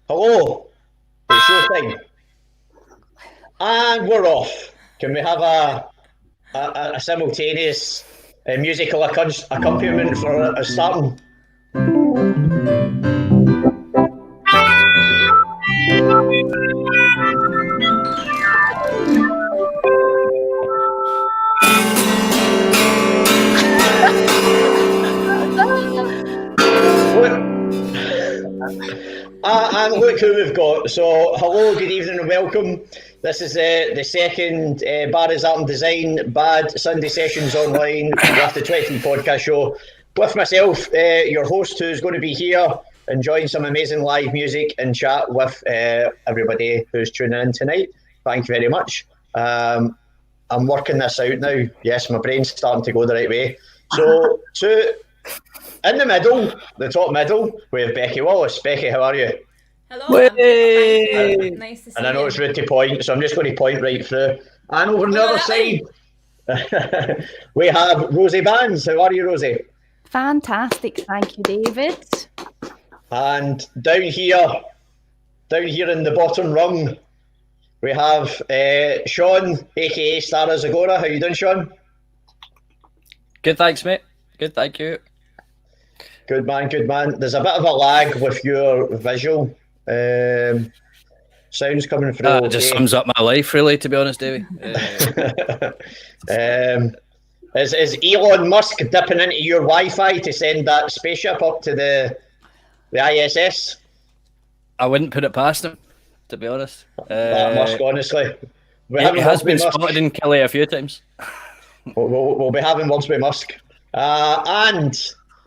Hello, it's showtime. And we're off. Can we have a simultaneous musical accompaniment for a starting? And look who we've got. So, hello, good evening, and welcome. This is the second BAaD Art and Design BAaD Sunday Sessions Online with the 20 podcast show. With myself, your host, who's going to be here enjoying some amazing live music and chat with everybody who's tuning in tonight. Thank you very much. I'm working this out now. Yes, my brain's starting to go the right way. So, in the middle, the top middle, we have Becky Wallace. Becky, how are you? Hello. Nice to see you. And I know it's rude to point, so I'm just going to point right through. And over on the other side, we have Rosie Bands. How are you, Rosie? Fantastic, thank you, David. And down here in the bottom rung, we have Sean, aka Stara Zagora. How you doing, Sean? Good, thanks, mate. Good, thank you. Good man, good man. There's a bit of a lag with your visual sounds coming through. That just sums up my life, really, to be honest, Davey. Is Elon Musk dipping into your Wi-Fi to send that spaceship up to the ISS? I wouldn't put it past him, to be honest. Musk, honestly. He has been spotted in Kelly a few times. We'll be having words with Musk. And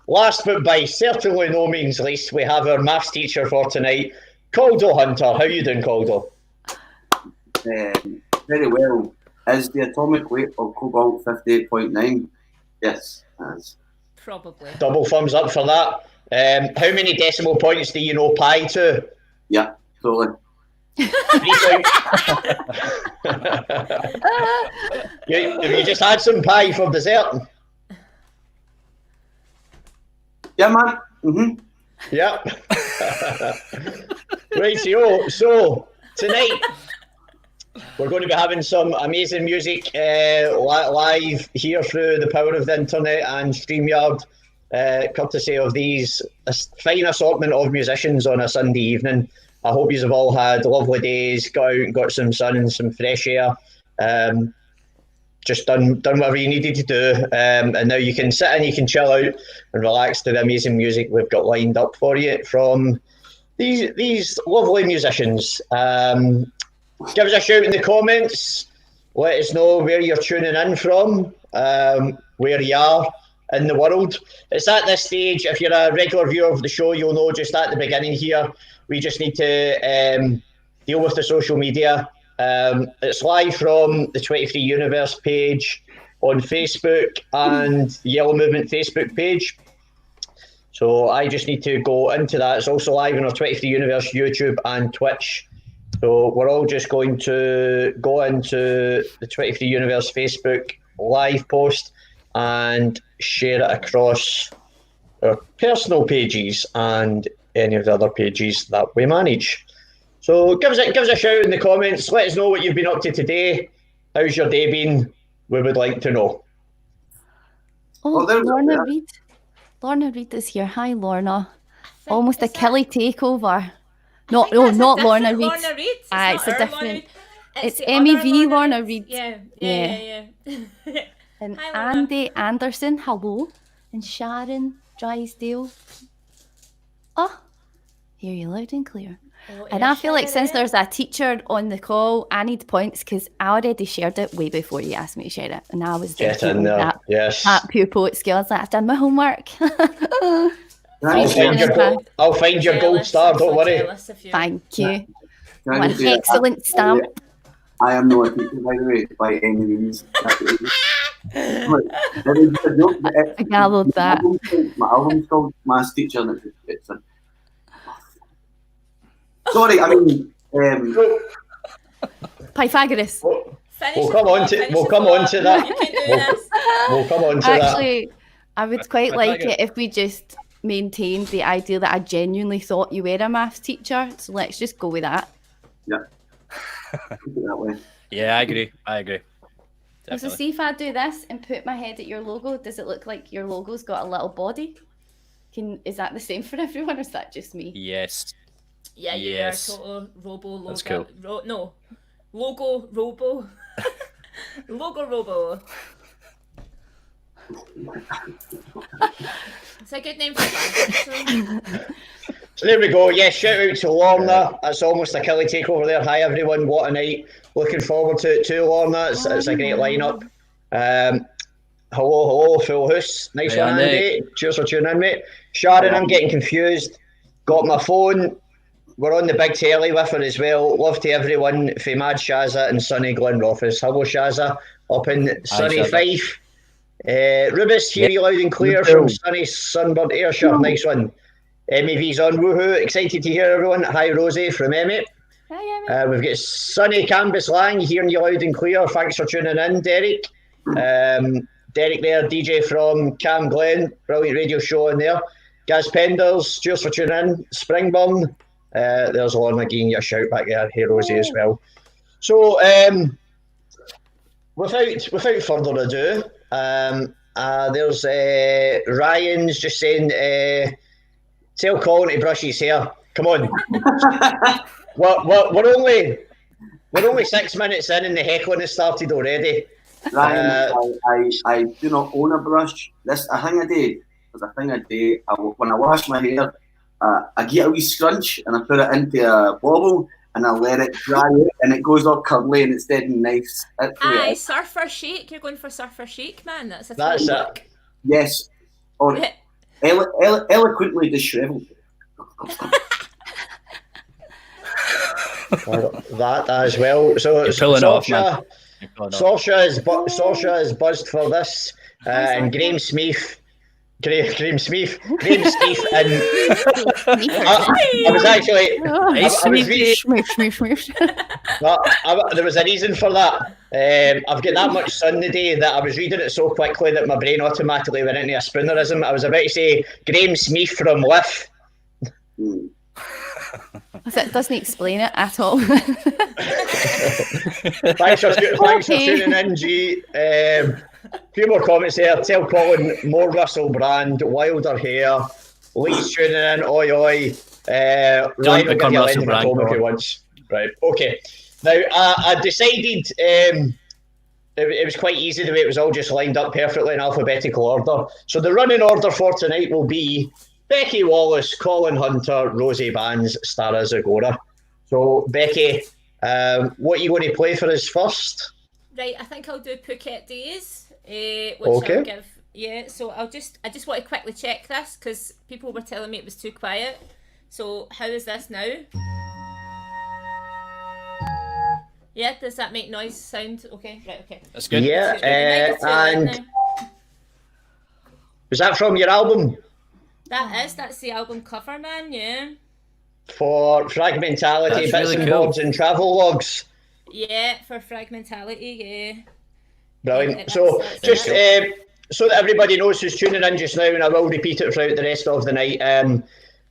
last but by certainly no means least, we have our maths teacher for tonight, Caldo Hunter. How you doing, Caldo? Very well. Is the atomic weight of cobalt 58.9? Yes, it is. Probably. Double thumbs up for that. How many decimal points do you know pi to? Yeah, totally. 3 points. Have you just had some pie for dessert? Yeah, man. Mm-hmm. Yep. Right, so tonight we're going to be having some amazing music live here through the power of the internet and StreamYard, courtesy of these fine assortment of musicians on a Sunday evening. I hope you have all had lovely days, got out and got some sun and some fresh air. Just done whatever you needed to do, and now you can sit and you can chill out and relax to the amazing music we've got lined up for you from these lovely musicians. Give us a shout in the comments. Let us know where you're tuning in from, where you are in the world. It's at this stage, if you're a regular viewer of the show, you'll know just at the beginning here, we just need to deal with the social media. It's live from the 23 Universe page on Facebook and Yellow Movement Facebook page. So I just need to go into that. It's also live on our 23 Universe YouTube and Twitch. So we're all just going to go into the 23 Universe Facebook live post and share it across our personal pages and any of the other pages that we manage. So give us a shout in the comments. Let us know what you've been up to today. How's your day been? We would like to know. Oh, Lorna Reid. Lorna Reid is here. Hi, Lorna. Almost a Kelly takeover. Not Lorna Reid. Lorna Reid. It's a different. It's MEV Lorna Reid. Yeah. And Hi, Andy Anderson, hello. And Sharon Drysdale. Oh, hear you loud and clear. And I feel like since there's a teacher on the call, I need points because I already shared it way before you asked me to share it. And I was Get in there. That pupil at skills. I've done my homework. I'll find your gold star, don't worry. Thank you. One excellent stamp. I am not a teacher, by the way, by any means. I gathered that. My album's called Maths Teacher, and it's a... Sorry, I mean... Pythagoras. We'll come on to that. We'll come on to that. Actually, I would quite like it if we just maintained the idea that I genuinely thought you were a maths teacher. So let's just go with that. Yeah. Keep it that way. Yeah, I agree. So Definitely. see if I do this and put my head at your logo, does it look like your logo's got a little body? Is that the same for everyone, or is that just me? Yes. Yeah, you Yes. are total robo logo. That's cool. No, logo robo. Logo robo. It's a good name for that. So there we go. Yes, shout out to Lorna. That's almost a Killy takeover there. Hi everyone, what a night. Looking forward to it too, Lorna. It's a great lineup. Hello, full house. Nice Hey, one, Andy. Andy. Cheers for tuning in, mate. Sharon, I'm getting confused. Got my phone. We're on the big telly with her as well. Love to everyone for Mad Shazza and sunny Glenrothes. Hello, Shazza. Up in sunny Shazza. Fife. Rubis, hear you loud and clear from sunny Sunburnt Ayrshire. Nice one. MEV's on. Woohoo. Excited to hear everyone. Hi, Rosie from Emmett. Hi, Emmy. We've got sunny Canvas Lang, hearing you loud and clear. Thanks for tuning in, Derek. Derek there, DJ from Cam Glen. Brilliant radio show in there. Gaz Penders, cheers for tuning in. Springburn. There's Lorna giving you a shout back there. Hey, Rosie as well. So, without further ado, there's Ryan's just saying, tell Colin to brush his hair. Come on. We're only 6 minutes in and the heckling has started already. Ryan, I do not own a brush. There's a thing I do. When I wash my hair, I get a wee scrunch and I put it into a bobble and I let it dry out and it goes all curly and it's dead and nice. Aye, surfer chic. You're going for surfer chic, man. That's That's it. it. Yes. Or eloquently dishevelled. That as well. So You're pulling off, man. Sorsha is buzzed for this, and Graham Smith, and I was actually, there was a reason for that. I've got that much sun today that I was reading it so quickly that my brain automatically went into a spoonerism. I was about to say Graham Smith from Whiff. It doesn't explain it at all. Thanks for tuning in, G. Few more comments here. Tell Colin more Russell Brand, wilder hair. Lee's tuning in. Oi oi. Ryan will give you a lending at home if he wants. Right. Okay. Now I decided it was quite easy the way it was all just lined up perfectly in alphabetical order. So the running order for tonight will be Becky Wallace, Colin Hunter, Rosie Bands, Stara Zagora. So Becky, what are you going to play for us first? Right, I think I'll do Phuket Days, which Okay. I'll give. Yeah, so I just want to quickly check this because people were telling me it was too quiet. So how is this now? Yeah, does that make noise sound okay? Right, okay. That's good. Yeah, It's and was that from your album? That's the album cover, man, yeah. For Fragmentality, That's Bits really and cool. Bobs and Travel Logs. Yeah, for Fragmentality, yeah. Brilliant. Yeah, So that's just it. so that everybody knows who's tuning in just now, and I will repeat it throughout the rest of the night.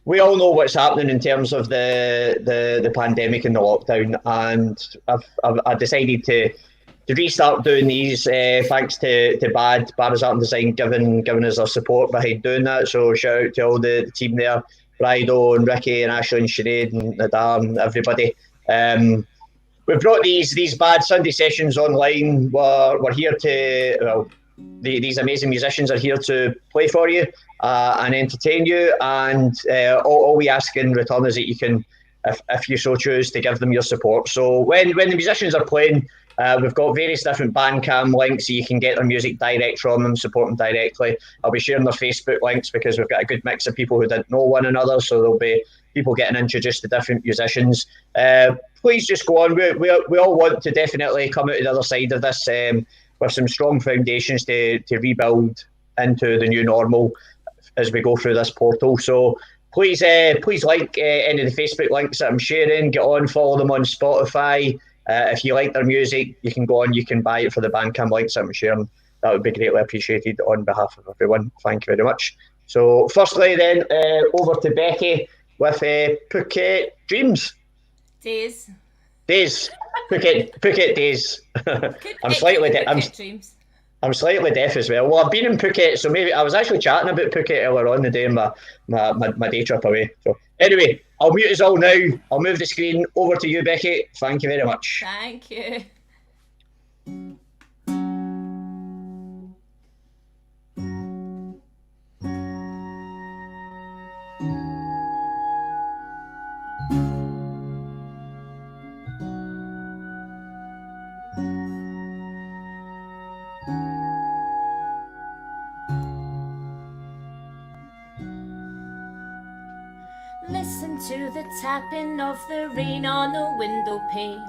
We all know what's happening in terms of the pandemic and the lockdown, and I decided to restart doing these thanks to BAaD Art and Design giving us their support behind doing that. So shout out to all the team there, Brido and Ricky and Ashley and Sinead and Nadar and everybody. We've brought these BAaD Sunday Sessions Online. We're here to, these amazing musicians are here to play for you and entertain you, and all we ask in return is that you can, if you so choose, to give them your support. So when the musicians are playing, we've got various different Bandcamp links so you can get their music direct from them, support them directly. I'll be sharing their Facebook links because we've got a good mix of people who didn't know one another, so there'll be people getting introduced to different musicians. Please just go on. We all want to definitely come out the other side of this with some strong foundations to rebuild into the new normal as we go through this portal. So please like any of the Facebook links that I'm sharing. Get on, follow them on Spotify. If you like their music, you can go on, you can buy it for the Bandcamp links that I'm sharing. That would be greatly appreciated on behalf of everyone. Thank you very much. So firstly then, over to Becky with Phuket Dreams. Days. Phuket Days. I'm slightly dreams. I'm slightly deaf as well. Well, I've been in Phuket, so maybe I was actually chatting about Phuket earlier on the day in my day trip away. So anyway, I'll mute us all now. I'll move the screen over to you, Becky. Thank you very much. Thank you. Listen to the tapping of the rain on the window pane.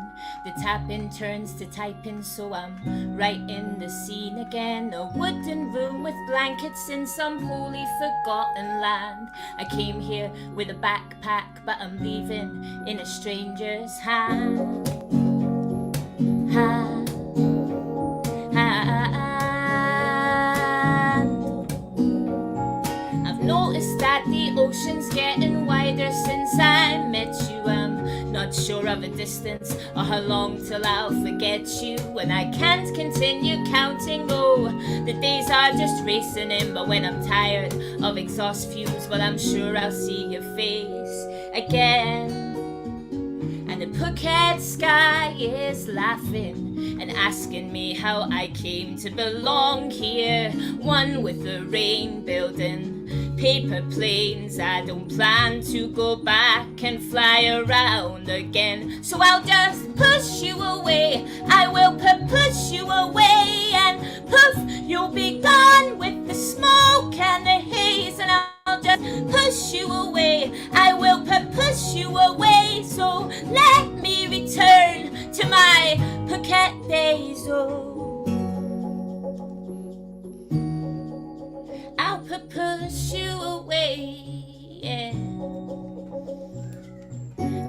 The tapping turns to typing, so I'm right in the scene again. A wooden room with blankets in some wholly forgotten land. I came here with a backpack, but I'm leaving in a stranger's hand. I've noticed that the ocean's getting wider since I met you. I'm not sure of a distance or how long till I'll forget you. And I can't continue counting, oh, the days are just racing in. But when I'm tired of exhaust fumes, well, I'm sure I'll see your face again. And the Phuket sky is laughing and asking me how I came to belong here. One with the rain building paper planes. I don't plan to go back and fly around again. So I'll just push you away. I will push you away, and poof, you'll be gone with the smoke and the haze. And I'll just push you away. I will push you away. So let me return to my Phuket days. Oh, I'll push you away, yeah.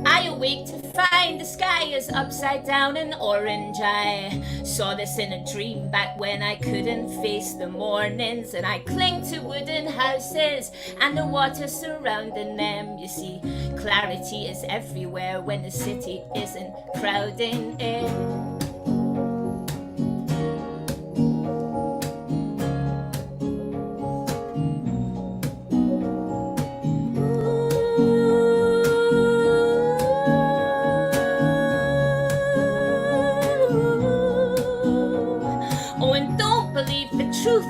I awake to find the sky is upside down and orange. I saw this in a dream back when I couldn't face the mornings. And I cling to wooden houses and the water surrounding them. You see, clarity is everywhere when the city isn't crowding in.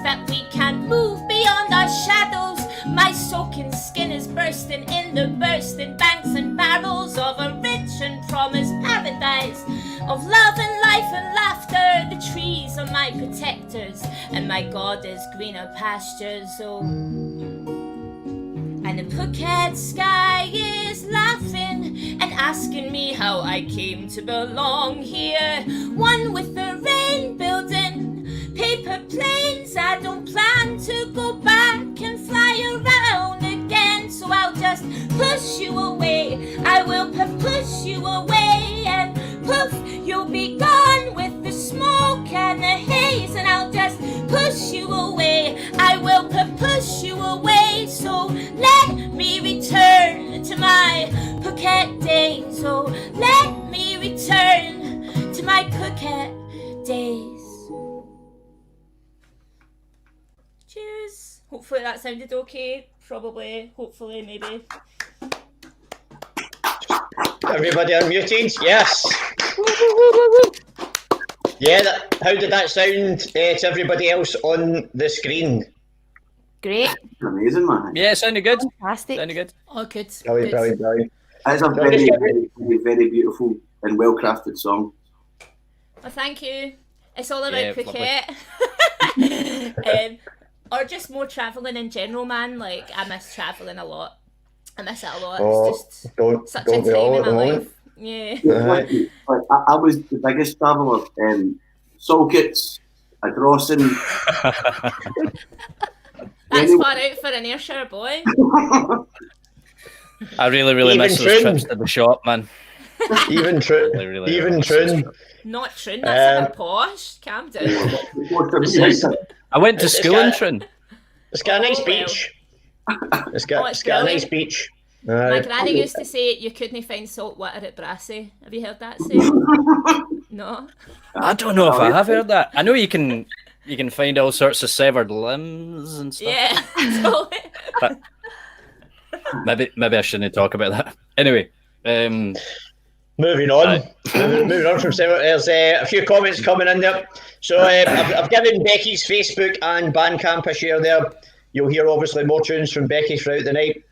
That we can't move beyond our shadows. My soaking skin is bursting in the bursting banks and barrels of a rich and promised paradise of love and life and laughter. The trees are my protectors, and my God is greener pastures. Oh, and the Phuket sky is laughing and asking me how I came to belong here. One with the rain building paper planes. I don't plan to go back and fly around again. So I'll just push you away. I will push you away, and poof, you'll be gone with the smoke and the haze. And I'll just push you away. I will push you away. So let me return to my Phuket days. So let me return to my Phuket days. Cheers. Hopefully that sounded okay. Probably, hopefully, maybe. Everybody unmuted? Yes. Yeah, how did that sound to everybody else on the screen? Great. Amazing, man. Yeah, it sounded good. Fantastic. Sounded good. Oh, good. Brilliant. It's a very, very beautiful and well-crafted song. Well, thank you. It's all about Yeah, Phuket. Or just more travelling in general, man. Like, I miss travelling a lot. I miss it a lot. It's just such a time in my life. Yeah. I was the biggest traveller in Salkits, Drawson. That's far out for an Ayrshire boy. I really miss those trips to the shop, man. Even Troon. Not Troon, that's a bit posh. Calm down. I went to school in Troon. It's got a nice beach. It's got a nice beach. My granny used to say you couldn't find salt water at Brassy. Have you heard that saying? No? I don't know if I have heard that. I know you can find all sorts of severed limbs and stuff. Yeah, totally. But maybe I shouldn't talk about that. Anyway, moving on. Moving on from several. There's a few comments coming in there. So I've given Becky's Facebook and Bandcamp a share there. You'll hear obviously more tunes from Becky throughout the night.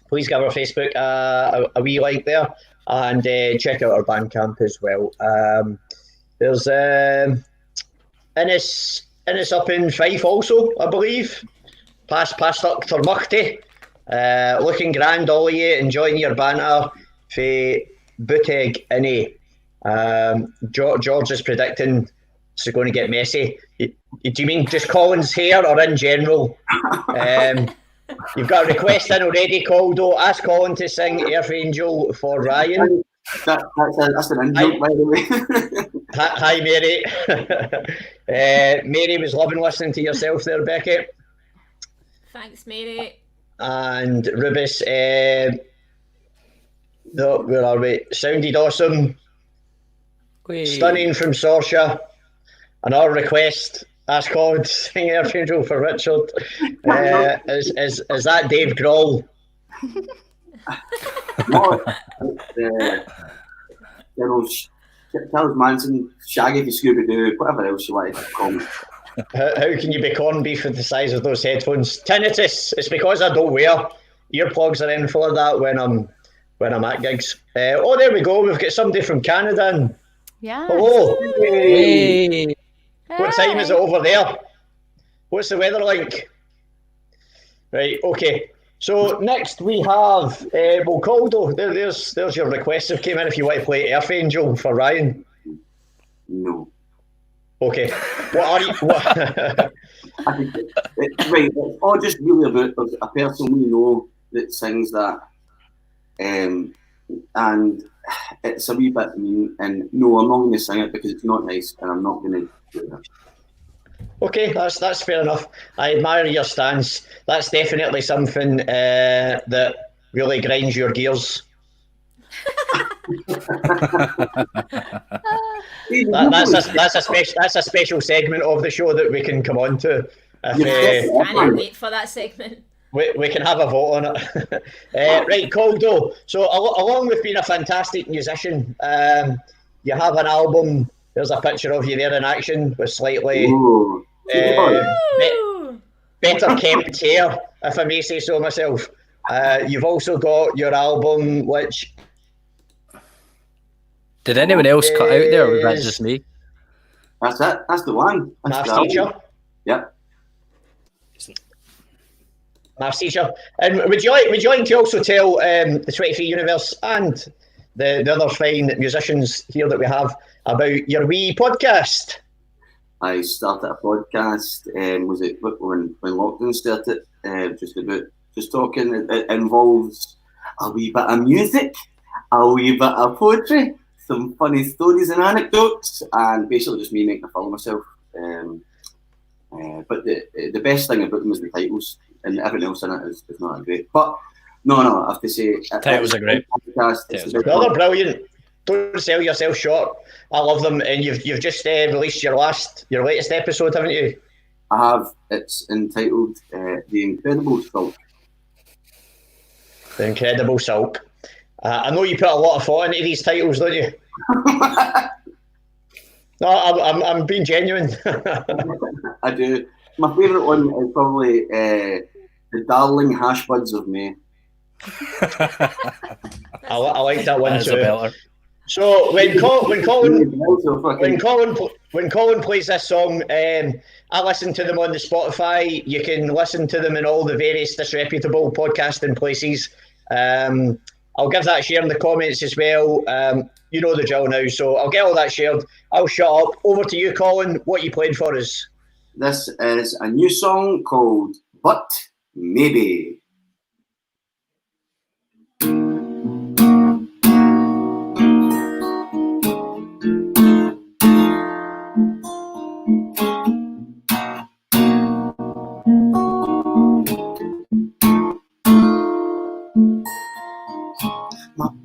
Please give our Facebook a wee like there, and check out our Bandcamp as well. There's Innes up in Fife also, I believe. Past Dr. Muchty. Looking grand, all of you. Enjoying your banter. Fae Buteg Innie. George is predicting it's going to get messy. Do you mean just Colin's hair or in general? You've got a request in already, Caldo. Ask Colin to sing Earth Angel for Ryan. That's an in-joke, by the way. Hi, Mary. Mary was loving listening to yourself there, Becky. Thanks, Mary. And Rubis, where are we? Sounded awesome. Whee. Stunning from Sorsha. Another request. Ask God to sing Earth Angel for Richard. Is that Dave Grohl? Charles Manson, Shaggy for Scooby-Doo, whatever else you want to call me. How can you be corned beef with the size of those headphones? Tinnitus. It's because I don't wear earplugs or anything for that when I'm at gigs. Oh, there we go. We've got somebody from Canada. And yeah. Hello. Hey. What time is it over there? What's the weather like? Right. Okay. So next we have Caldo. There's your request that came in. If you want to play Earth Angel for Ryan. No. Okay. What are you? What? Right. It's all just really about a person we know that sings that, and it's a wee bit mean. And no, I'm not going to sing it because it's not nice, and I'm not going to do that. Okay, that's fair enough. I admire your stance. That's definitely something that really grinds your gears. That's a special segment of the show that we can come on to. I can't wait for that segment. We can have a vote on it. Right, Caldo. So along with being a fantastic musician, you have an album. There's a picture of you there in action with slightly better kept hair, if I may say so myself. You've also got your album, which... Did anyone else cut out there, or was that just me? That's it. That's the one. Maths teacher. Yep. Maths teacher. And would you like to also tell the 23 Universe and the other fine musicians here that we have about your wee podcast? I started a podcast. Was it when lockdown started? Just talking. It involves a wee bit of music, a wee bit of poetry, some funny stories and anecdotes, and basically just me making a fun of myself. But the best thing about them is the titles, and everything else in it is not that great. But no, I have to say, titles are great. They're brilliant. Don't sell yourself short. I love them, and you've just released your latest episode, haven't you? I have. It's entitled The Incredible Sulk. The Incredible Sulk. I know you put a lot of thought into these titles, don't you? No, I'm being genuine. I do. My favourite one is probably The Darling Hash Buds of May. I like that one too. So when Colin plays this song, I listen to them on the Spotify. You can listen to them in all the various disreputable podcasting places. I'll give that a share in the comments as well. You know the drill now, so I'll get all that shared. I'll shut up. Over to you, Colin. What you played for us? This is a new song called But Maybe.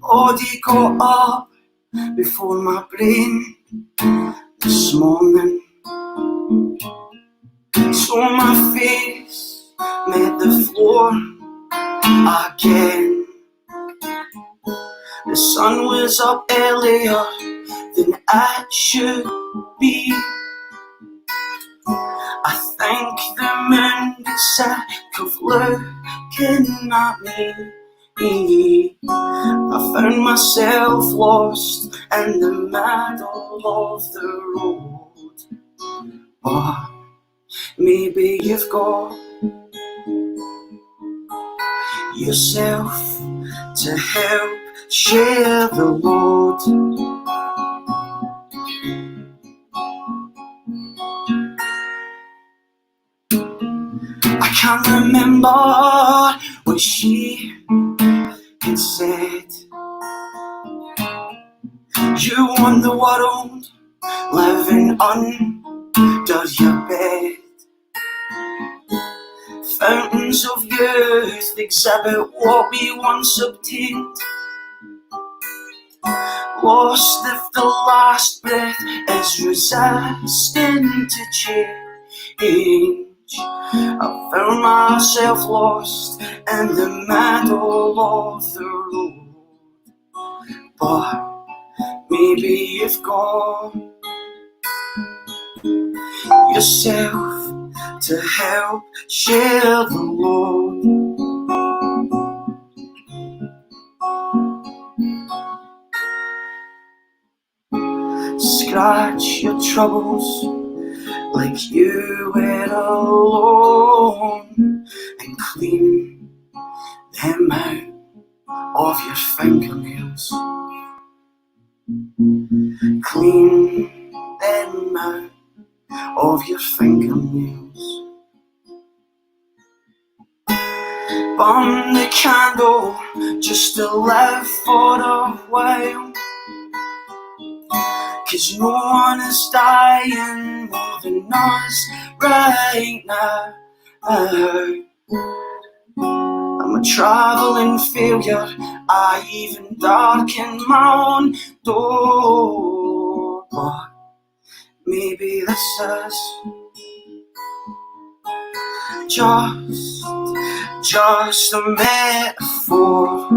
body got up before my brain this morning. So my face met the floor again. The sun was up earlier than it should be. I think the moon gets sick of looking at me. I found myself lost in the middle of the road. But maybe you've got yourself to help share the load. I can't remember what she had said. You want the world living under your bed. Fountains of youth exhibit what we once obtained. Lost if the last breath is resisting to change. I found myself lost in the middle of the road. But maybe you've got yourself to help share the load. Scratch your troubles like you were alone, and clean them out of your fingernails. Clean them out of your fingernails. Burn the candle just to live for a while, 'cause no one is dying more than us right now. I'm a travelling failure, I even darken my own door. But maybe this is just a metaphor.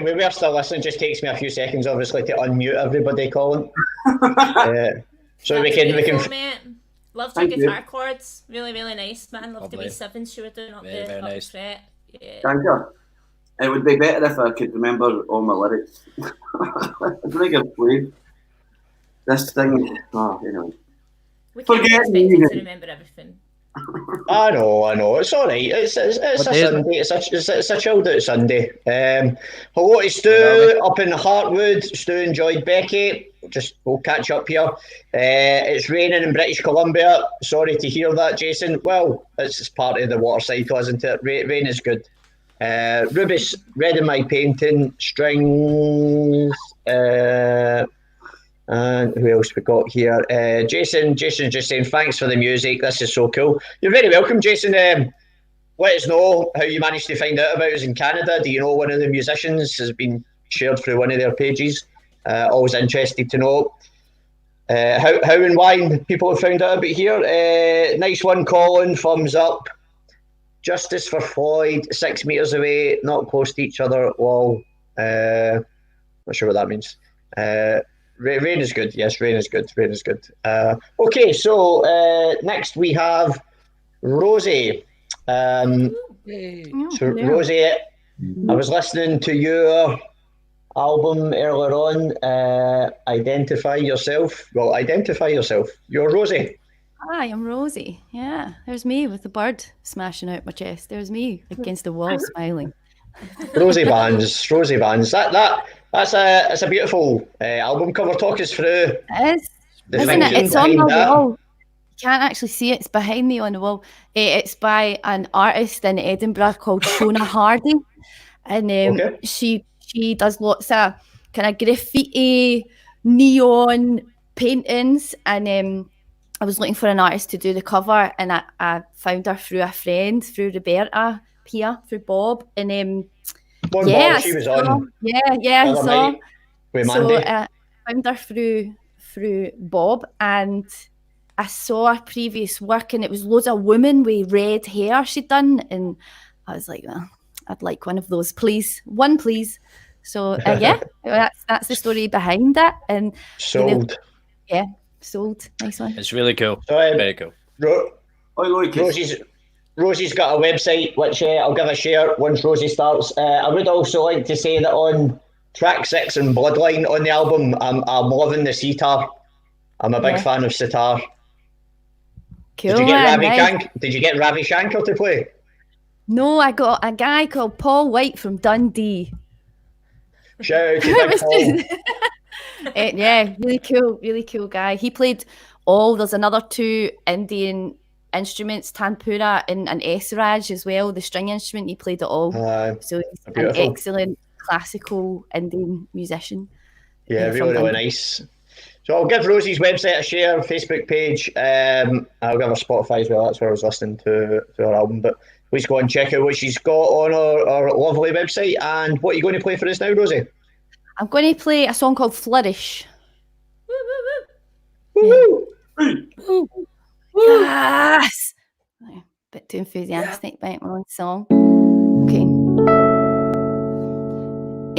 We are still listening. It just takes me a few seconds, obviously, to unmute everybody, Colin. So we can. Mate. Loved your guitar chords. Really, really nice, man. Loved the wee sevens you were doing up there. Very nice. Fret. Yeah. Thank you. It would be better if I could remember all my lyrics. I don't think I've played this thing. Anyway. We can't expect you to remember everything. I know. It's all right. It's a Sunday. It's a chilled out Sunday. Hello to Stu up in Hartwood. Stu enjoyed Becky. We'll catch up here. It's raining in British Columbia. Sorry to hear that, Jason. Well, it's part of the water cycle, isn't it? Rain is good. Rubis read in my painting strings. And who else we got here? Jason's just saying thanks for the music. This is so cool. You're very welcome, Jason. Let us know how you managed to find out about us in Canada. Do you know one of the musicians has been shared through one of their pages? Always interested to know how and why people have found out about here. Nice one, Colin. Thumbs up. Justice for Floyd. 6 meters away, not close to each other. Well, not sure what that means. Rain is good. Yes, rain is good. Okay, so next we have Rosie. Rosie, I was listening to your album earlier on. Identify yourself. Well, identify yourself. You're Rosie. Hi, I'm Rosie. Yeah, there's me with the bird smashing out my chest. There's me against the wall smiling. Rosie Vans. That's a beautiful album cover. Talk us through. It is, isn't it? It's on my wall. can't actually see it. It's behind me on the wall. It's by an artist in Edinburgh called Shona Hardy, and she does lots of kind of graffiti, neon paintings, and I was looking for an artist to do the cover, and I found her through a friend, through Roberta Pia, through Bob, and Bob, she was on. I saw. With so Mandy. I found her through Bob, and I saw her previous work, and it was loads of women with red hair she'd done, and I was like, well, I'd like one of those, please. One, please. So that's the story behind it. And sold. Sold. Nice one. It's really cool. Very cool. Rosie's got a website, which I'll give a share once Rosie starts. I would also like to say that on track 6 and Bloodline on the album, I'm loving the sitar. I'm a big fan of sitar. Cool. Did you get Ravi Shankar to play? No, I got a guy called Paul White from Dundee. Shout out to Big Paul. Really cool guy. He played there's another 2 Indian instruments, Tanpura and an Esraj as well, the string instrument. He played it all. So he's an excellent classical Indian musician. Yeah, really nice. So I'll give Rosie's website a share, Facebook page. I'll give her Spotify as well. That's where I was listening to her album. But please go and check out what she's got on our lovely website. And what are you going to play for us now, Rosie? I'm going to play a song called Flourish. Woo! Woo! Yes! A bit too enthusiastic about my own song. Okay.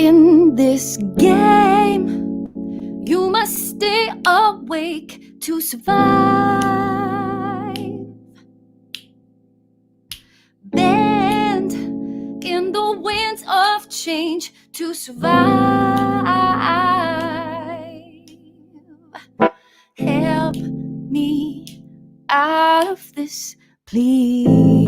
In this game, you must stay awake to survive. Bend in the winds of change to survive. Help me out of this, please.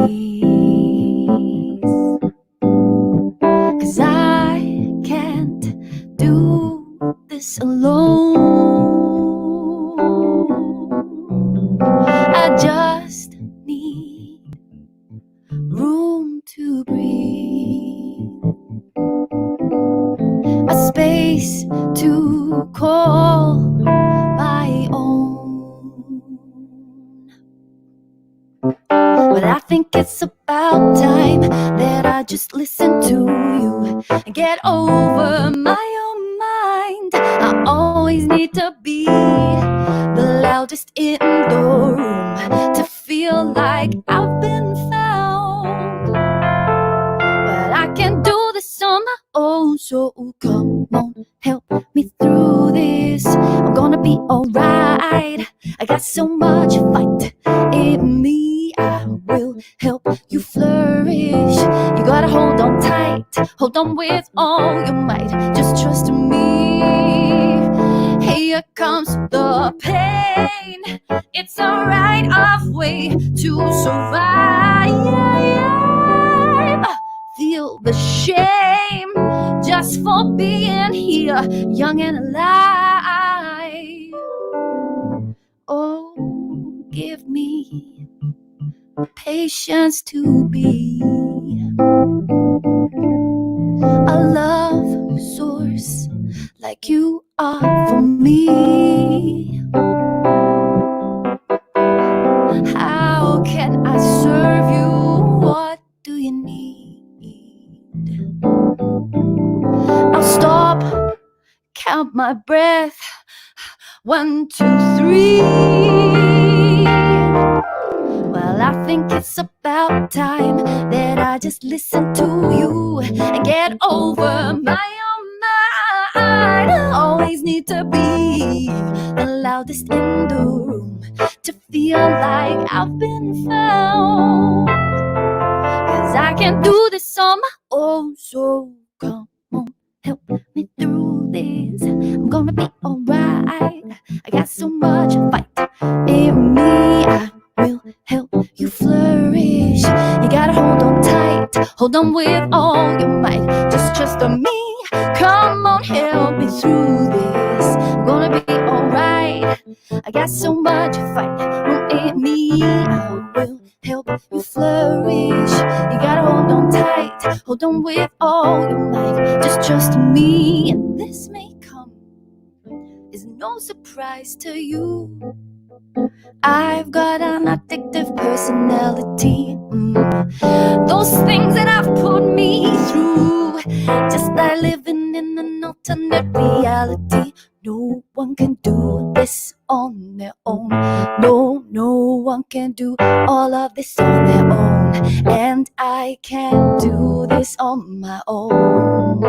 'Cause I can't do this alone. I just need room to breathe, a space to call my own. But I think it's about time that I just listen to you and get over my own mind. I always need to be the loudest in the room to feel like I've been found. But I can't do this on my own, so come on, help me through this. I'm gonna be alright. I got so much fight in me. I will help you flourish. You gotta hold on tight, hold on with all your might. Just trust me. Here comes the pain. It's a rite of way to survive. Feel the shame just for being here, young and alive. Oh, give me patience to be a love source like you are for me. How can I serve you? What do you need? I'll stop, count my breath. 1, 2, 3. Well, I think it's about time that I just listen to you and get over my own mind. I always need to be the loudest in the room to feel like I've been found. 'Cause I can't do this on my own, so come on, help me through this. I'm gonna be alright. I got so much fight in me. I will help you flourish. You gotta hold on tight, hold on with all your might. Just trust on me. Come on, help me through this. I'm gonna be alright. I got so much fight in me. I will help you flourish. You gotta hold on tight, hold on with all your might. Just trust me, and this may come is no surprise to you. I've got an addictive personality. Those things that have put me through, just like living in an alternate reality. No one can do this on their own. No one can do all of this on their own. And I can't do this on my own.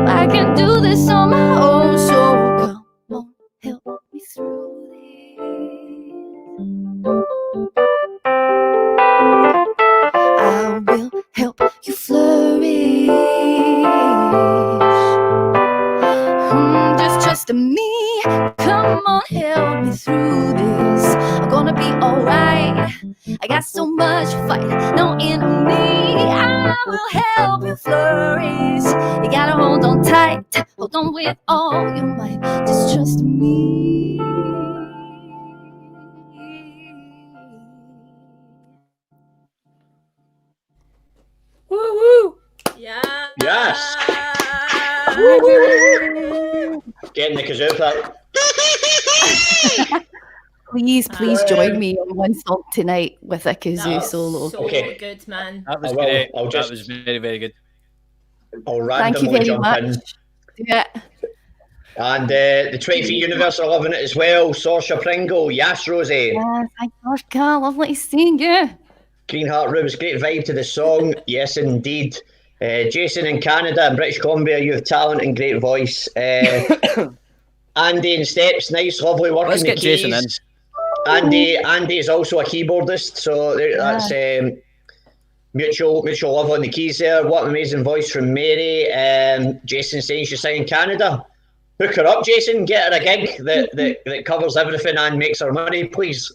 I can do this on my own. So come on, help me through this. I will help you flourish. Just trust me. Come on, help me through this. I'm gonna be alright. I got so much fight, no enemy. I will help you flourish. You gotta hold on tight, hold on with all your might. Just trust me. Woo woo! Yeah. Yes. Getting the kazoo part. Please join me on one song tonight with a kazoo solo. So Okay. good, man. That was I will. great. I'll just- That was very, very good. I'll Thank you randomly very jump much. in. Yeah. And the 23 Universe are loving it as well. Saoirse Pringle, yes, Rosie. Yes, hi, Joshka. Lovely to see you. Green Heart Rooms, great vibe to the song. Yes, indeed. Jason in Canada and British Columbia, you have talent and great voice. Andy in Steps, nice, lovely work Let's in the get keys. Jason in. Andy is also a keyboardist, so that's mutual love on the keys there. What an amazing voice from Mary. Jason saying she's in Canada. Hook her up, Jason. Get her a gig that covers everything and makes her money, please.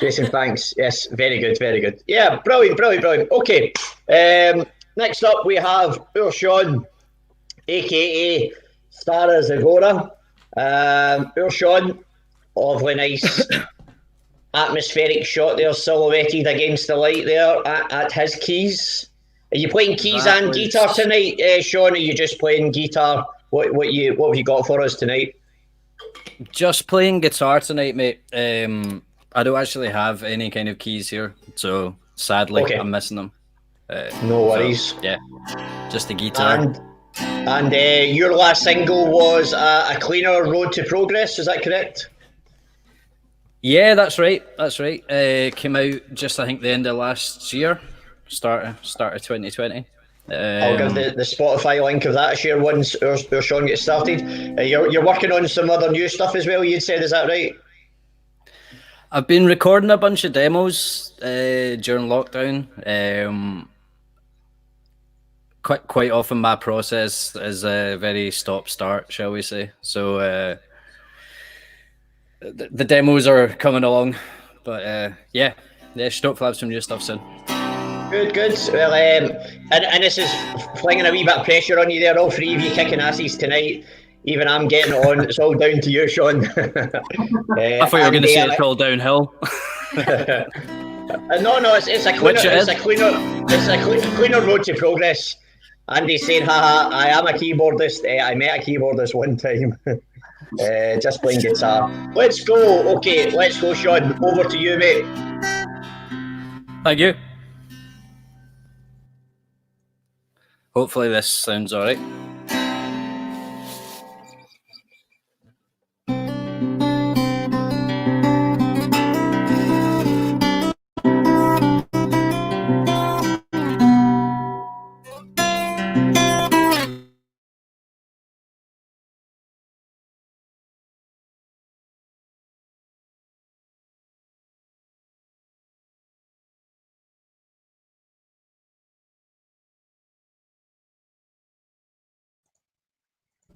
Jason, thanks. Yes, very good, very good. Yeah, brilliant. Okay, next up we have Urshawn, aka Stara Zagora. Urshawn, lovely, nice atmospheric shot there, silhouetted against the light there at his keys. Are you playing keys and guitar tonight, Sean? Or are you just playing guitar? What have you got for us tonight? Just playing guitar tonight, mate. I don't actually have any kind of keys here, so sadly, Okay. I'm missing them. No worries. So, yeah, just the guitar. And your last single was a cleaner road to progress. Is that correct? Yeah, that's right. Came out just, I think, the end of last year, start of 2020. I'll give the Spotify link of that share once Sean gets started. You're working on some other new stuff as well, you'd said, is that right? I've been recording a bunch of demos during lockdown. Quite often my process is a very stop-start, shall we say. So the demos are coming along. But yeah, should hopefully have some new stuff soon. Good. Well, and this is flinging a wee bit of pressure on you there. All three of you kicking asses tonight. Even I'm getting on. It's all down to you, Sean. I thought you were going to say it's all downhill. No, it's a cleaner road to progress. Andy's saying, haha, I am a keyboardist. I met a keyboardist one time. Just playing guitar. Let's go. Okay, let's go, Sean. Over to you, mate. Thank you. Hopefully this sounds alright.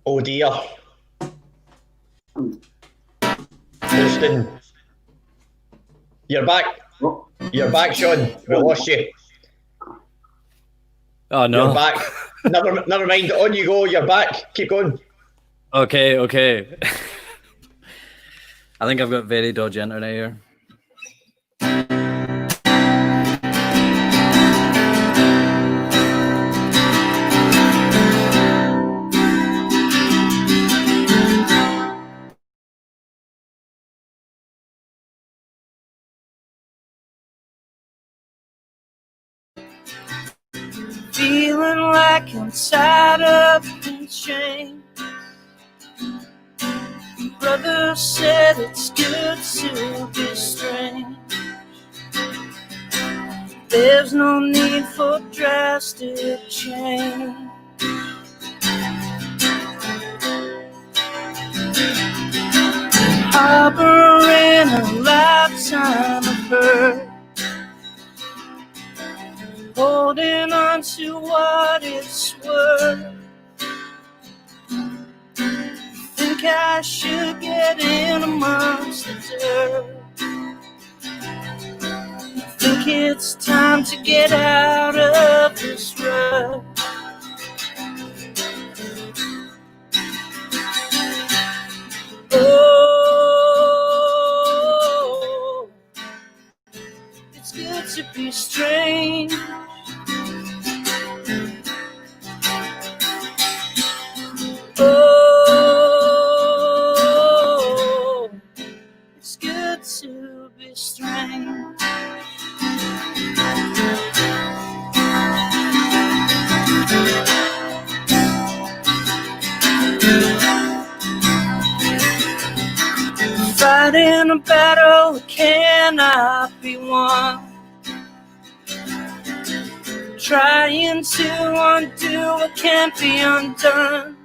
Oh dear. Houston. You're back. You're back, Sean. We lost you. Oh no. You're back. Never mind. On you go. You're back. Keep going. Okay. I think I've got very dodgy internet here. Feeling like I'm tied up in chains. Brother said it's good to be strange. There's no need for drastic change. Harboring a lifetime of hurt, holding on to what it's worth. Think I should get in amongst the dirt. Think it's time to get out of this rut. Oh, it's good to be strange. Oh, it's good to be strange. Fighting a battle that cannot be won, trying to undo what can't be undone.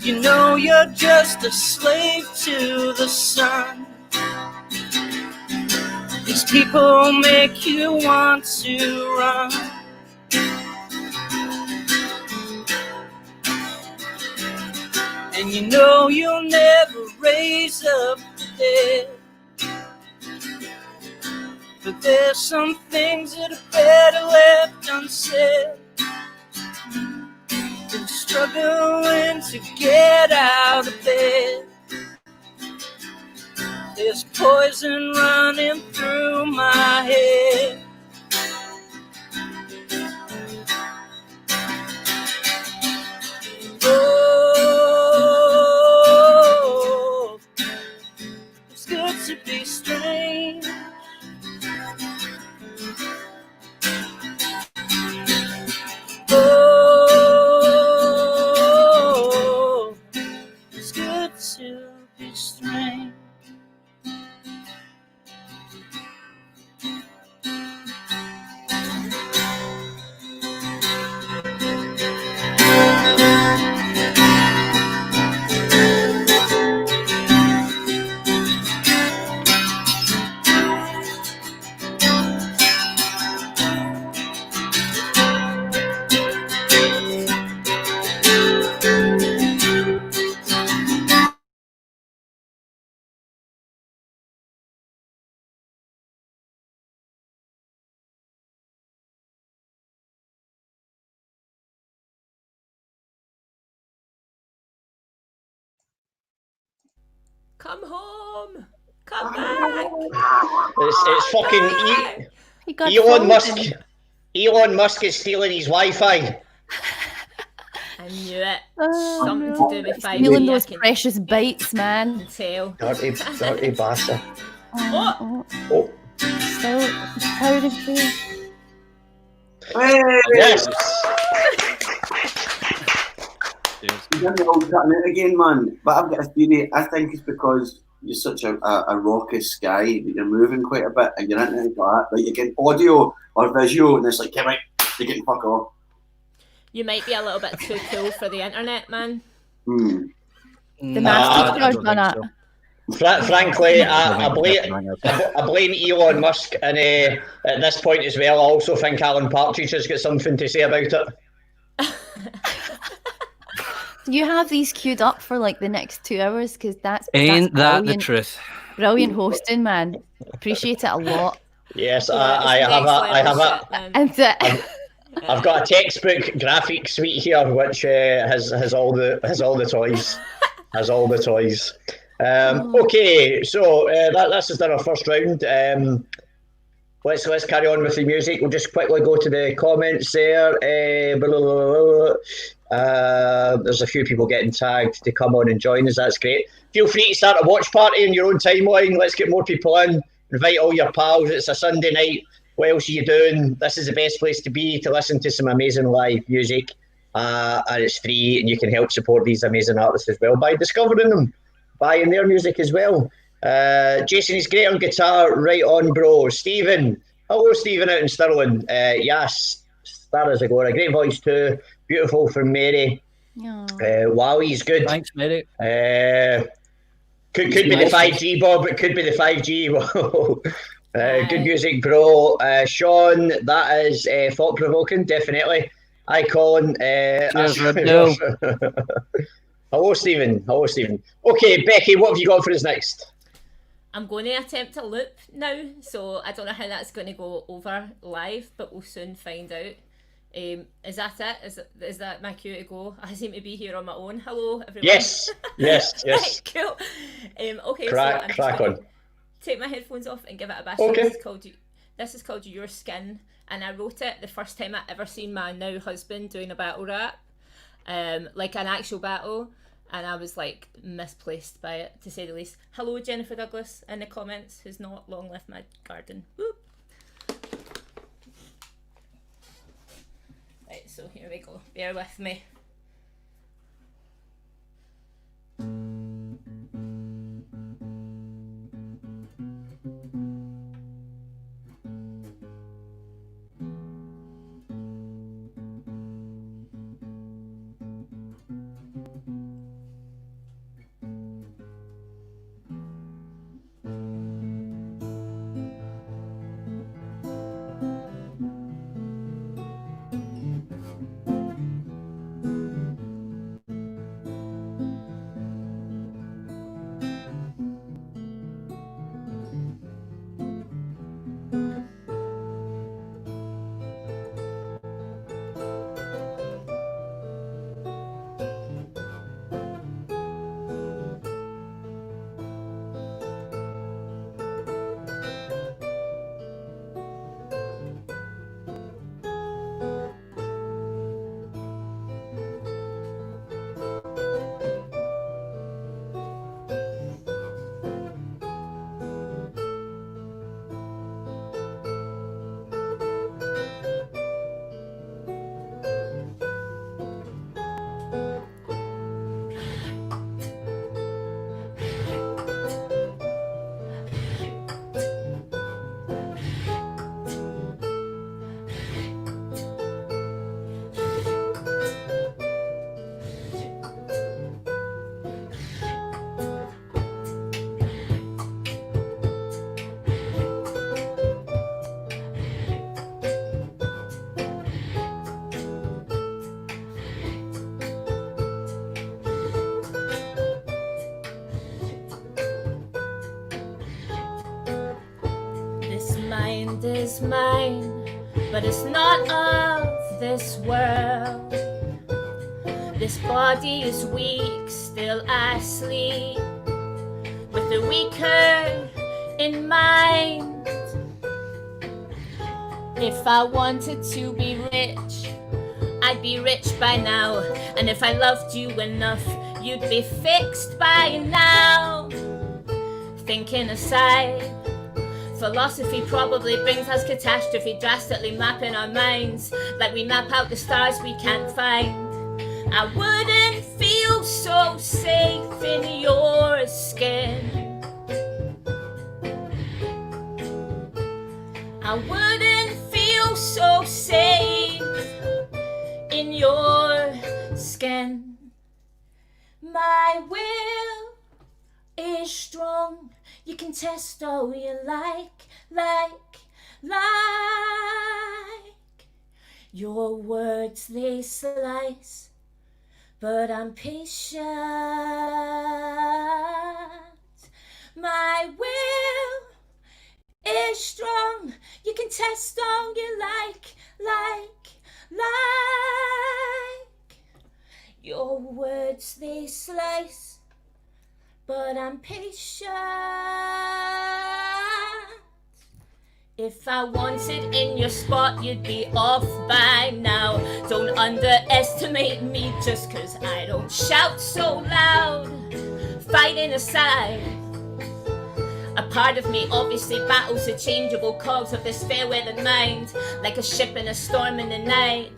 You know you're just a slave to the sun. These people make you want to run. And you know you'll never raise up the dead. But there's some things that are better left unsaid. Been struggling to get out of bed. There's poison running through my head. Oh, it's good to be strange. Oh, it's good to be strange. Come home. Come back. It's fucking He got Elon Musk. frozen. Elon Musk is stealing his Wi-Fi. I knew it. Oh, Something no. to do with 5G. Stealing I those can precious bites, man. tell. Dirty bastard. Oh, Oh, still proud of you. Hey! yes. You're getting all cutting it again, man. But I've got a theory. I think it's because you're such a raucous guy that you're moving quite a bit and you're into it like that. Like you're getting audio or visual and it's like, come out, you're getting fuck off. You might be a little bit too cool for the internet, man. The math teacher's done it. Frankly, I blame Elon Musk, and at this point as well, I also think Alan Partridge has got something to say about it. You have these queued up for like the next 2 hours because that's Ain't that the brilliant. truth? Brilliant hosting, man. Appreciate it a lot. Yes, Yeah, I it's have next a, I have level a, shit, man. And I've got a textbook graphic suite here which has all the toys, has all the toys. Okay, so this has done our first round. Let's carry on with the music. We'll just quickly go to the comments there. There's a few people getting tagged to come on and join us. That's great. Feel free to start a watch party in your own timeline. Let's get more people in. Invite all your pals. It's a Sunday night. What else are you doing? This is the best place to be to listen to some amazing live music. And it's free, and you can help support these amazing artists as well by discovering them, buying their music as well. Jason is great on guitar. Right on, bro. Stephen. Hello, Stephen out in Stirling. Yes, that is a go. A great voice too. Beautiful from Mary. Wow, he's good. Thanks, Mary. Could be the 5G, Bob. It could be the 5G. Good music, bro. Sean, that is thought-provoking, definitely. Hi, Colin. Cheers, Hello, Stephen. Hello, Stephen. Okay, Becky, what have you got for us next? I'm going to attempt a loop now, so I don't know how that's going to go over live, but we'll soon find out. Is that it? Is that my cue to go? I seem to be here on my own. Hello, everyone. Yes. Right, cool. Okay, crack on. Take my headphones off and give it a bash. Okay. This is called Your Skin, and I wrote it the first time I ever seen my now husband doing a battle rap, like an actual battle, and I was like misplaced by it, to say the least. Hello, Jennifer Douglas in the comments, who's not long left my garden. Whoop. Right, so here we go. Bear with me. Is mine, but it's not of this world. This body is weak, still I sleep with the weaker in mind. If I wanted to be rich, I'd be rich by now. And if I loved you enough, you'd be fixed by now. Thinking aside, philosophy probably brings us catastrophe, drastically mapping our minds like we map out the stars we can't find. I wouldn't feel so safe in your skin. I wouldn't feel so safe in your skin. My will is strong. You can test all you like. Your words, they slice, but I'm patient. My will is strong. You can test all you like. Your words, they slice, but I'm patient. If I wanted in your spot, you'd be off by now. Don't underestimate me just 'cause I don't shout so loud. Fighting aside, a part of me obviously battles the changeable cogs of this fair-weathered mind, like a ship in a storm in the night.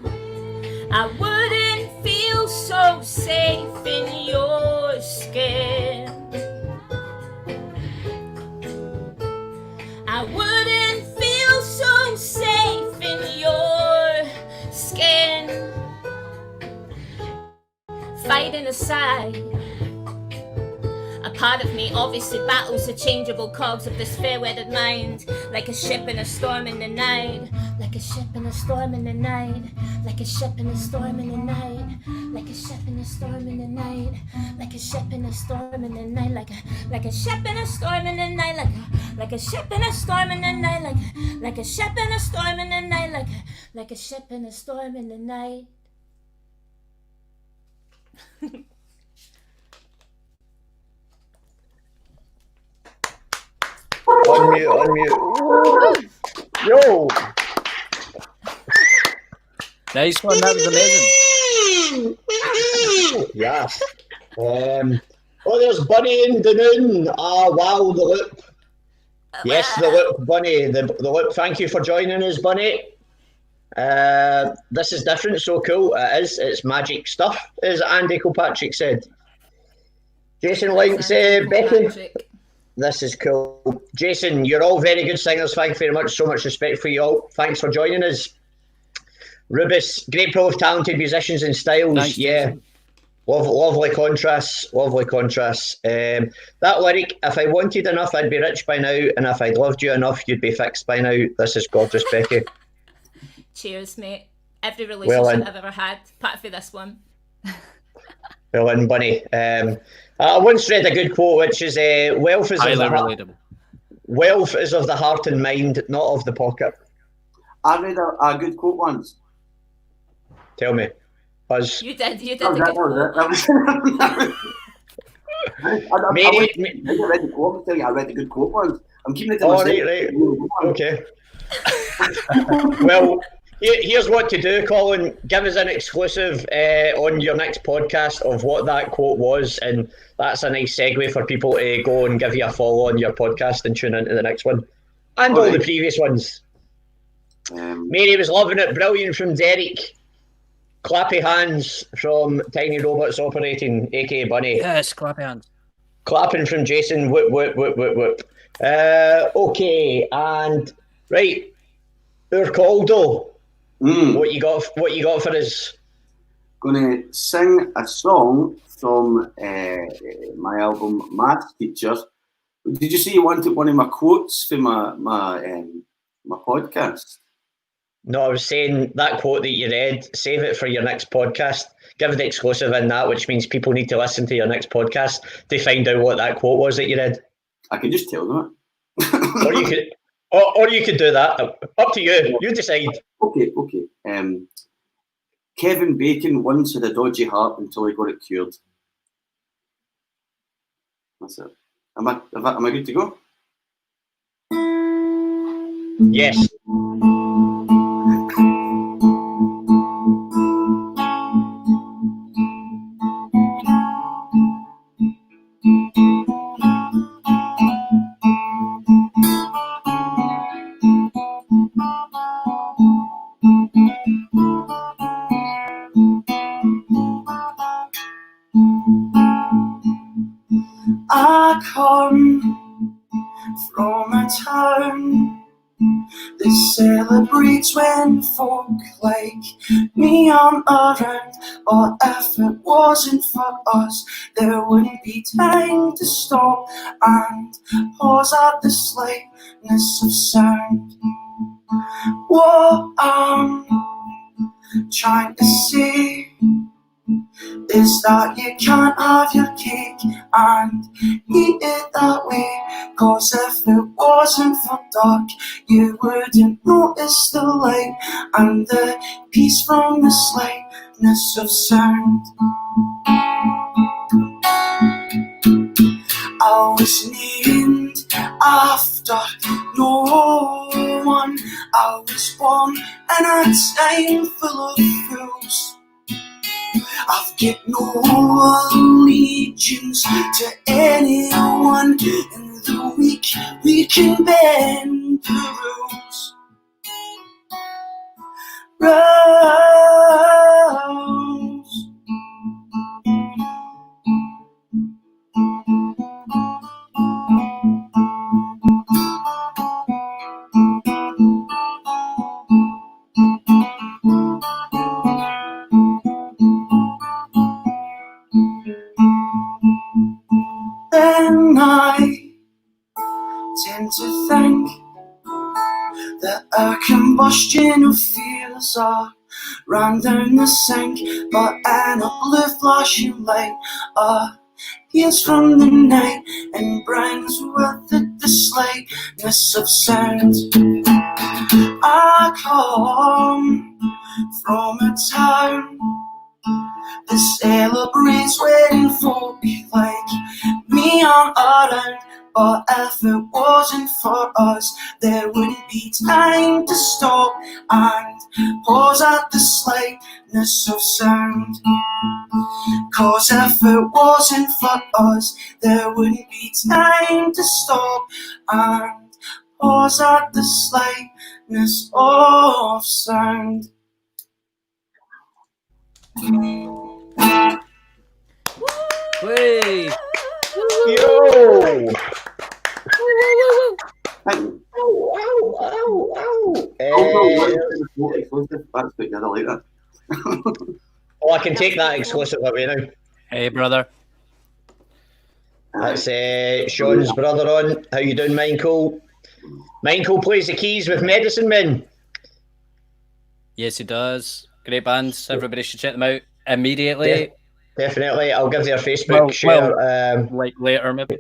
I wouldn't feel so safe in your skin. I wouldn't feel so safe in your skin. Fighting aside, a part of me obviously battles the changeable cogs of this fair-weathered mind, like a ship in a storm in the night, like a ship in a storm in the night, like a ship in a storm in the night, like a ship in a storm in the night, like a ship in a storm in the night, like a ship in a storm in the night, like a ship in a storm in the night, like a ship in a storm in the night, like a ship in a storm in the night. Unmute. Yo. Nice one, that was amazing. Yes. There's Bunny in the Noon. Wow, the Loop. Yes, the Loop, Bunny. The Loop. Thank you for joining us, Bunny. This is different, so cool. It is. It's magic stuff, as Andy Kilpatrick said. Jason Links, Becky. This is cool. Jason, you're all very good singers. Thank you very much. So much respect for you all. Thanks for joining us. Rubis, great pool of talented musicians and styles. Thanks, yeah. Lovely contrasts. That lyric, if I wanted enough, I'd be rich by now, and if I'd loved you enough, you'd be fixed by now. This is gorgeous, Becky. Cheers, mate. Every relationship I've ever had, apart from this one. Well in, Bunny. I once read a good quote, which is wealth is wealth is of the heart and mind, not of the pocket. I read a good quote once. Tell me. Buzz. You did a good quote. I read a good quote once. I'm keeping it to myself. Right. Okay. Well, here's what to do, Colin. Give us an exclusive on your next podcast of what that quote was, and that's a nice segue for people to go and give you a follow on your podcast and tune into the next one. And all the previous ones. Mary was loving it. Brilliant from Derek. Clappy hands from Tiny Robots Operating, aka Bunny. Yes, clappy hands. Clapping from Jason. Whoop, whoop, whoop, whoop, whoop. Okay, and right. Urcaldo. What you got for us? Gonna sing a song from my album Maths Teachers. Did you see you wanted one of my quotes for my podcast? No, I was saying that quote that you read, save it for your next podcast. Give the exclusive in that, which means people need to listen to your next podcast to find out what that quote was that you read. I can just tell them it. or you could do that. Up to you. You decide. Okay. Kevin Bacon once had a dodgy heart until he got it cured. That's it. Am I good to go? Yes. I come from a town that celebrates when folk like me aren't around. Or if it wasn't for us, there wouldn't be time to stop and pause at the slightness of sound. What I'm trying to say is that you can't have your cake and eat it that way. 'Cause if it wasn't for dark, you wouldn't notice the light and the peace from the slightness of sound. I was named after no one. I was born in a time full of fools. I've got no allegiance to anyone. In the weak, we can bend the rules. Rose. Then I tend to think that our combustion of fears are run down the sink, but in a blue flashing light hears from the night and brings with it the slightness of sound. I come from a town that celebrates when folk like me aren't around. But if it wasn't for us, there wouldn't be time to stop and pause at the slightness of sound. 'Cause if it wasn't for us, there wouldn't be time to stop and pause at the slightness of sound. Way. Yo! Thank you. That's what the other later. Oh, I can take that exclusive away now. Hey, brother. That's Sean's brother on. How you doing, Michael? Michael plays the keys with Medicine Men. Yes, he does. Great bands. Everybody should check them out immediately. Yeah, definitely. I'll give their Facebook share. Like later, maybe.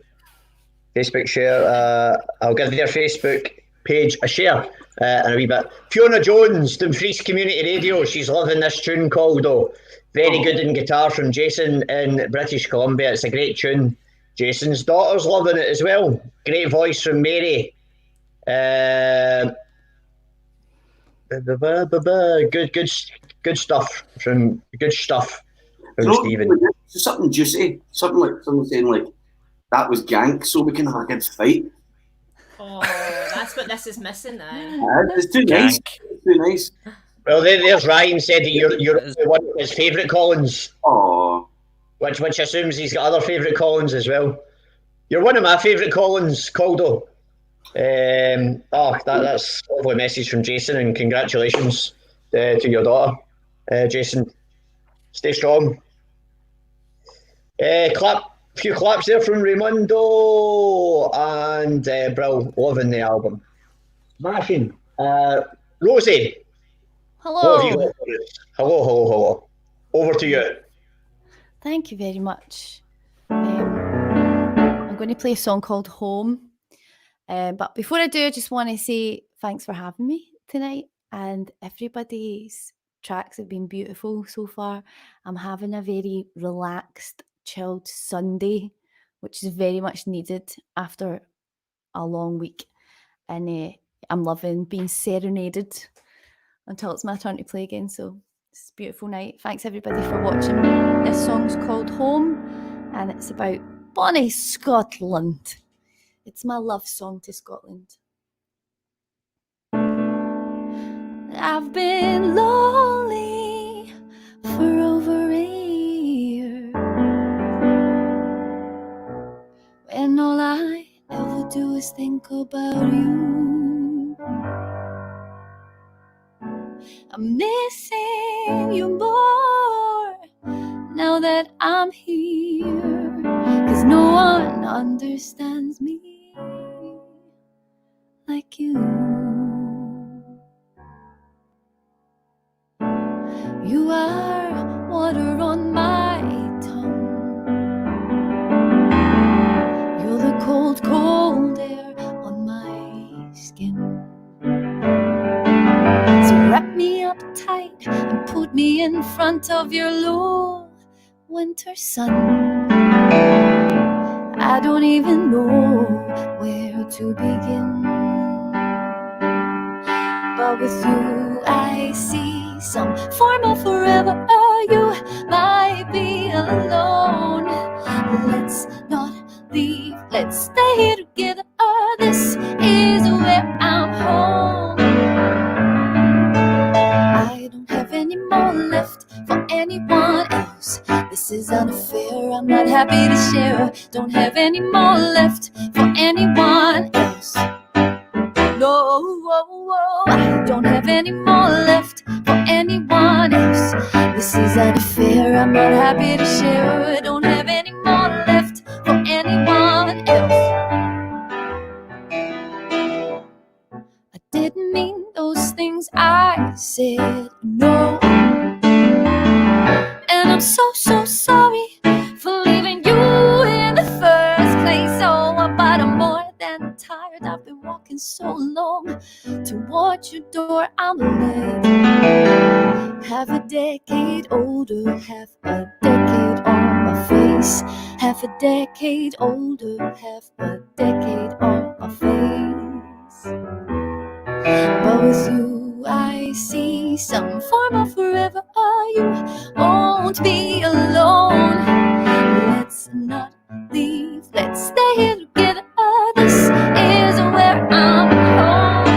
Facebook share. I'll give their Facebook page a share in a wee bit. Fiona Jones, Dumfries Community Radio. She's loving this tune called "Oh." Very good in guitar from Jason in British Columbia. It's a great tune. Jason's daughter's loving it as well. Great voice from Mary. Good stuff from Stephen. Something juicy, something like someone saying like that was gank, so we can have a good fight. Oh, that's what this is missing now. It's too nice. It's too nice. Well, there's Ryan said that you're one of his favourite Collins. Oh, which assumes he's got other favourite Collins as well. You're one of my favourite Collins, Caldo. That's a lovely message from Jason, and congratulations to your daughter, Jason. Stay strong. Few claps there from Raimundo and Brill, loving the album. Smashing. Rosie. Hello. What have you got for us? Hello. Over to you. Thank you very much. I'm going to play a song called Home. But before I do, I just want to say thanks for having me tonight. And everybody's tracks have been beautiful so far. I'm having a very relaxed, chilled Sunday, which is very much needed after a long week. And I'm loving being serenaded until it's my turn to play again. So it's a beautiful night. Thanks everybody for watching. This song's called Home, and it's about bonnie Scotland. It's my love song to Scotland. I've been lonely for over a year, when all I ever do is think about you. I'm missing you more now that I'm here, 'cause no one understands me like you. You are water on my tongue. You're the cold, cold air on my skin. So wrap me up tight and put me in front of your low winter sun. I don't even know where to begin. But with you I see some form of forever. Oh, you might be alone. Let's not leave, let's stay here together. Oh, this is where I'm home. I don't have any more left for anyone else. This is unfair, I'm not happy to share. Don't have any more left for anyone else. No, I don't have any more left for anyone else. This is unfair, I'm not happy to share. I don't have any more left for anyone else. I didn't mean those things I said, no. And I'm so sorry for leaving you in the first place. Oh, but I'm more than tired. I've been walking so long towards your door. I'm late, half a decade older, half a decade on my face. Half a decade older, half a decade on my face. But with you I see some form of forever. Oh, you won't be alone. Let's not leave, let's stay here together. Oh, this is where I'm home.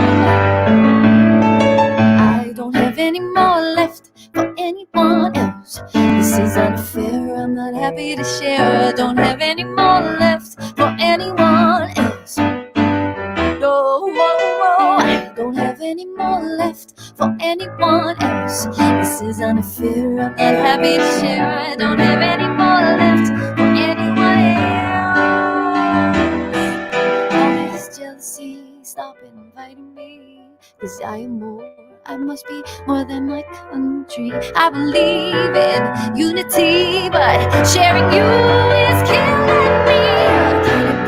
I don't have any more left for anyone else. This is unfair, I'm not happy to share. I don't have any more left for anyone else. No, I don't have any more left for anyone else. This is unfair, I'm not happy to share. I don't have any more left for anyone else. All this jealousy, stop inviting me, 'cause I must be more than my country. I believe in unity, but sharing you is killing me. Can it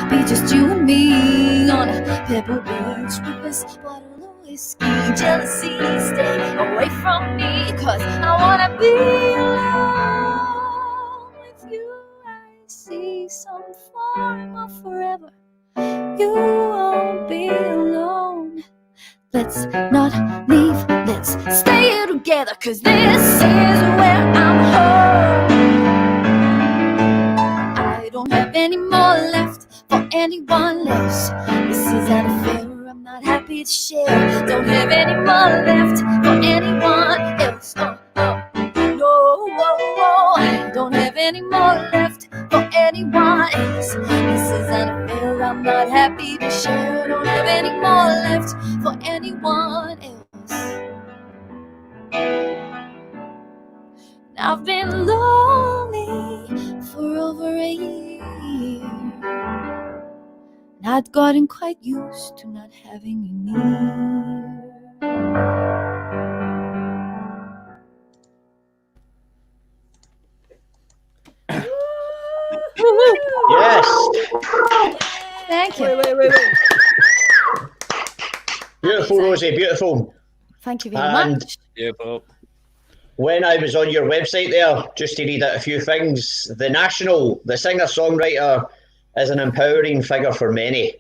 be just you and me on a pebble beach with this bottle of whiskey? Jealousy, stay away from me, 'cause I wanna be alone. With you I see some form of forever. You won't be alone. Let's not leave, let's stay here together, 'cause this is where I'm home. I don't have any more left for anyone else. This is unfair, I'm not happy to share. Don't have any more left for anyone else. No, I don't have any more left for anyone else. This is unfair, I'm not happy to share. Don't have any more left for anyone else. I've been lonely for over a year, and I'd gotten quite used to not having you near. Yes. Thank you. Wait. Beautiful, Rosie, beautiful. Thank you very And much. Beautiful. when I was on your website there, just to read out a few things, the singer-songwriter, is an empowering figure for many.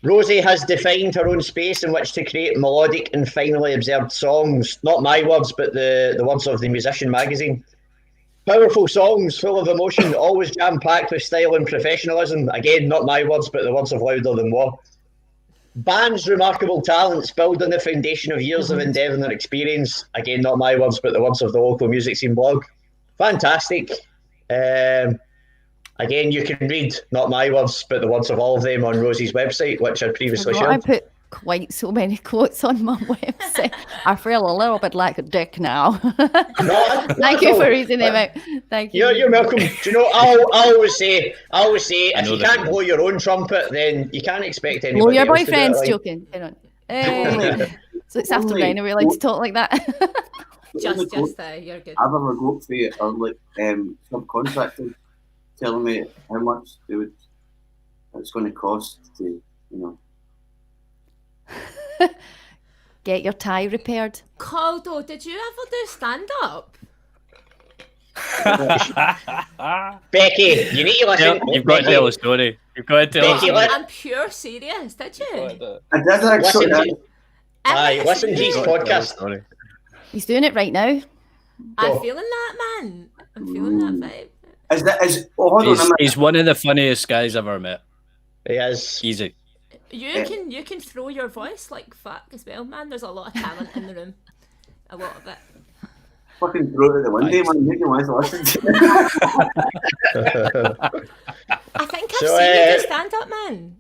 Rosie has defined her own space in which to create melodic and finely observed songs. Not my words, but the words of the Musician magazine. Powerful songs, full of emotion, always jam-packed with style and professionalism. Again, not my words, but the words of Louder Than War. Band's remarkable talents build on the foundation of years of endeavour and experience. Again, not my words, but the words of the local music scene blog. Fantastic. Again, you can read, not my words, but the words of all of them on Rosie's website, which I previously shared. I put quite so many quotes on my website. I feel a little bit like a dick now. Thank you for reading them out. Thank you. You're welcome. Do you know, I always say, if you can't blow your own trumpet, then you can't expect anybody Blow your else to do it, boyfriend's like. joking. Hang on. So it's after 9. Are we allowed to talk like that? Just you're good. I've ever got for you are like subcontractors telling me how much it's going to cost to, Get your tie repaired. Caldo, did you ever do stand-up? Becky, you need to listen. You've got to tell a story. You've got to tell a Becky, story. I'm pure serious. Did you? I did actually. Listen to his podcast. He's doing it right now. I'm feeling that, man. I'm feeling that vibe. Hold on. He's one of the funniest guys I've ever met. He is. Easy. You can throw your voice like fuck as well, man. There's a lot of talent in the room. A lot of it. Fucking throw it the window, man. Make you want to listen to it. I think I've seen you do stand up, man.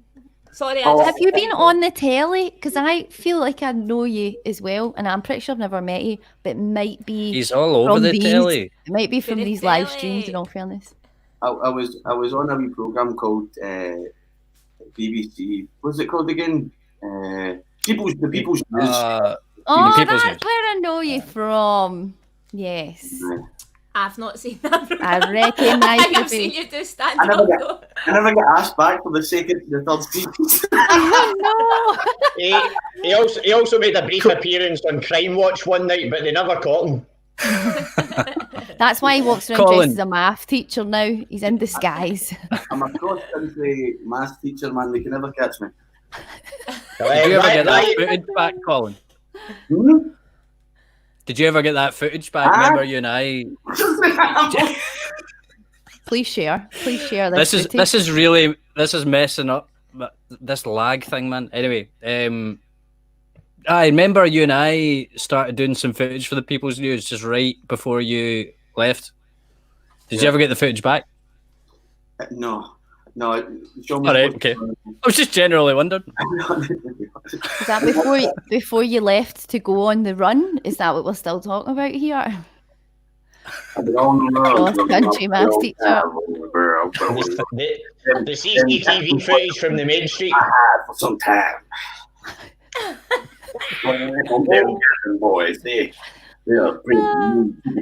Sorry, Have you been on the telly? Because I feel like I know you as well, and I'm pretty sure I've never met you, but it might be. He's all over the telly. It might be from these live streams, in all fairness. I was on a wee programme called BBC. What's it called again? The People's News. Oh, People's that's News. where I know you from. Yes. I've not seen that. I recognise I think your I've seen face. you do stand I up. never get asked back for the third season. Oh, no. He also made a brief appearance on Crime Watch one night, but they never caught him. That's why he walks around dressed as a math teacher now. He's in disguise. I'm a cross-country maths teacher, man. They can never catch me. Did you ever get that footage back, Colin? Did you ever get that footage back? Remember you and I? Please share this. This is messing up this lag thing, man. Anyway, I remember you and I started doing some footage for the People's News just right before you left. Did you ever get the footage back? No. All right, okay. I was just generally wondering. Is that before you left to go on the run? Is that what we're still talking about here? Cross-country maths teacher. The CCTV footage from the main street. I had for some time. Boys, they are pretty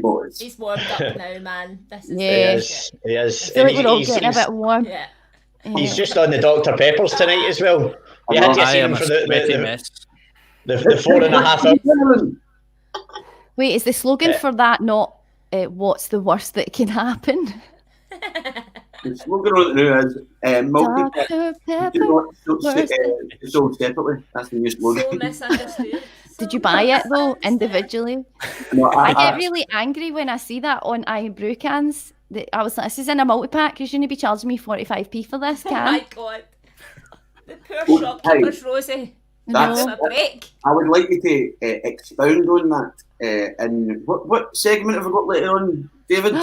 boys. He's warmed up now, man. This is He is. I feel like we're all getting a bit warm. Yeah. He's just on the Dr. Peppers tonight as well. You had to see him for the 4.5 hours. Wait, is the slogan for that not what's the worst that can happen? The slogan on it now is Dr. Pepper. do not sold separately. That's the new slogan. So misunderstood. Did you buy it though, individually? No, I get really angry when I see that on Iron Brew cans. I was like, this is in a multi-pack. You shouldn't be charging me 45p for this can. Oh my god. The poor shopkeepers, Rosie. That's a break. I would like you to expound on that. And what segment have we got later on, David?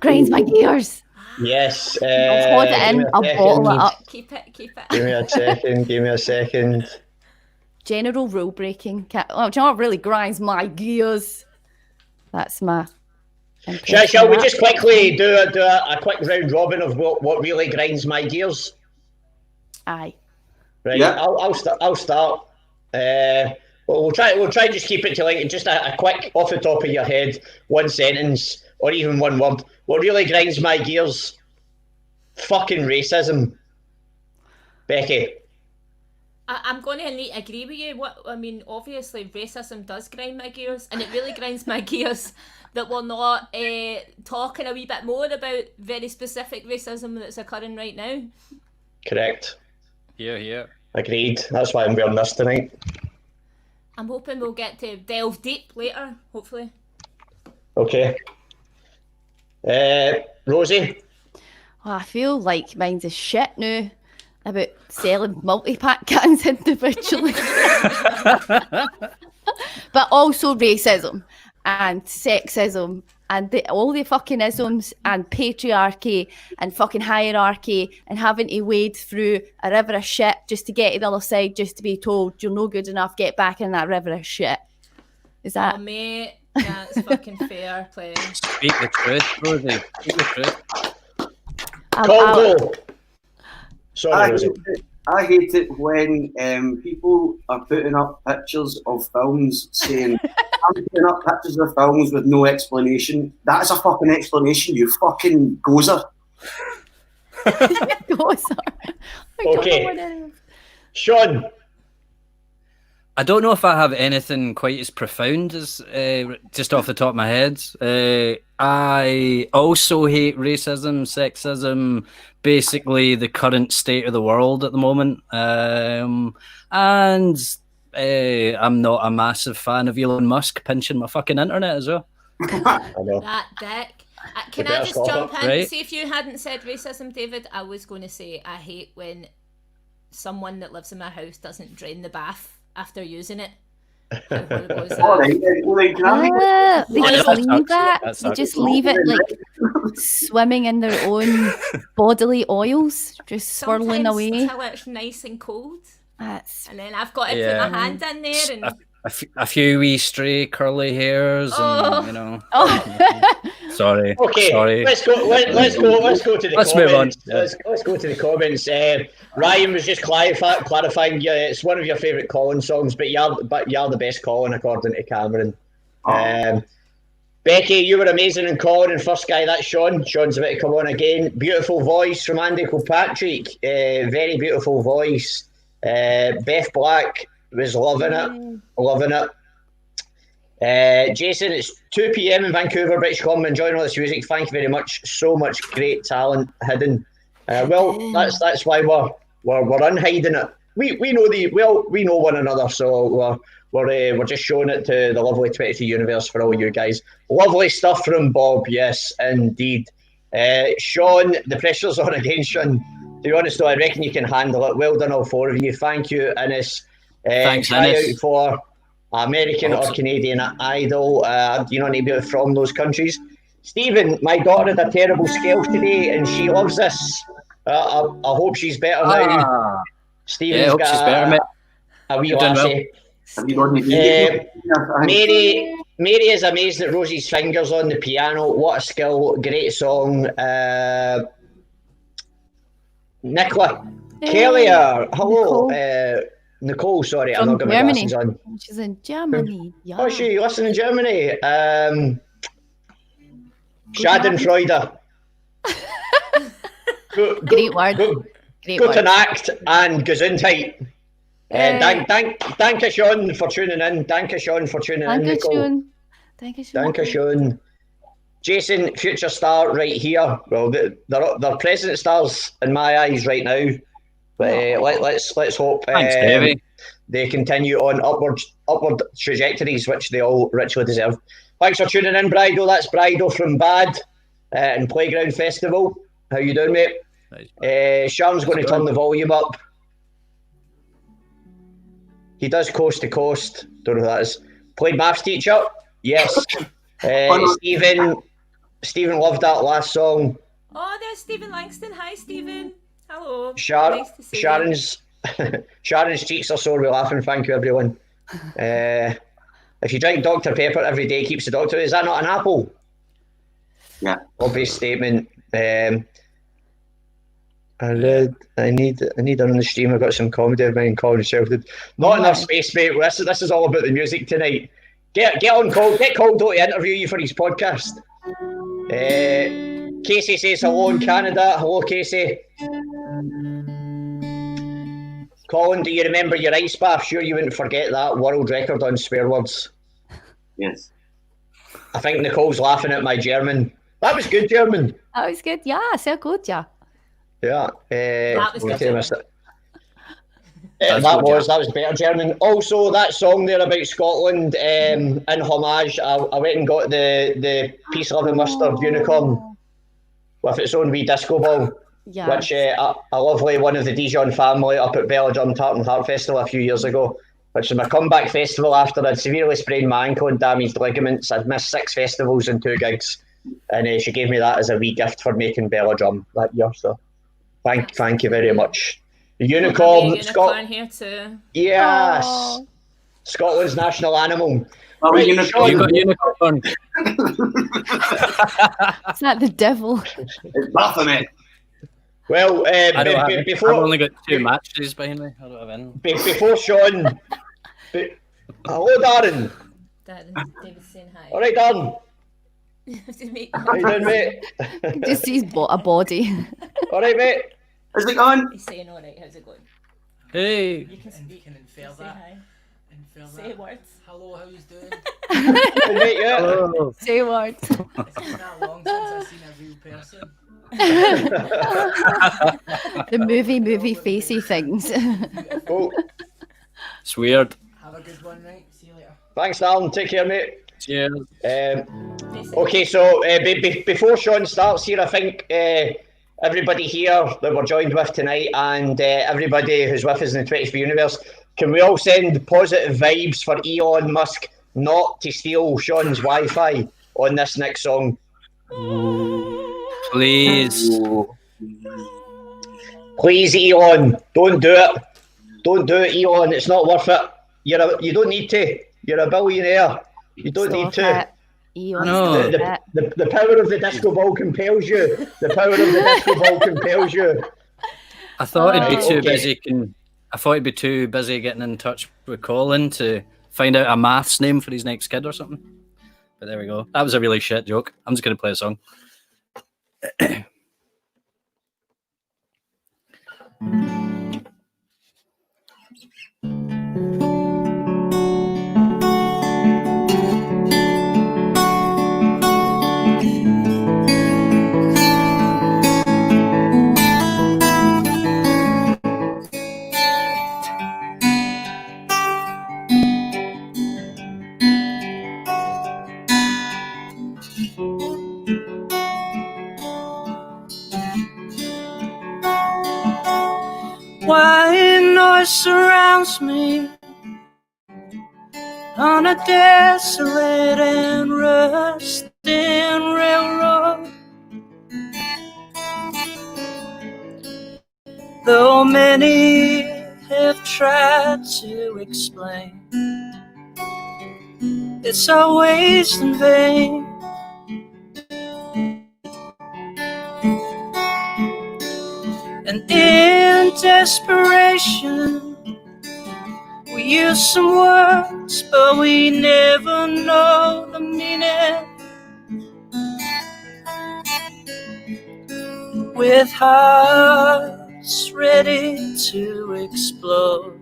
Grinds my gears. Yes. I'll hold it in. I'll bottle it up. Keep it. Give me a second. General rule breaking. Do you know what really grinds my gears? That's my. Shall we just quickly do a quick round robin of what really grinds my gears? Aye. Right. Yeah. I'll start. We'll try and just keep it to like just a quick off the top of your head, one sentence or even one word. What really grinds my gears? Fucking racism. Becky. I'm going to need to agree with you. Obviously racism does grind my gears, and it really grinds my gears that we're not talking a wee bit more about very specific racism that's occurring right now. Correct. Yeah. Agreed. That's why I'm wearing this tonight. I'm hoping we'll get to delve deep later, hopefully. Okay. Rosie? Well, I feel like mine's a shit now about selling multi-pack cans individually. But also racism and sexism and all the fucking isms and patriarchy and fucking hierarchy and having to wade through a river of shit just to get to the other side, just to be told you're no good enough, get back in that river of shit. Is that... Oh, mate, that's fucking fair play. Speak the truth, Rosie. Speak the truth. Go. Sorry, Rosie. I hate it when people are putting up pictures of films saying, I'm putting up pictures of films with no explanation. That is a fucking explanation, you fucking gozer. Okay. Sean. I don't know if I have anything quite as profound as just off the top of my head. I also hate racism, sexism, basically the current state of the world at the moment. And I'm not a massive fan of Elon Musk pinching my fucking internet as well. I know. That dick. Can You I better just stop jump it, in? right? See, if you hadn't said racism, David, I was going to say I hate when someone that lives in my house doesn't drain the bath after using it. How horrible is All that? right, can I They Yeah, just that leave sucks. that. That They just sucks. leave it like swimming in their own bodily oils, just swirling Sometimes away. till it's nice and cold, That's and then I've got to Yeah. put my hand in there and A few wee stray curly hairs, and you know. oh. Sorry. Okay, Sorry. let's go. Let's go to the Let's move comments. on. Yeah. Let's go to the comments. Ryan was just clarifying. Yeah, it's one of your favourite Colin songs, but you're the best Colin according to Cameron. Becky, you were amazing in Colin, and first guy, that's Sean. Sean's about to come on again. Beautiful voice from Andy Kilpatrick. Very beautiful voice. Beth Black was loving it. Jason, it's 2 p.m. in Vancouver, British Columbia. Enjoying all this music. Thank you very much. So much great talent hidden. Well, that's why we're unhiding it. We know one another, so we're just showing it to the lovely 23 universe for all you guys. Lovely stuff from Bob. Yes, indeed. Sean, the pressure's on again, Sean. To be honest, though, I reckon you can handle it. Well done, all four of you. Thank you, Innes. Thanks, try Innes. out for American or Canadian Idol. You don't need to be from those countries. Stephen, my daughter had a terrible scale today, and she loves this. I hope she's better now. Stephen's hope got she's better, mate. a wee You're doing well. lassie. Have you got any Mary is amazed at Rosie's fingers on the piano. What a skill! Great song. Nicola Kellier, hello. Nicole, sorry, I'm From not got my Germany. glasses on. She's in Germany. Yeah. Oh, she listen in Germany. Schadenfreude. Great word. Great Guten word. Nacht and Gesundheit. Danke Sean for tuning in. Danke Sean for tuning in, Nicole. Dankeschön. Dankeschön. Dankeschön. Jason, future star right here. Well, they're present stars in my eyes right now. But let's hope Thanks, Davey. they continue on upward trajectories, which they all richly deserve. Thanks for tuning in, Brido. That's Brido from BAaD and Playground Festival. How you doing, mate? Sean's going to turn the volume up. He does coast to coast. Don't know who that is. Played maths teacher? Yes. Stephen loved that last song. oh, there's Stephen Langston. Hi, Stephen. Hello. Nice to see you. Sharon's cheeks are sore with laughing. Thank you, everyone. If you drink Dr. Pepper every day, keeps the doctor. Is that not an apple? Yeah. Obvious statement. I need on the stream. I've got some comedy of mine calling shouted. Not enough space, mate. This is all about the music tonight. Get on call. Get called out to interview you for his podcast. Casey says hello in Canada. Hello, Casey. Colin, do you remember your ice bath? Sure you wouldn't forget that. World record on swear words. Yes. I think Nicole's laughing at my German. That was good German. That was good. Yeah, sehr gut, ja. Yeah. That was good. That was better German. Also, that song there about Scotland, in homage, I went and got the Peace, Love and Mustard unicorn with its own wee disco ball, Yeah. which a lovely one of the Dijon family up at Belladrum Tartan Heart Festival a few years ago, which was my comeback festival after I'd severely sprained my ankle and damaged ligaments. I'd missed 6 festivals and 2 gigs, and she gave me that as a wee gift for making Belladrum that year. So thank you very much. Unicorn here too. Yes. Aww. Scotland's national animal. Right, You got unicorn. Is that the devil? It's Baphomet. Well, I've only got 2 matches behind me. I don't have any. Before Sean. Hello, Darren. David's saying hi. All right, Darren. How you doing, mate? Just sees a body. All right, mate. How's it going? He's saying all right. How's it going? Hey. You can speak and infer that. Say words. Hello, how you doing? Mate, yeah. Hello. Say words. It's been that long since I've seen a real person. The movie facey things. Cool. It's weird. Have a good one, right? See you later. Thanks, Alan. Take care, mate. Cheers. Okay, so before Sean starts here, I think everybody here that we're joined with tonight and everybody who's with us in the 24 universe, can we all send positive vibes for Elon Musk not to steal Sean's Wi-Fi on this next song? Please. Please, Elon, don't do it. Don't do it, Elon. It's not worth it. You don't need to. You're a billionaire. You don't need to. Elon, No. The power of the disco ball compels you. The power of the disco ball compels you. I thought he'd be too Okay. busy. I thought he'd be too busy getting in touch with Colin to find out a maths name for his next kid or something. But there we go. That was a really shit joke. I'm just going to play a song. White noise surrounds me on a desolate and rusting railroad. Though many have tried to explain, it's always in vain. And in desperation, we use some words, but we never know the meaning. With hearts ready to explode,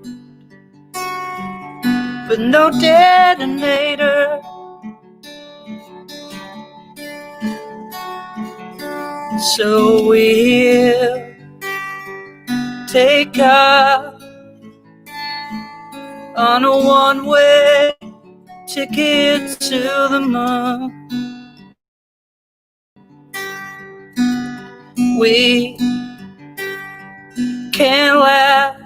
but no detonator. So we'll take off on a one-way ticket to the moon. We can laugh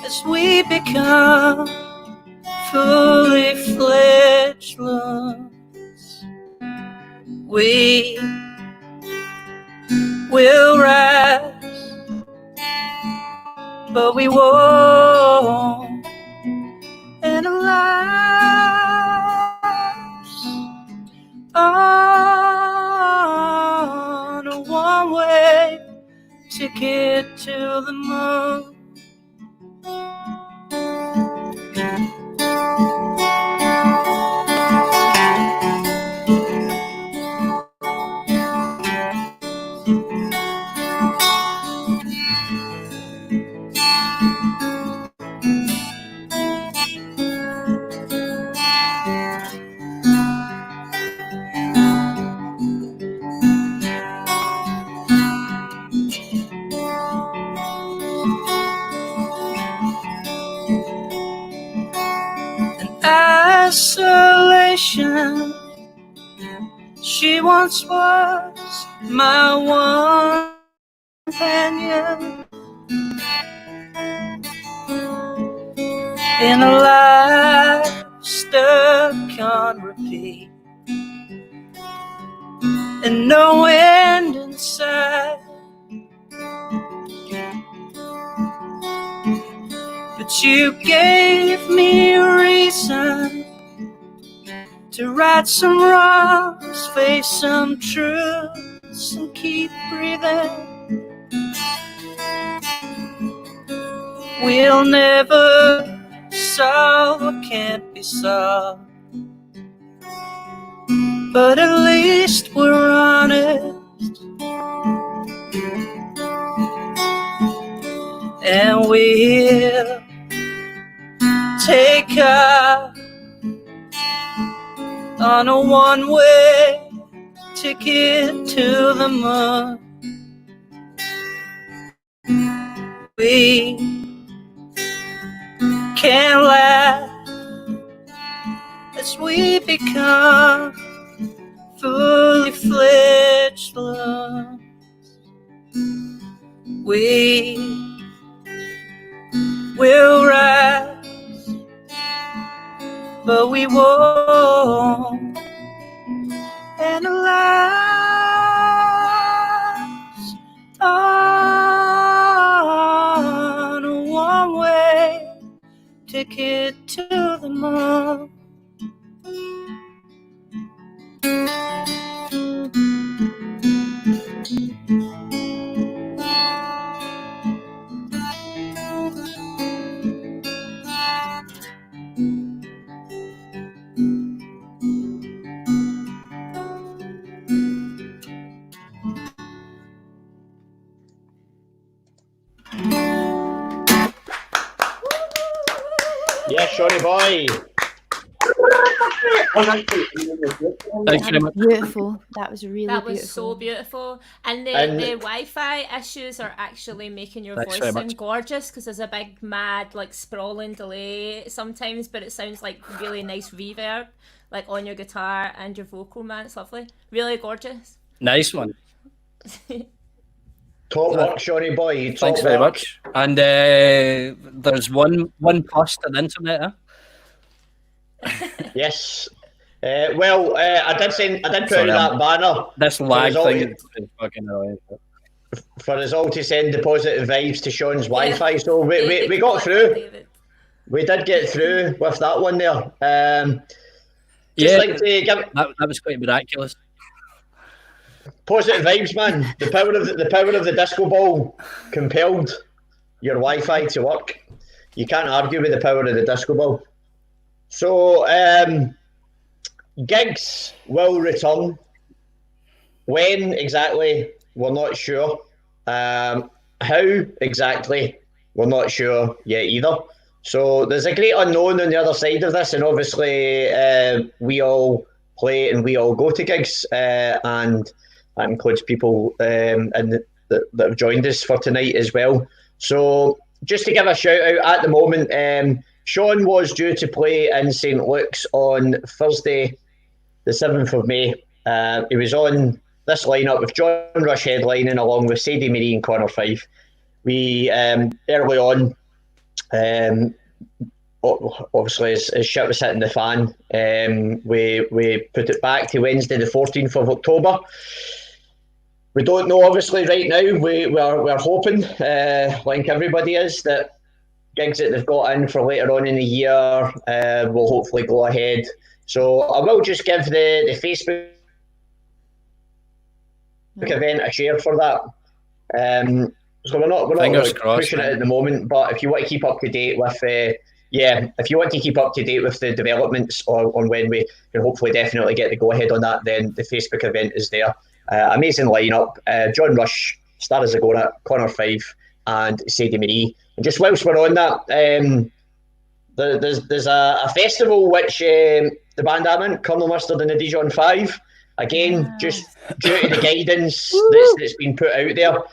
as we become fully fledged loons. We will rise, but we won't analyze on a one-way ticket to the moon. Isolation, she once was my one companion in a life stuck on repeat, and no end in sight. But you gave me a reason to right some wrongs, face some truths, and keep breathing. We'll never solve what can't be solved, but at least we're honest. And we'll take off on a one-way ticket to the moon. We can laugh as we become fully fledged balloons. We will rise, but we won't analyze on a one-way ticket to the moon. Yes, Shawnee boy. Thanks very much. Beautiful. That was really That was beautiful. so beautiful. And the Wi-Fi issues are actually making your Thanks voice very sound much. gorgeous, because there's a big, mad, like, sprawling delay sometimes, but it sounds like really nice reverb, like, on your guitar and your vocal, man. It's lovely. Really gorgeous. Nice one. Top work, Shawnee boy. Top Thanks very work. much. And there's one plus to the internet, huh? Yes. I did put out that banner. This lag thing is fucking annoying. For us all to send the positive vibes to Sean's Wi-Fi. So we got through. We did get through with that one there. Like to give that was quite miraculous. positive vibes, man. The power of the disco ball compelled your Wi-Fi to work. You can't argue with the power of the disco ball. So gigs will return. When exactly, we're not sure. How exactly, we're not sure yet either. So there's a great unknown on the other side of this, and obviously we all play and we all go to gigs, and that includes people that have joined us for tonight as well. So just to give a shout out, at the moment, Sean was due to play in St Luke's on Thursday, the 7th of May. He was on this lineup with John Rush headlining along with Sadie Marie and Connor Fife. We early on, obviously as shit was hitting the fan, we put it back to Wednesday the 14th of October. We don't know, obviously, right now. We're hoping, like everybody is, that gigs that they've got in for later on in the year will hopefully go ahead. So I will just give the Facebook event a share for that. So we're not pushing it at the moment, but if you want to keep up to date with the developments on when we can hopefully definitely get the go ahead on that, then the Facebook event is there. Amazing lineup. John Rush, Star as a Gona, Connor Fife, and Sadie Marie. And just whilst we're on that, there's a festival which the band I'm in, Colonel Mustard and the Dijon 5. Again, just due to the guidance that's been put out there,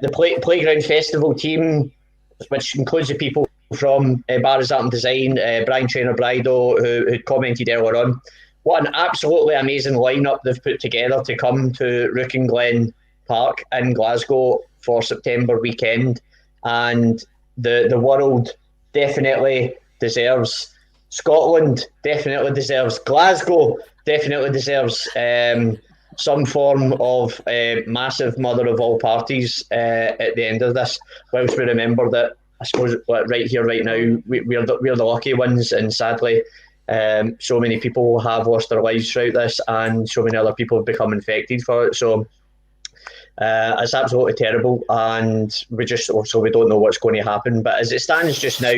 the Playground Festival team, which includes the people from BAaD Art and Design, Brian Traynor-Bridle, who commented earlier on. What an absolutely amazing lineup they've put together to come to Rookenglen Park in Glasgow for September weekend. And the world definitely deserves, Scotland definitely deserves, Glasgow definitely deserves some form of massive mother of all parties at the end of this, whilst we remember that, I suppose, right here, right now, we're the lucky ones, and sadly so many people have lost their lives throughout this, and so many other people have become infected for it. So it's absolutely terrible, and we don't know what's going to happen. But as it stands just now,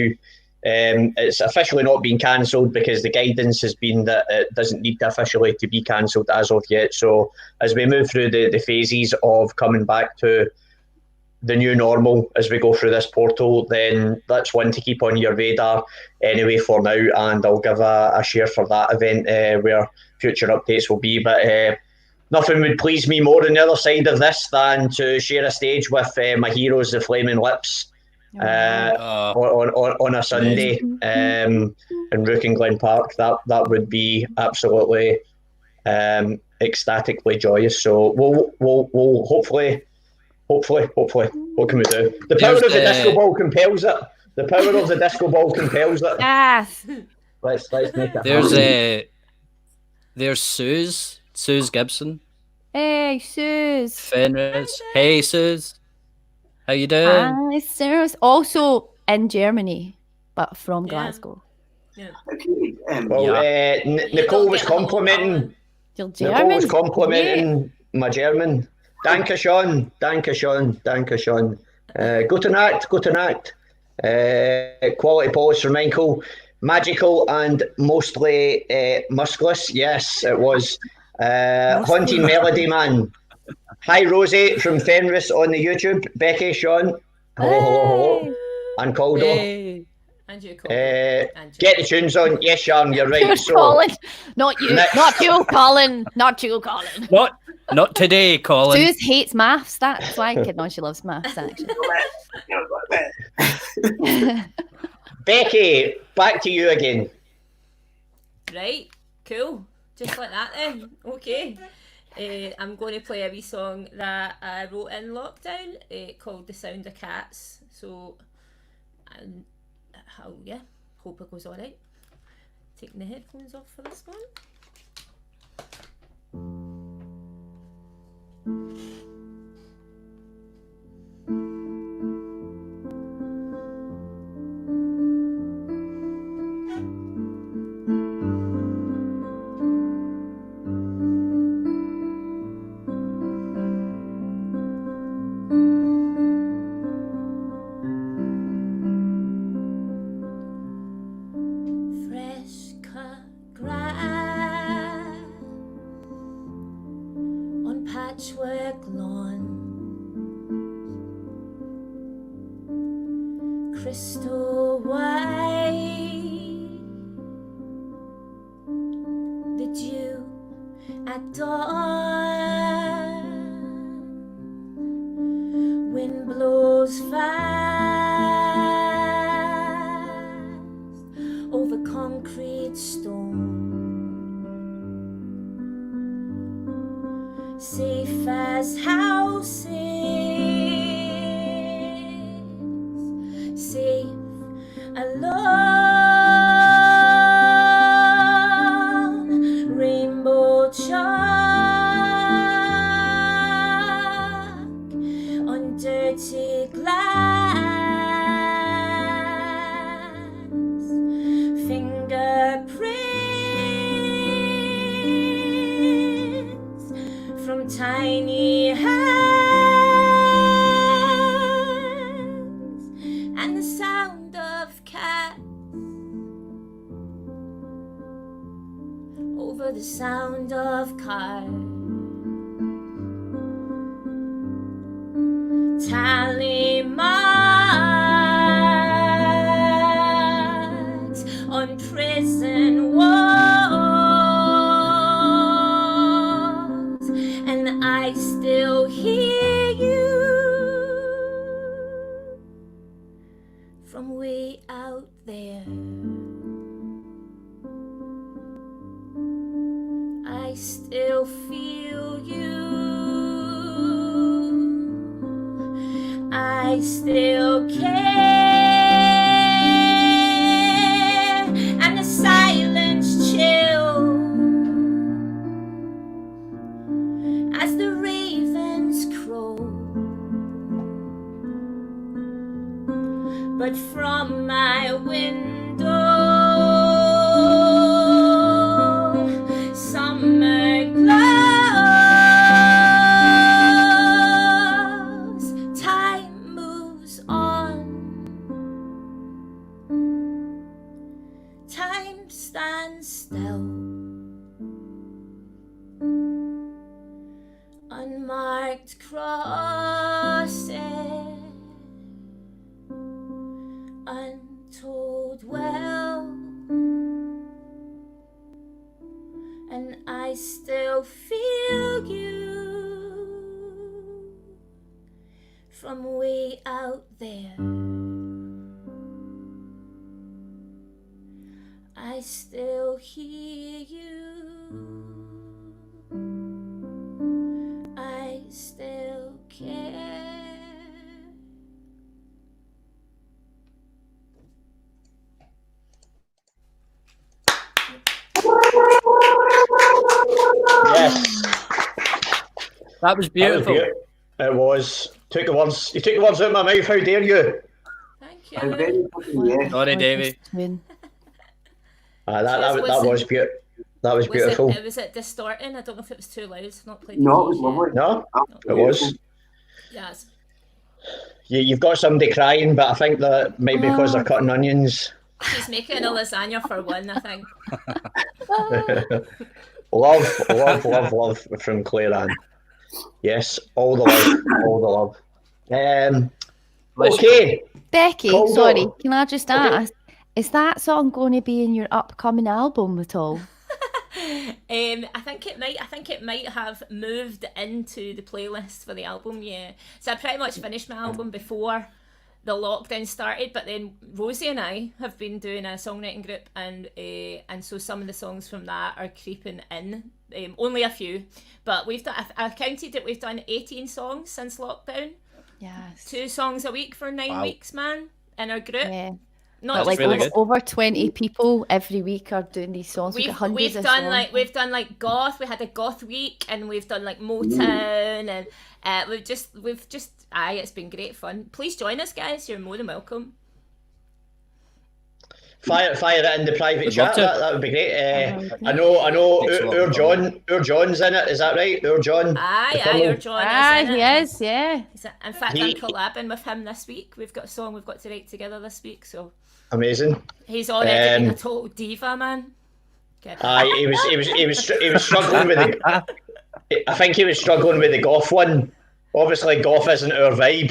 it's officially not been cancelled, because the guidance has been that it doesn't need officially to be cancelled as of yet. So as we move through the phases of coming back to the new normal as we go through this portal, then that's one to keep on your radar anyway for now. And I'll give a share for that event where future updates will be. But nothing would please me more on the other side of this than to share a stage with my heroes, the Flaming Lips, on a Sunday in Rook Glen Park. That would be absolutely ecstatically joyous. So we'll hopefully, what can we do? The power of the disco ball compels it. The power of the disco ball compels it. Yes. Let's make it. There's Suze Gibson. Hey, Suze. Fenris. Hey, Suze. How you doing? Hi, Suze. Also in Germany, but from Glasgow. Yeah. Okay, Nicole was complimenting. Nicole was complimenting my German. Danke schön. Guten Nacht. Quality polish from Michael. Magical and mostly muscless. Yes, it was. Haunting Melody Man. Hi, Rosie from Fenris on the YouTube. Becky, Sean. Hello. And Caldo. Hey. And you, Colin. Get the tunes on. Yes, Sharon, you're right. So, Colin. Not you. Not you, Colin. Not you, Colin. Not today, Colin. Suze hates maths. That's why I kid on she loves maths, actually. Becky, back to you again. Right, cool. Just like that then. Okay. I'm going to play a wee song that I wrote in lockdown called The Sound of Cats. So, hope it goes alright. Taking the headphones off for this one. Patchwork lawn, crystal white, the dew at dawn, wind blows fast over concrete stone. Safe as houses, safe alone, rainbow chalk on dirty glass, fingerprints from tiny hands, and the sound of cats over the sound of cars. Tally marks on prison walls, and I still hear you from way out there. I still feel you. I still care, and the silence chill as the ravens crow. But from my window, summer glows, time moves on, time stands still. Unmarked crosses I still feel you from way out there. I still hear you. I still care. Yes. That was beautiful. It was. You took the words out of my mouth. How dare you? Thank I'm you. very fucking yes. Sorry, Davey. That was beautiful. That was beautiful. Was it distorting? I don't know if it was too loud. I've not played No, the it was keys yet. lovely. No, Absolutely it was. beautiful. Yes. You've got somebody crying, but I think that might be because they're cutting onions. She's making a lasagna for one, I think. Love from Claire Ann. Yes, all the love. Okay. Becky, Cold sorry, Door. can I just ask, is that song going to be in your upcoming album at all? I think it might have moved into the playlist for the album, yeah. So I pretty much finished my album before the lockdown started, but then Rosie and I have been doing a songwriting group, and so some of the songs from that are creeping in. Only a few, but I counted it. We've done 18 songs since lockdown. Yes. 2 songs a week for 9 weeks, man, in our group. Yeah. Not But like really over 20 people every week are doing these songs. We've got hundreds of songs. We've done like goth. We had a goth week, and we've done like Motown, and we've just it's been great fun. Please join us, guys. You're more than welcome. Fire it in the private Would chat. love to. That would be great. I know. Ur John's in it. Is that right? Ur John. Your John is in he it. is, yeah. In fact, I'm collabing with him this week. We've got a song we've got to write together this week, so Amazing. he's already been a total diva, man. He was struggling with the. I think he was struggling with the goth one. Obviously, goth isn't our vibe.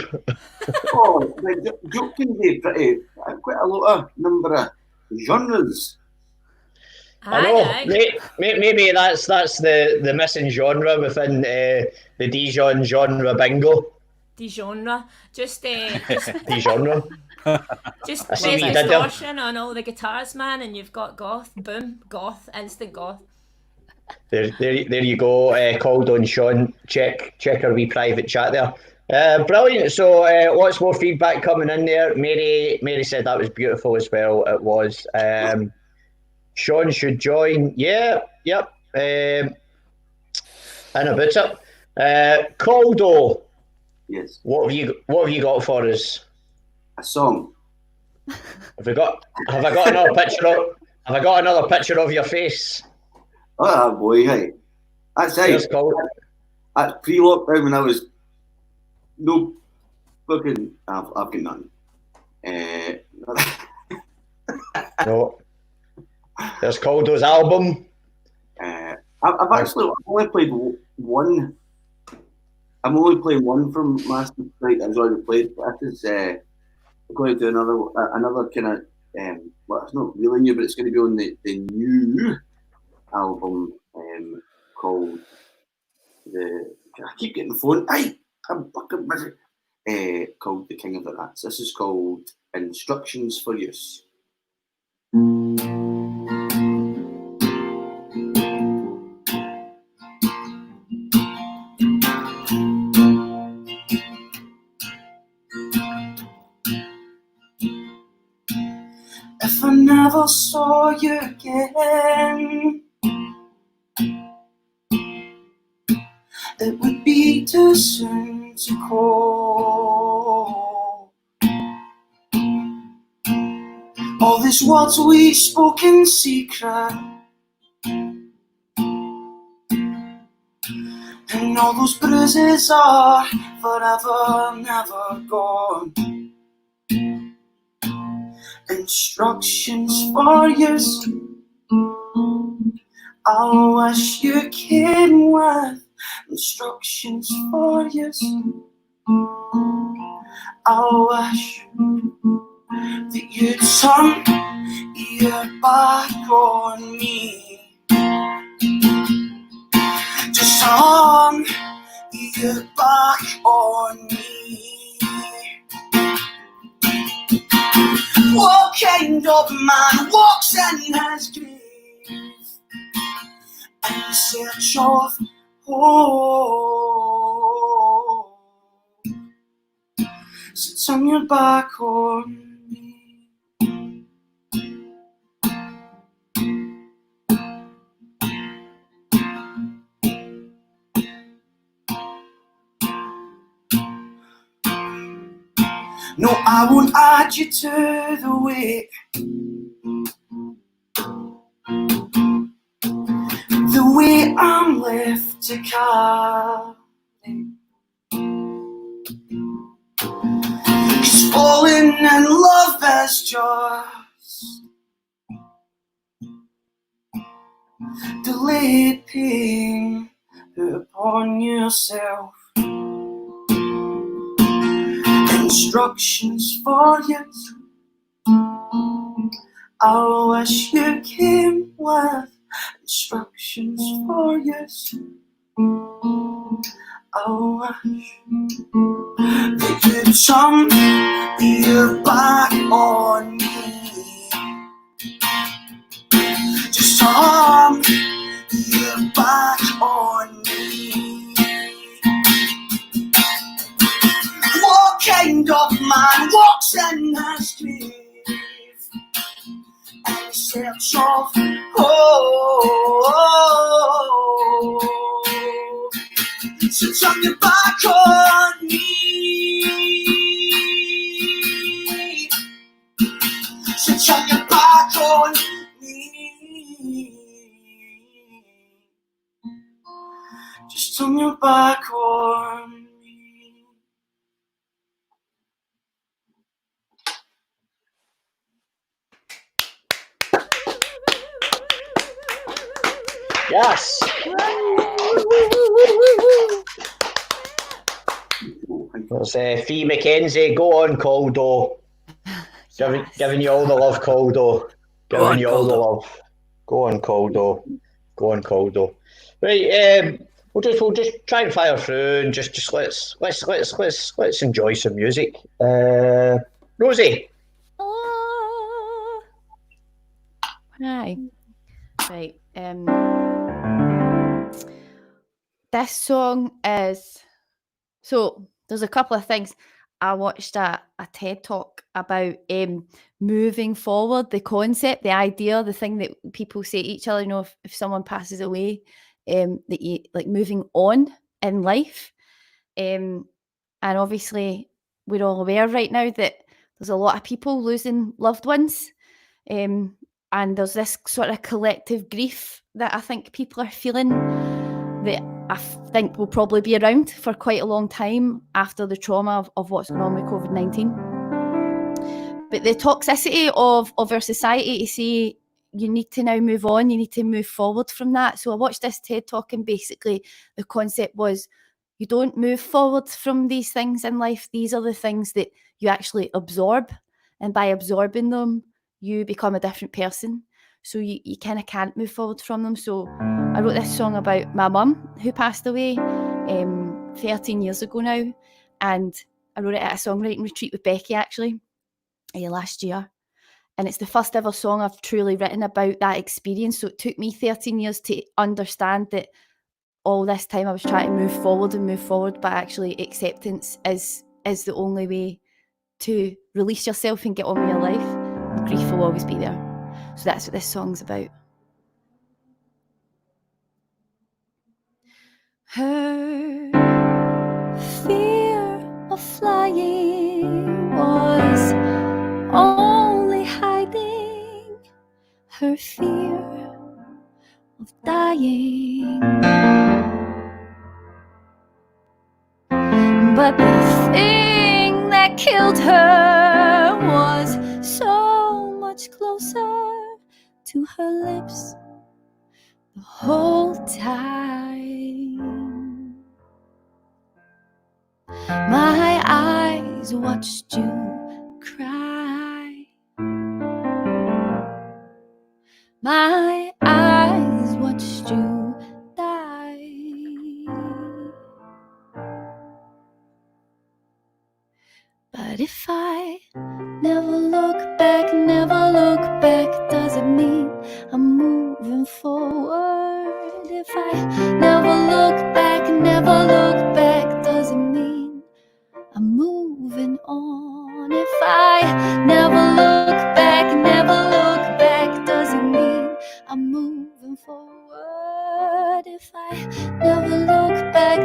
Joke can be pretty quite a lot of number of genres. I know. Maybe that's the missing genre within the Dijon genre bingo. Genre. Just The genre. Just I see play what you did there. distortion on all the guitars, man, and you've got goth. Boom, goth, instant goth. There you go. Called on Sean. Check our wee private chat there. Brilliant. So lots more feedback coming in there. Mary said that was beautiful as well. It was. Sean should join. Yeah. Yep. And about it. Caldo. Yes. What have you got for us? A song. Have I got another picture of? Have I got another picture of your face? Oh boy, hey. That's Yes, it. Caldo. That's pre-lockdown when I was no fucking. I've got none. No. There's Caldo's album. I've only played one. I'm only playing one from last night. I've already played. But this is I'm going to do another kind of. Well, it's not really new, but it's going to be on the new album called the. I keep getting the phone. Hey, I'm fucking busy. Called The King of the Rats. This is called Instructions for Use. If I never saw you again, it would be too soon to call. All these words we spoke in secret, and all those bruises are forever, never gone. Instructions for use. I wish you came with instructions for use. I wish that you'd turn your back on me. turn your back on me. What kind of man walks in his grave in search of hope? So turn your back on me. No, I won't add you to the wake. The way I'm left to carry. 'Cause falling in love is just delayed pain upon yourself. Instructions for you. I wish you came with instructions for you. I wish that you'd turn your back on me. Just turn your back on me. What kind of man walks in his grave in search of hope? So turn your back on me. So turn your back on me. Just turn your back on me. Yes. There's Fee McKenzie. Go on, Caldo. Giving you all the love, Caldo. Giving you all the love. Go on, Caldo. Go on, Caldo. Right. We'll just try and fire through and just let's enjoy some music. Rosie. Oh. Hi. Right. This song is, so there's a couple of things. I watched a TED talk about moving forward, the concept, the idea, the thing that people say to each other, you know, if someone passes away, that you like moving on in life. And obviously we're all aware right now that there's a lot of people losing loved ones. And there's this sort of collective grief that I think people are feeling that I think will probably be around for quite a long time after the trauma of what's going on with COVID-19. But the toxicity of our society to say you need to now move on, you need to move forward from that. So I watched this TED talk and basically the concept was you don't move forward from these things in life. These are the things that you actually absorb. And by absorbing them, you become a different person. So you kind of can't move forward from them. So I wrote this song about my mum who passed away 13 years ago now. And I wrote it at a songwriting retreat with Becky actually last year. And it's the first ever song I've truly written about that experience. So it took me 13 years to understand that all this time I was trying to move forward, but actually acceptance is the only way to release yourself and get on with your life. And grief will always be there. So that's what this song's about. Her fear of flying was only hiding her fear of dying. But the thing that killed her was so much closer to her lips the whole time. My eyes watched you cry. My eyes watched you die. I'm moving forward. If I never look back, doesn't mean I'm moving on. If I never look back, doesn't mean I'm moving forward. If I never look back,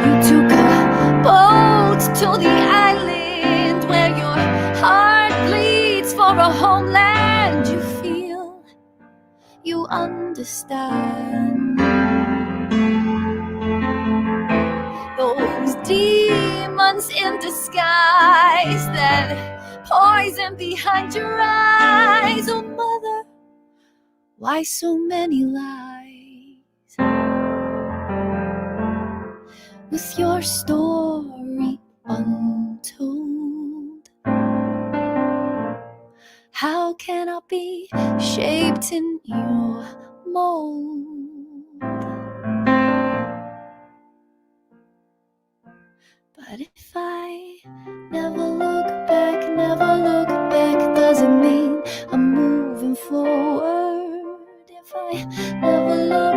you took a boat to the island where your heart bleeds for a homeland. You feel, you understand those demons in disguise that poison behind your eyes. Oh mother, why so many lies? With your story untold, how can I be shaped in your mold? But if I never look back, doesn't mean I'm moving forward. If I never look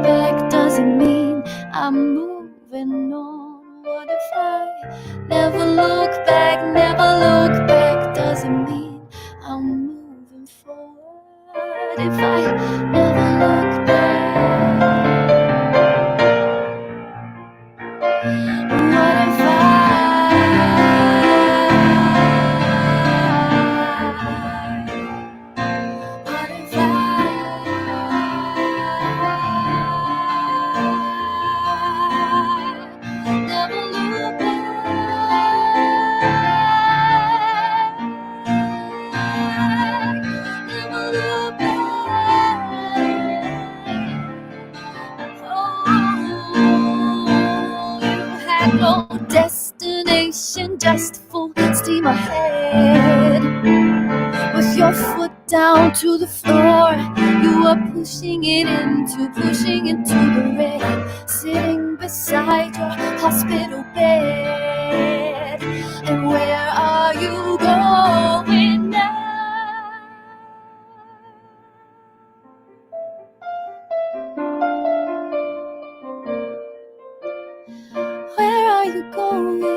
back, doesn't mean I'm moving on. What if I never look back, doesn't mean I'm moving forward. If I never look back, what if never look no destination, just full steam ahead. With your foot down to the floor, you are pushing into the red. Sitting beside your hospital bed. And where are you going now? Where are you going now?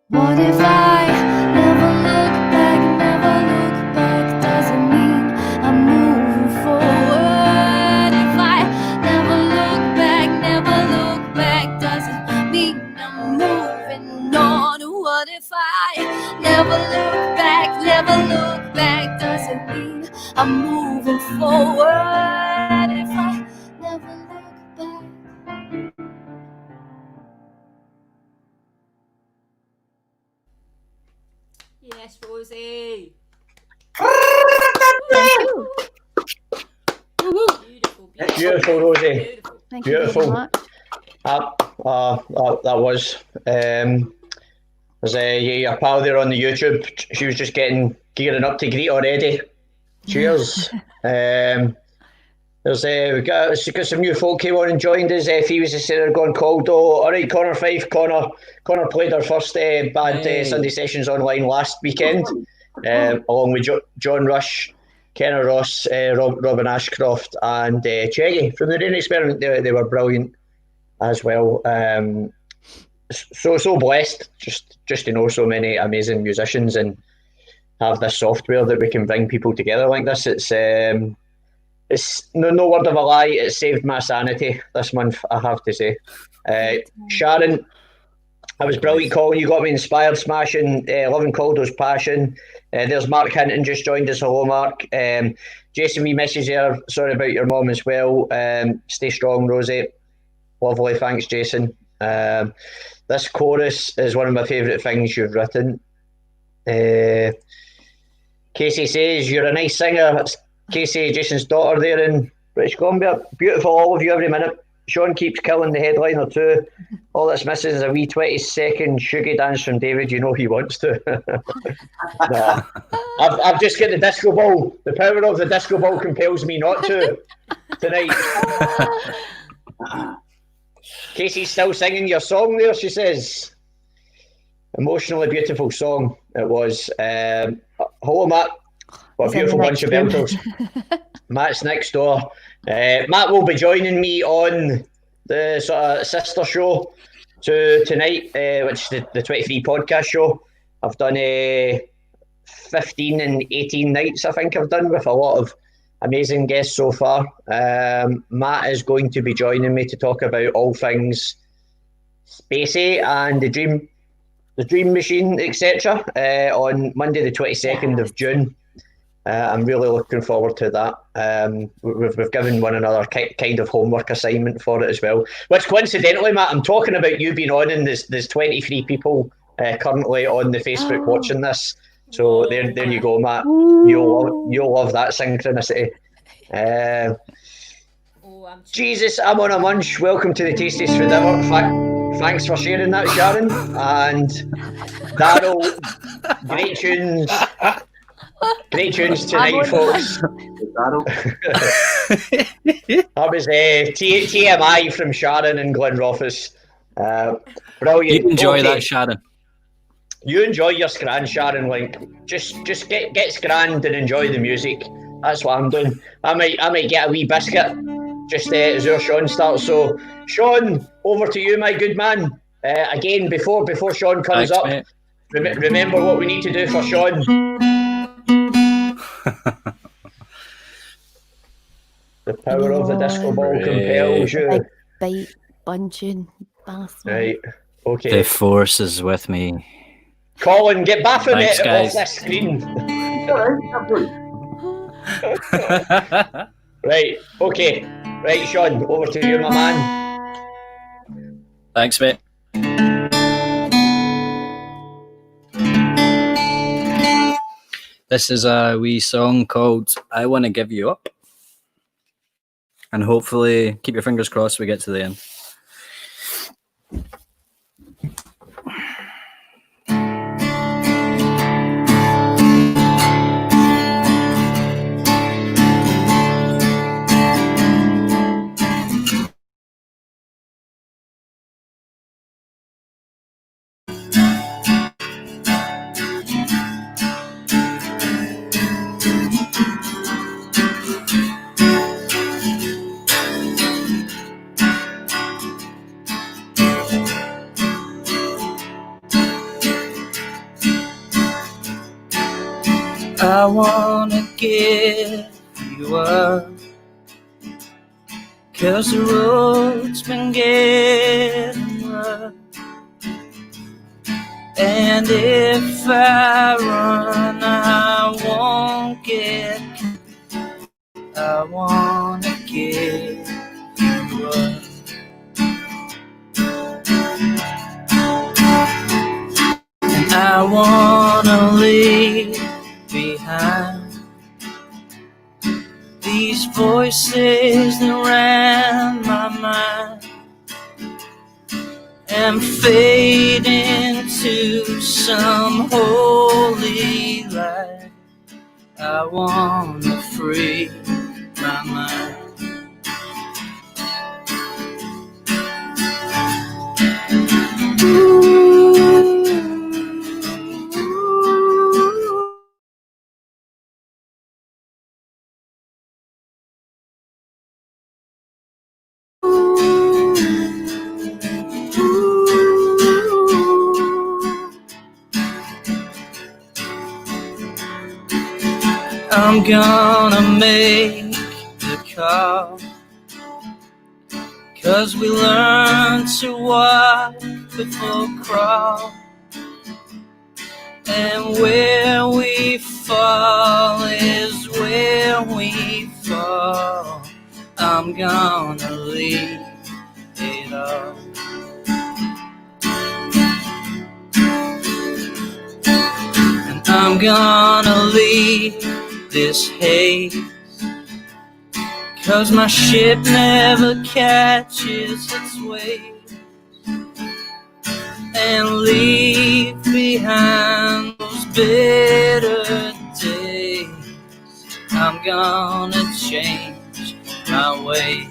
What if I never look back, doesn't mean I'm moving forward. If I never look back, doesn't mean I'm moving on. What if I never look back, doesn't mean I'm moving forward. If I never look back. Yes, Rosie. Beautiful, Rosie. Thank you Beautiful. very much. That was. There's your pal there on the YouTube. She was just gearing up to greet already. Cheers. We've got some new folk came on and joined us. He was just there going Caldo. All right, Connor Fife. Connor played our first BAaD Sunday Sessions Online last weekend, along with John Rush, Kenna Ross, Robin Ashcroft, and Cheggy from the Rain Experiment. They were brilliant as well. So blessed just to know so many amazing musicians and have this software that we can bring people together like this. It's no word of a lie. It saved my sanity this month, I have to say. Sharon, I was brilliant calling. You got me inspired, smashing, loving Caldo's passion. There's Mark Hinton just joined us. Hello, Mark. Jason, we message there. Sorry about your mum as well. Stay strong, Rosie. Lovely, thanks, Jason. This chorus is one of my favourite things you've written. Casey says, you're a nice singer. It's Casey, Jason's daughter there in British Columbia. Beautiful, all of you, every minute. Sean keeps killing the headliner too. All that's missing is a wee 20-second shuggy dance from David. You know he wants to. Nah. I've just got the disco ball. The power of the disco ball compels me not to tonight. Casey's still singing your song there, she says. Emotionally beautiful song it was. Hello, Matt. What a beautiful bunch of belters. Matt's next door. Matt will be joining me on the sort of sister show tonight, which is the 23 podcast show. I've done 15 and 18 nights, I think I've done, with a lot of amazing guests so far. Matt is going to be joining me to talk about all things spacey and the dream machine, etc. On Monday the 22nd of June. I'm really looking forward to that. We've given one another kind of homework assignment for it as well. Which coincidentally, Matt, I'm talking about you being on, and there's 23 people currently on the Facebook watching this. So there you go, Matt. You'll love that synchronicity. Jesus, I'm on a munch. Welcome to the Tastiest Food Ever. Thanks for sharing that, Sharon. And Daryl, great tunes tonight, folks. That was TMI from Sharon and Glenrothes. Brilliant. You enjoy that, Sharon. You enjoy your scran, Sharon. Like, just get scranned and enjoy the music. That's what I'm doing. I might get a wee biscuit just as our Sean starts. So, Sean, over to you, my good man. Again, before Sean comes up, remember what we need to do for Sean. The power of the disco ball compels you. Big bite bunching bastard. Right. Okay. The force is with me. Colin, get Baphomet Thanks, off this screen. Right, okay. Right, Sean, over to you, my man. Thanks, mate. This is a wee song called I Want to Give You Up. And hopefully, keep your fingers crossed we get to the end. I wanna give you up, 'cause the road's been getting rough. And if I run, I won't get. I wanna give you up. And I wanna leave behind these voices that ran my mind and fade into some holy light. I wanna free my mind. I'm gonna make the call, 'cause we learn to walk before crawl. And where we fall is where we fall. I'm gonna leave it all. And I'm gonna leave this haze, 'cause my ship never catches its waves, and leave behind those bitter days. I'm gonna change my way.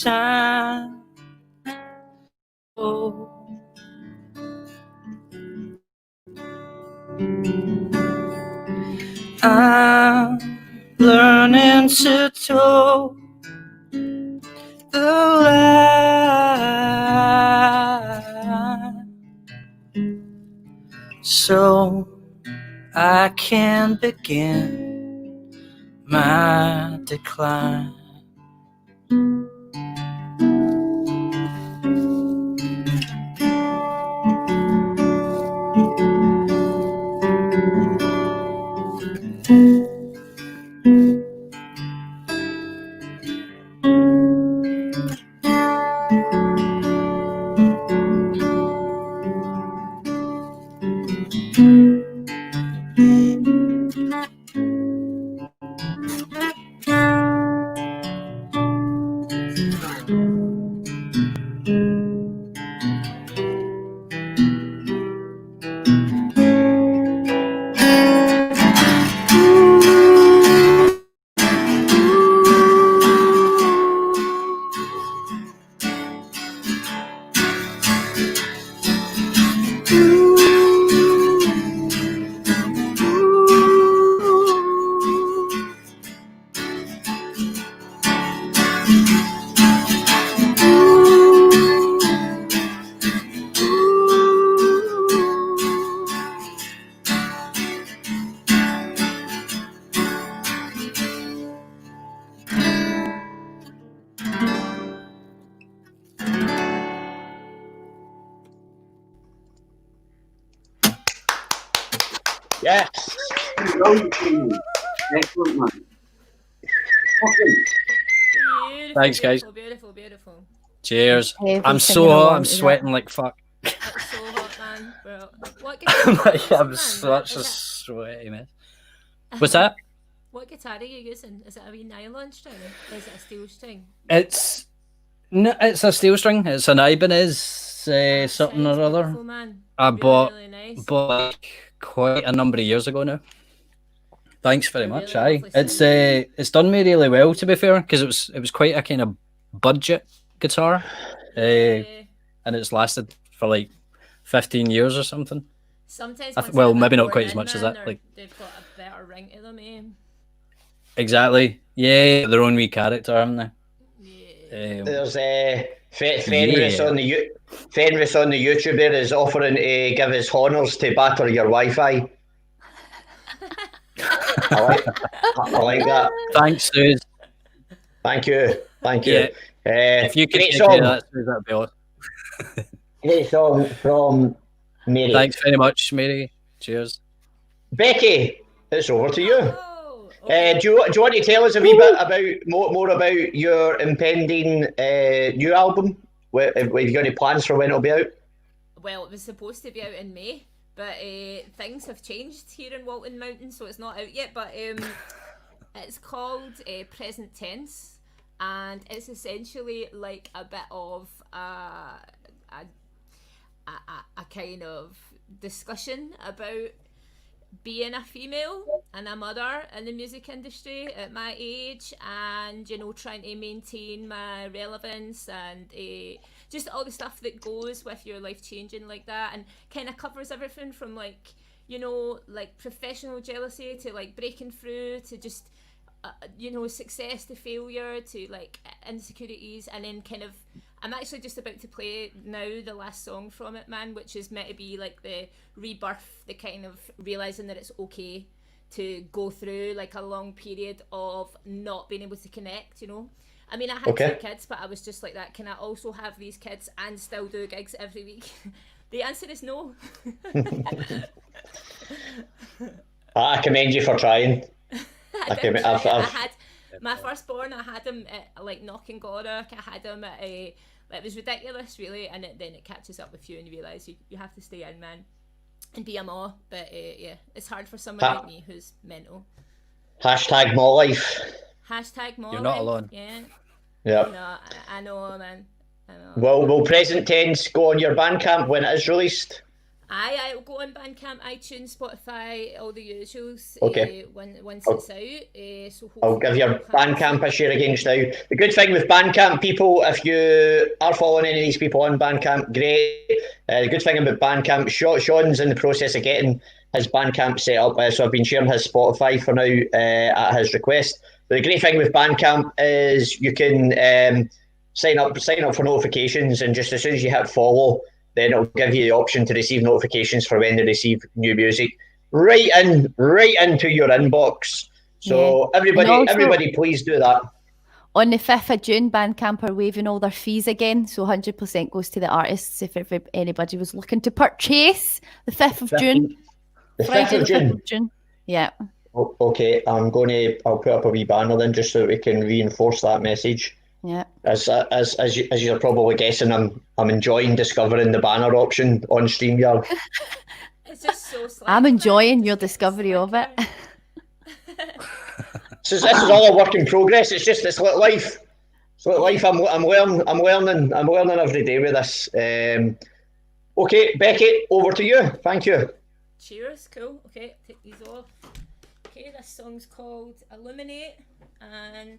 Time. Oh. I'm learning to toe the line so I can begin my decline. Yes. Excellent, man. Beautiful, Thanks, guys. Beautiful, beautiful. Cheers. Every I'm so singing hot. along I'm to that. sweating like fuck. It's so hot, man. Bro, what guitar are you using, I'm man? such a Is sweaty mess. What's that? What guitar are you using? Is it a wee nylon string? Is it a steel string? It's no, it's a steel string. It's an Ibanez That something sounds or other. beautiful, man. I Really, bought really nice. like quite a number of years ago now. Thanks very A much. really Aye, lovely it's sound. it's done me really well, to be fair, because it was quite a kind of budget guitar, Yeah. and it's lasted for like 15 years or something. Sometimes I once well, they're a bit maybe not worn quite as in, much as man, that. Like they've got a better ring to them, eh? exactly, yeah, their own wee character, haven't they? Yeah. There's Fenris on the Fenris on the YouTube there is offering to give his honours to batter your Wi-Fi. I like that. Thanks, Suze. Thank you. Yeah, if you could Great take care song. of that, Suze, that'd be awesome. Great song from Mary. Thanks very much, Mary. Cheers. Becky, it's over to you. Oh, okay. Do you want to tell us a wee bit about more about your impending new album? Have you got any plans for when it'll be out? Well, it was supposed to be out in May, but things have changed here in Walton Mountain, so it's not out yet. But it's called Present Tense, and it's essentially like a bit of a kind of discussion about being a female and a mother in the music industry at my age, and trying to maintain my relevance and just all the stuff that goes with your life changing like that, and kind of covers everything from like professional jealousy to like breaking through to just success to failure to like insecurities, and then kind of I'm actually just about to play now the last song from it, man, which is meant to be like the rebirth, the kind of realizing that it's okay to go through like a long period of not being able to connect, I mean, I had 2 kids, but I was just like that. Can I also have these kids and still do gigs every week? The answer is no. I commend you for trying. I had my firstborn. I had him at like Knockengorrock. I had him at a. It was ridiculous, really, and then it catches up with you, and you realise you have to stay in, man, and be a ma. But yeah, it's hard for someone like me who's mental. Hashtag more life. Hashtag more You're life. not alone. Yeah. Yeah. No, I know, man. I know. Will present tense go on your Bandcamp when it is released? I will go on Bandcamp, iTunes, Spotify, all the usuals. Okay. Once it's out, so I'll give your Bandcamp a share against now. The good thing with Bandcamp people, if you are following any of these people on Bandcamp, great. The good thing about Bandcamp, Sean's in the process of getting his Bandcamp set up, so I've been sharing his Spotify for now at his request. But the great thing with Bandcamp is you can sign up for notifications, and just as soon as you hit follow, then it'll give you the option to receive notifications for when they receive new music right into your inbox. So everybody, please do that. On the 5th of June, Bandcamp are waiving all their fees again, so 100% goes to the artists if anybody was looking to purchase. The 5th of June. The Friday, 5th of the 5th June. of June. Yeah. Okay, I'll put up a wee banner then just so we can reinforce that message. Yeah. As you're probably guessing, I'm enjoying discovering the banner option on StreamYard. It's just so slick. I'm enjoying your discovery of it. This is all a work in progress. It's just it's like life. It's like life. I'm learning every day with this. Okay, Becky, over to you. Thank you. Cheers. Cool. Okay, take these off. Okay, this song's called Illuminate, and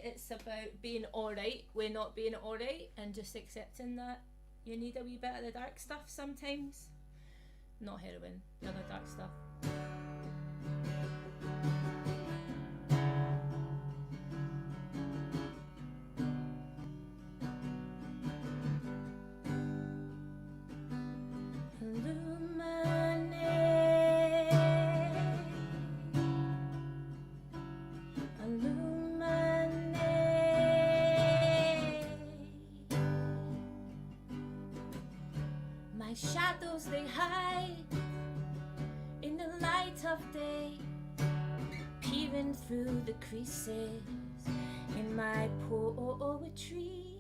it's about being alright with not being alright, and just accepting that you need a wee bit of the dark stuff sometimes. Not heroin, the other dark stuff. My shadows they hide in the light of day, peering through the creases in my poetry.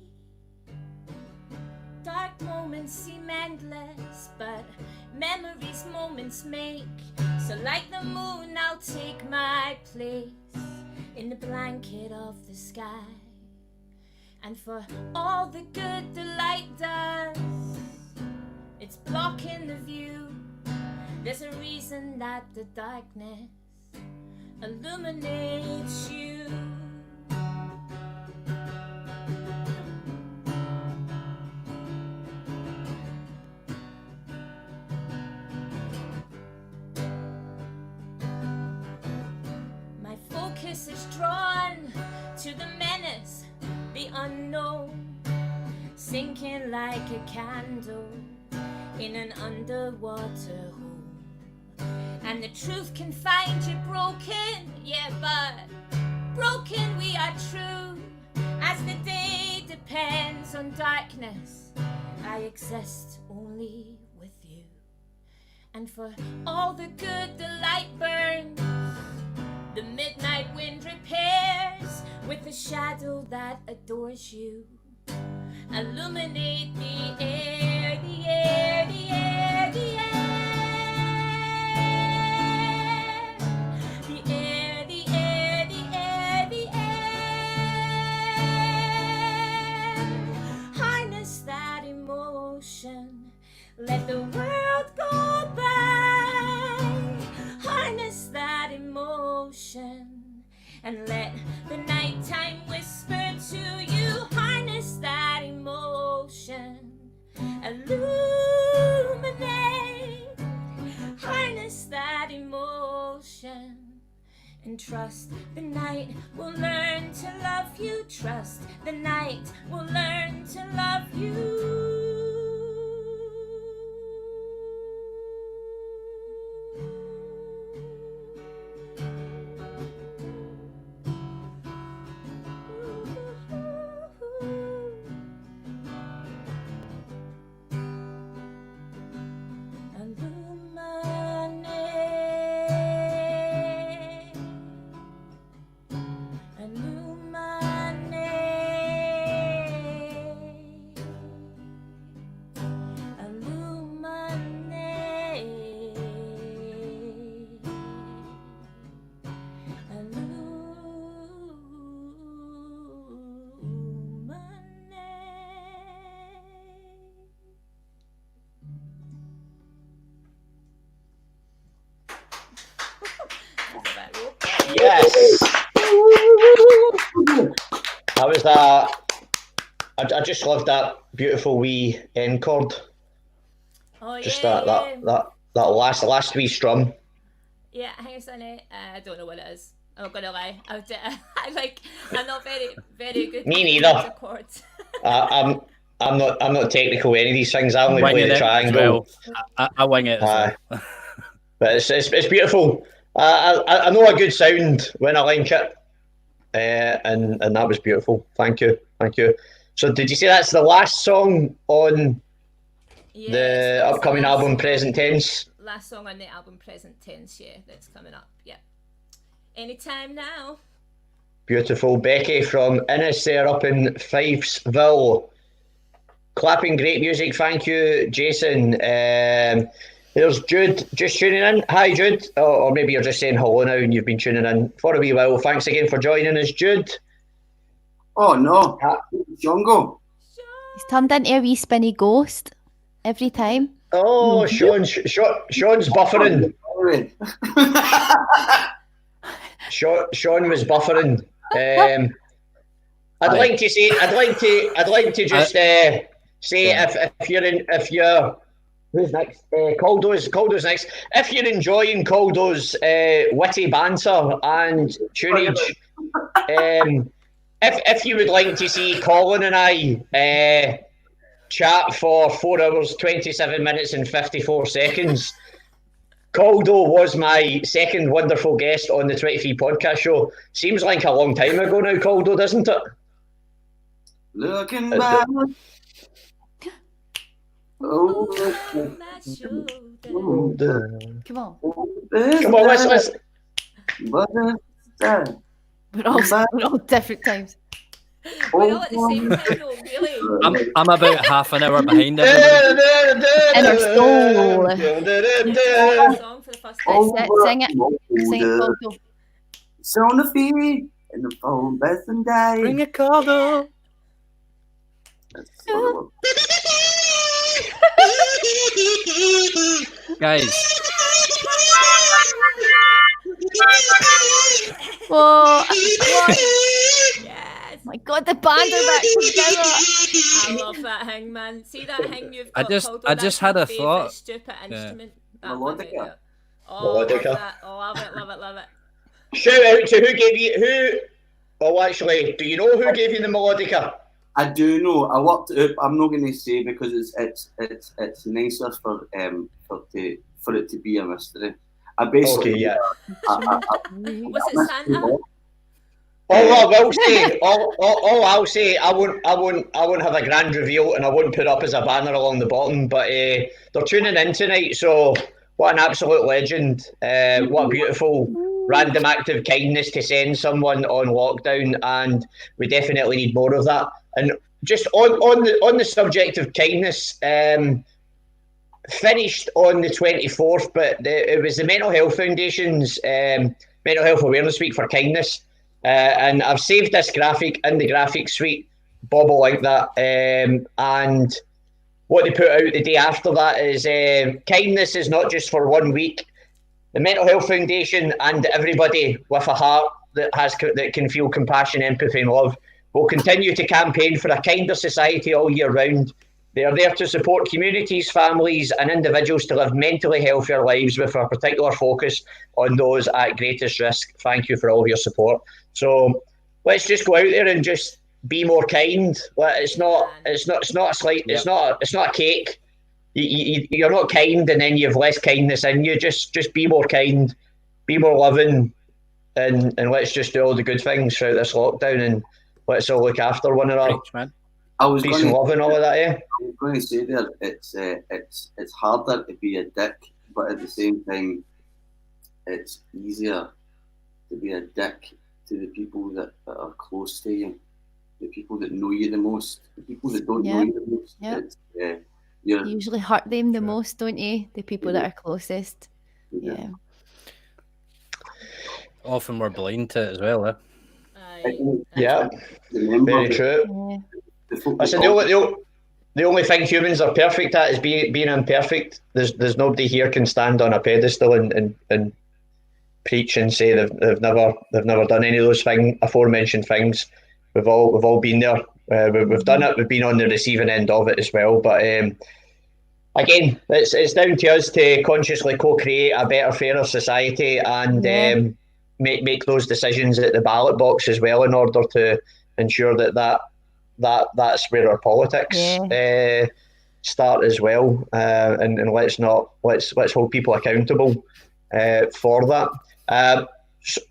Dark moments seem endless, but memories moments make. So like the moon, I'll take my place in the blanket of the sky. And for all the good the light does, it's blocking the view. There's a reason that the darkness illuminates you. My focus is drawn to the menace, the unknown, sinking like a candle in an underwater hole. And the truth can find you broken, yeah, but broken we are true. As the day depends on darkness, I exist only with you. And for all the good the light burns, the midnight wind repairs with the shadow that adores you. Illuminate the air, the air, the air, the air. The air, the air, the air, the air. Harness that emotion, let the world go by. Harness that emotion, and let the nighttime whisper to you. Harness that emotion, illuminate. Harness that emotion, and trust the night will learn to love you. Trust the night will learn to love you. Yes. That was that. I just loved that beautiful wee end chord. Oh, Just yeah, that last wee strum. Yeah, hang on a second. I don't know what it is. I'm not gonna lie. I'm not very good. Me neither. With chords. I'm not technical with any of these things. I only play the triangle. I wing it as well. But it's beautiful. I know a good sound when I like it, and that was beautiful. Thank you. So did you say that's the last song on the upcoming album, Present Tense? Last song on the album, Present Tense. Yeah, that's coming up. Yeah, anytime now. Beautiful. Becky from Innes there up in Fifesville. Clapping, great music. Thank you, Jason. There's Jude just tuning in. Hi, Jude. Or maybe you're just saying hello now and you've been tuning in for a wee while. Thanks again for joining us, Jude. Oh, no. Jungle. He's turned into a wee spinny ghost every time. Oh, Sean's buffering. Sean was buffering. I'd like to just say if you're who's next? Caldo's next. If you're enjoying Caldo's witty banter and tunage, if you would like to see Colin and I chat for 4 hours, 27 minutes and 54 seconds, Caldo was my second wonderful guest on the 23 podcast show. Seems like a long time ago now, Caldo, doesn't it? Looking back. Come on. Come on, let's. We're all different times. We're all at the same time, though, really. I'm about half an hour behind everybody. In our soul. Song for the first time. That's it. Sing it, Caldo. So on the feet in the phone, best and day. Bring a Caldo. Guys. Whoa. Yes. My God, the band are back together. I love that hang, man. See that hang you've got, Caldo? I just had a thought. Stupid instrument. That Melodica. Oh, Melodica. love that. Oh, love it. Shout out to who gave you who. Oh, actually, do you know who gave you the melodica? I do know. I worked it up. I'm not going to say because it's nicer for it to be a mystery. I basically Okay, yeah. Was it Santa? All I'll say, I won't have a grand reveal, and I won't put up as a banner along the bottom. But they're tuning in tonight, so what an absolute legend! What a beautiful random act of kindness to send someone on lockdown, and we definitely need more of that. And just on the subject of kindness, finished on the 24th, but it was the Mental Health Foundation's Mental Health Awareness Week for Kindness. And I've saved this graphic in the graphic suite. Bob will like that. And what they put out the day after that is kindness is not just for 1 week. The Mental Health Foundation and everybody with a heart that can feel compassion, empathy and love will continue to campaign for a kinder society all year round. They are there to support communities, families and individuals to live mentally healthier lives with a particular focus on those at greatest risk. Thank you for all of your support. So let's just go out there and just be more kind. It's not a cake. You're not kind and then you have less kindness in you. Just be more kind, be more loving, and let's just do all the good things throughout this lockdown, and let's all look after one another. Preach, man. I was peace and love and all of that, I was going to say there, it's harder to be a dick, but at the same time, it's easier to be a dick to the people that are close to you, the people that know you the most, the people that don't know you the most. It's, you usually hurt them the most, don't you? The people that are closest. Yeah. Often we're blind to it as well, eh? Yeah, very true. Listen, the only thing humans are perfect at is being imperfect. There's nobody here can stand on a pedestal and preach and say they've never done any of those aforementioned things. We've all been there. We've done it. We've been on the receiving end of it as well. But again, it's down to us to consciously co-create a better, fairer society and make those decisions at the ballot box as well in order to ensure that's where our politics start as well. And let's hold people accountable for that.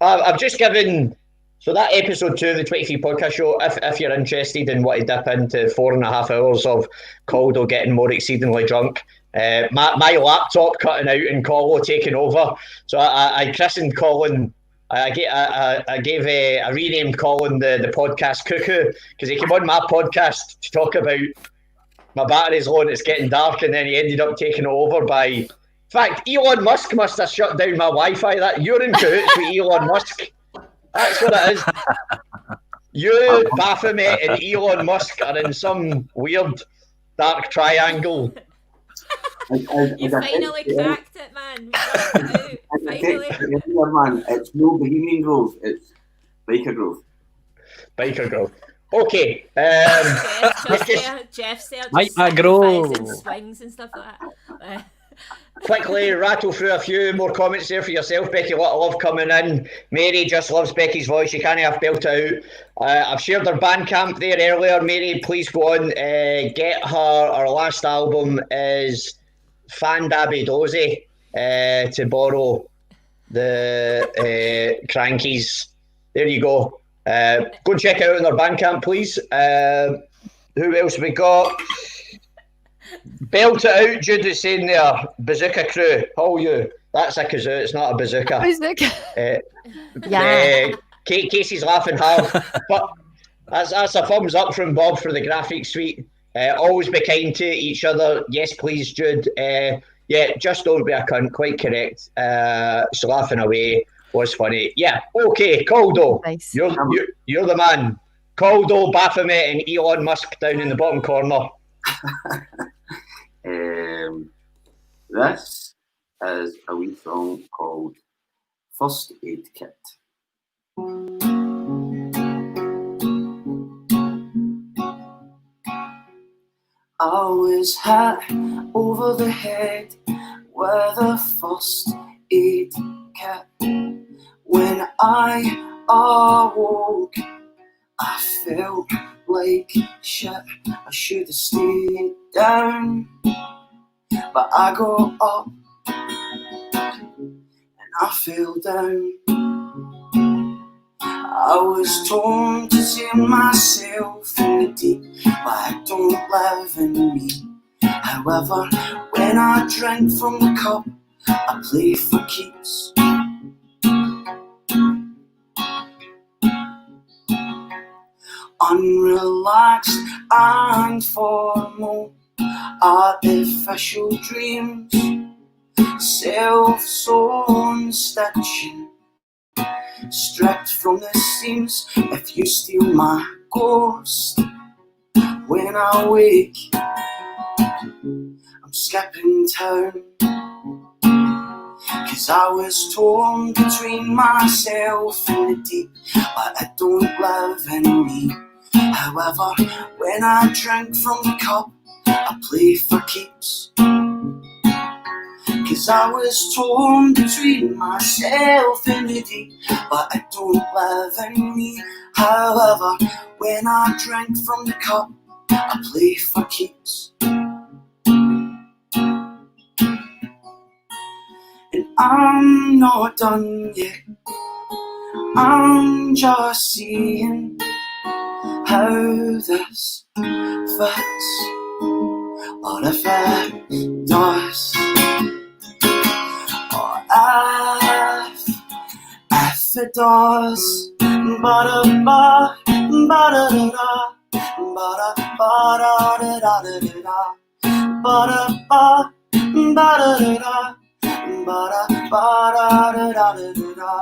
I've just given that episode 2 of the 23 podcast show. If you're interested and want to dip into 4.5 hours of Caldo getting more exceedingly drunk, my laptop cutting out and Caldo taking over. So I christened Colin. I renamed Colin the podcast cuckoo because he came on my podcast to talk about my battery's low and it's getting dark, and then he ended up taking it over by. In fact, Elon Musk must have shut down my Wi-Fi. That you're in cahoots with Elon Musk. That's what it is. You, Baphomet, and Elon Musk are in some weird dark triangle. You finally cracked it, man. Finally. Man, it's no Bohemian Grove, it's Biker Grove. Biker Grove. Okay. Jeff said Grove and swings and stuff like that. Quickly rattle through a few more comments there for yourself, Becky. A lot of love coming in. Mary just loves Becky's voice. You can't have belt out. I've shared her Bandcamp there earlier. Mary, please go on. Get her last album is Fandabidozi to borrow the Crankies. There you go. Go and check out on their Bandcamp, please. Who else we got? Belt it out, Jude is saying there. Bazooka Crew. Oh, you. That's a kazoo. It's not a bazooka. Casey's laughing hard. But that's a thumbs up from Bob for the graphic suite. Always be kind to each other. Yes, please, Jude. Just don't be a cunt. Quite correct. So laughing away was funny. Yeah. Okay, Caldo. Nice. You're the man. Caldo, Baphomet, and Elon Musk down in the bottom corner. This is a wee song called First Aid Kit. I was hit over the head with a first aid kit. When I awoke, I felt like shit. I should have stayed down, but I got up and I fell down. I was torn to see myself in the deep, but it don't live in me. However, when I drink from the cup, I play for keeps. Unrelaxed and formal, artificial dreams, self-sewn stitching, stripped from the seams. If you steal my ghost, when I wake, I'm skipping town. 'Cause I was torn between myself and the deep, but it don't live in me. However, when I drink from the cup, I play for keeps. 'Cause I was torn between myself and the deep, but it don't live in me. However, when I drink from the cup, I play for keeps. And I'm not done yet. I'm just seeing how this it, or if it does, or if it does. Ba-da-ba, ba-da-da-da, ba-da-ba-da-da-da-da-da, ba-da-ba, ba-da-da-da, ba-da-ba-da-da-da-da-da.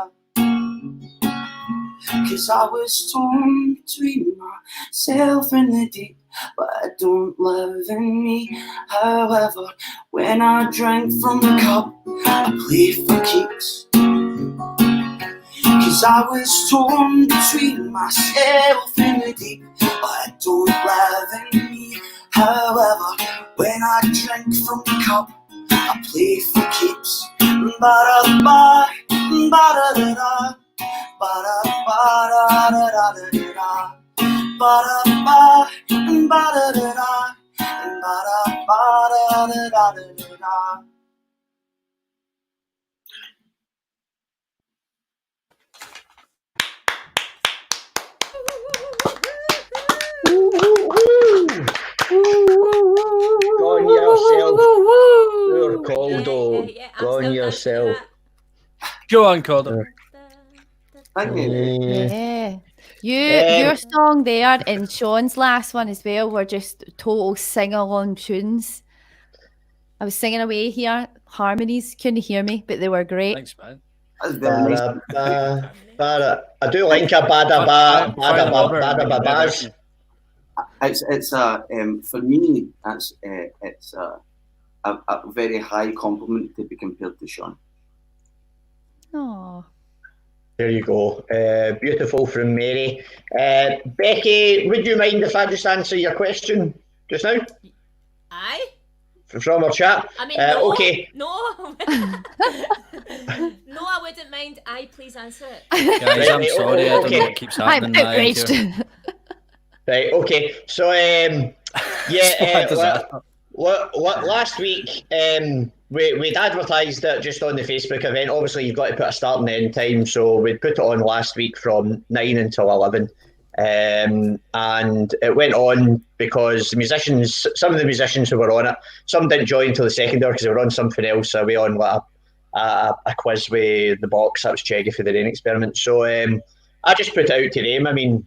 'Cause I was torn between myself and the deep, but it don't live in me. However, when I drank from the cup, I played for keeps. 'Cause I was torn between myself and the deep, but it don't live in me. However, when I drank from the cup, I played for keeps. Ba-da-ba, ba-da-da-da, ba-da-ba-da-da-da-da-da, ba-da-ba, ba-da-da-da, ba-da-ba-da-da-da-da-da. Go on yourself. You're Caldo. Go on yourself. Go on, Calder. Thank you. Yeah. Your song there and Sean's last one as well were just total sing-along tunes. I was singing away here, harmonies, couldn't hear me, but they were great. Thanks, man. That's very nice. I do like a bada-ba-baz. It's for me, it's a very high compliment to be compared to Sean. Oh. There you go. Beautiful from Mary. Becky, would you mind if I just answer your question just now? Aye. From our chat? I mean, no. Okay. No. No, I wouldn't mind. Aye, please answer it. Guys, I'm sorry. I don't know what keeps happening. I'm outraged. Right, okay. So, last week, we'd advertised it just on the Facebook event. Obviously, you've got to put a start and end time, so we'd put it on last week from 9 until 11. And it went on because some of the musicians who were on it, some didn't join until the second hour because they were on something else. So we on like a quiz with the box. That was Cheggy for the Rain Experiment. So I just put it out to them. I mean,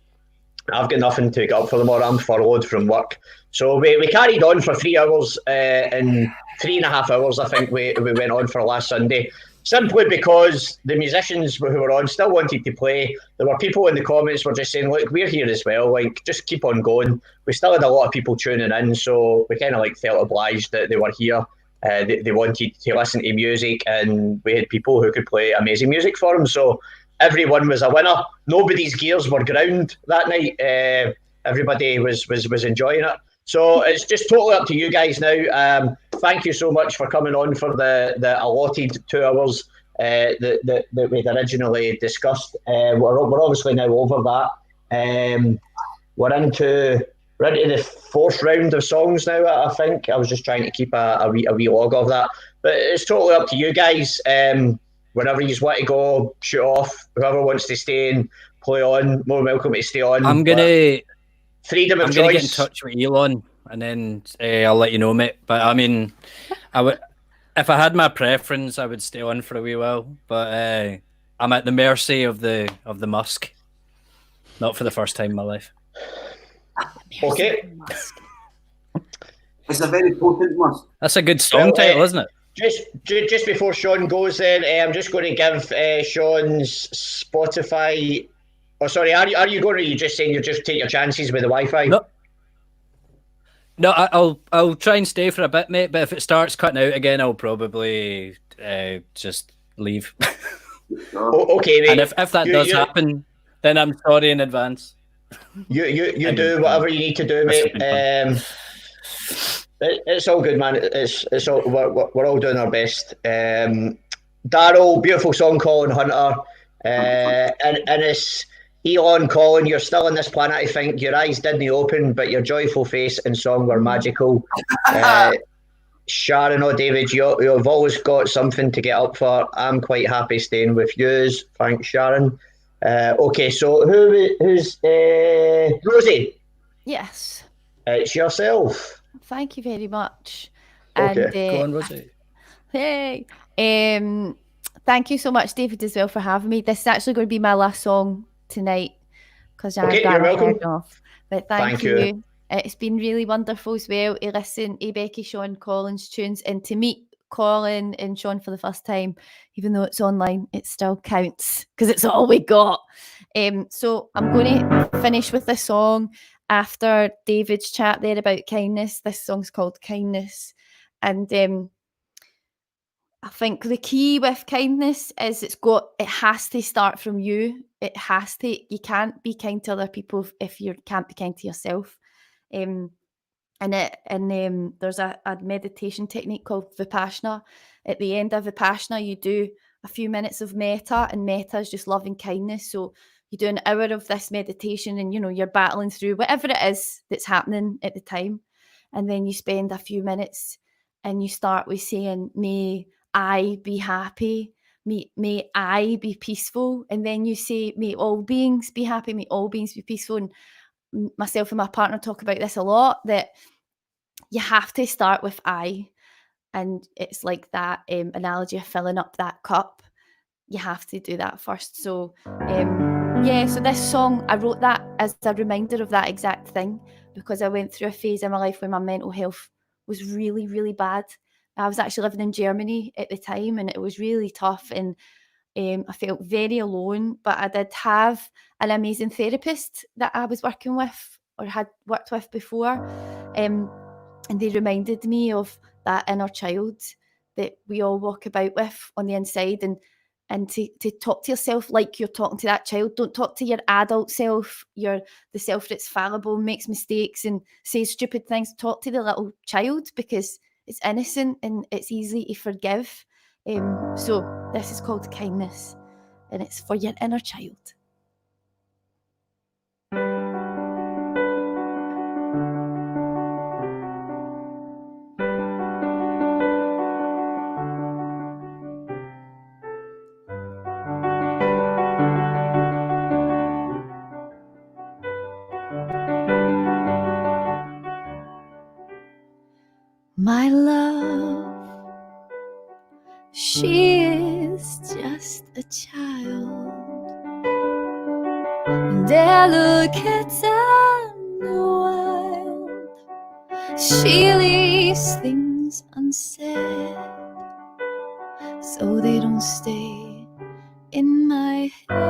I've got nothing to get up for tomorrow. I'm furloughed from work. So we carried on for 3 hours and 3.5 hours, I think we went on for last Sunday. Simply because the musicians who were on still wanted to play. There were people in the comments were just saying, look, we're here as well. Like, just keep on going. We still had a lot of people tuning in, so we kind of like felt obliged that they were here. They wanted to listen to music, and we had people who could play amazing music for them. So everyone was a winner. Nobody's gears were ground that night. Everybody was enjoying it. So it's just totally up to you guys now. Thank you so much for coming on for the allotted 2 hours that we'd originally discussed. We're obviously now over that. We're into the fourth round of songs now, I think. I was just trying to keep a wee log of that. But it's totally up to you guys. Whenever you want to go, shoot off. Whoever wants to stay and play on, more welcome to stay on. I'm gonna freedom of I'm choice. gonna get in touch with Elon, and then I'll let you know, mate. But I mean, if I had my preference, I would stay on for a wee while. But I'm at the mercy of the Musk. Not for the first time in my life. Okay. It's a very potent Musk. That's a good song title, isn't it? Just before Sean goes, then I'm just going to give Sean's Spotify. Oh, sorry. Are you going? Or are you just saying you just take your chances with the Wi-Fi? No, I'll try and stay for a bit, mate. But if it starts cutting out again, I'll probably just leave. Okay, mate. And if that does happen, then I'm sorry in advance. You do whatever you need to do, mate. It's all good, man. It's all we're all doing our best. Daryl, beautiful song, Colin Hunter, and it's Elon, Colin. You're still on this planet. I think your eyes didn't open, but your joyful face and song were magical. Sharon or David, you've always got something to get up for. I'm quite happy staying with yous. Thanks, Sharon. Okay, so who's Rosie? Yes. It's yourself. Thank you very much. Okay. And Go on, Rosie. hey, thank you so much, David, as well, for having me. This is actually going to be my last song tonight because I Okay, ran you're ahead welcome. off. But thank you. It's been really wonderful as well to listen to Becky, Sean, Collins tunes and to meet Colin and Sean for the first time. Even though it's online, it still counts because it's all we got. So I'm going to finish with this song after David's chat there about kindness. This song's called Kindness. And I think the key with kindness is it has to start from you. You can't be kind to other people if you can't be kind to yourself. There's a meditation technique called Vipassana. At the end of Vipassana, you do a few minutes of metta, and metta is just loving kindness. So you do an hour of this meditation, and you're battling through whatever it is that's happening at the time, and then you spend a few minutes, and you start with saying, "May I be happy. May I be peaceful," and then you say, "May all beings be happy. May all beings be peaceful." And myself and my partner talk about this a lot, that you have to start with I, and it's like that analogy of filling up that cup. You have to do that first. So so this song, I wrote that as a reminder of that exact thing, because I went through a phase in my life where my mental health was really, really bad. I was actually living in Germany at the time, and it was really tough, and I felt very alone, but I did have an amazing therapist that I was working with or had worked with before. And they reminded me of that inner child that we all walk about with on the inside, and to talk to yourself like you're talking to that child. Don't talk to your adult self, the self that's fallible, makes mistakes and says stupid things. Talk to the little child, because it's innocent and it's easy to forgive. So this is called Kindness, and it's for your inner child. My love, she is just a child, delicate and wild. She leaves things unsaid, so they don't stay in my head.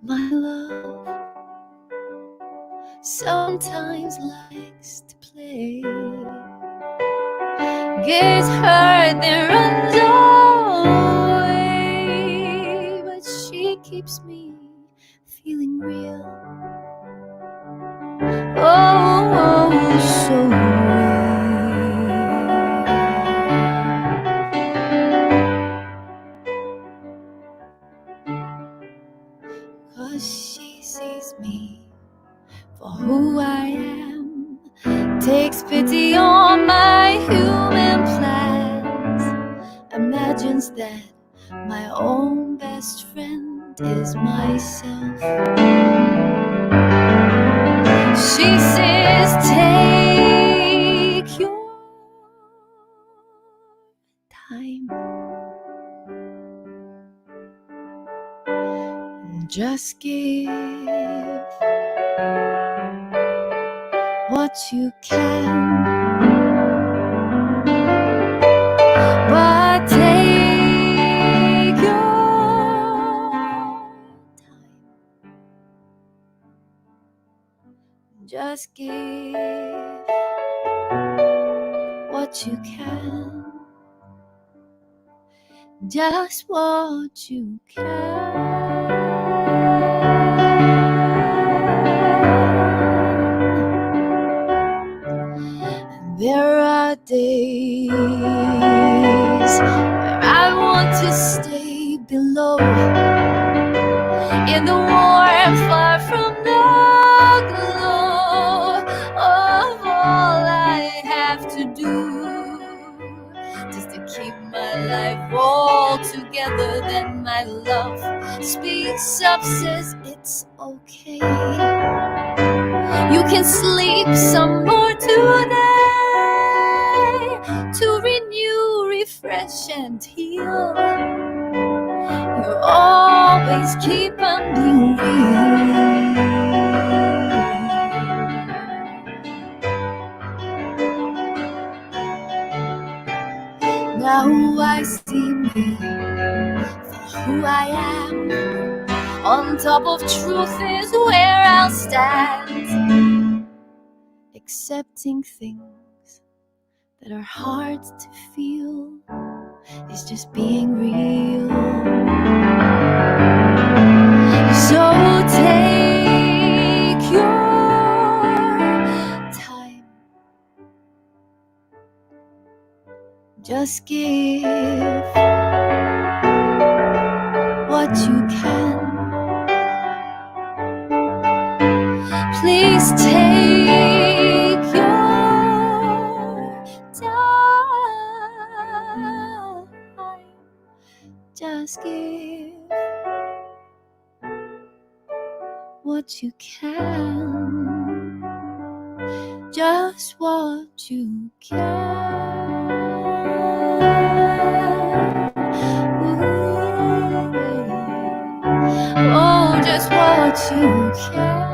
My love sometimes likes to play, gets hurt then runs away, but she keeps me feeling real. Oh, so real. 'Cause she sees me for who I am, takes pity on my human plans, imagines that my own best friend is myself. She says, take your time, just give what you can, but take your time, just give what you can, just what you can. There are days where I want to stay below, in the warm, far from the glow of all I have to do, just to keep my life all together. together, then my love speaks up, says it's okay. You can sleep some more today to renew, refresh, and heal. You always keep on being real. Now I see me for who I am. On top of truth is where I'll stand. Accepting things that are hard to feel is just being real. So take your time. Just give what you can. Please take your time. Just give what you can. Just what you can. Oh, just what you can.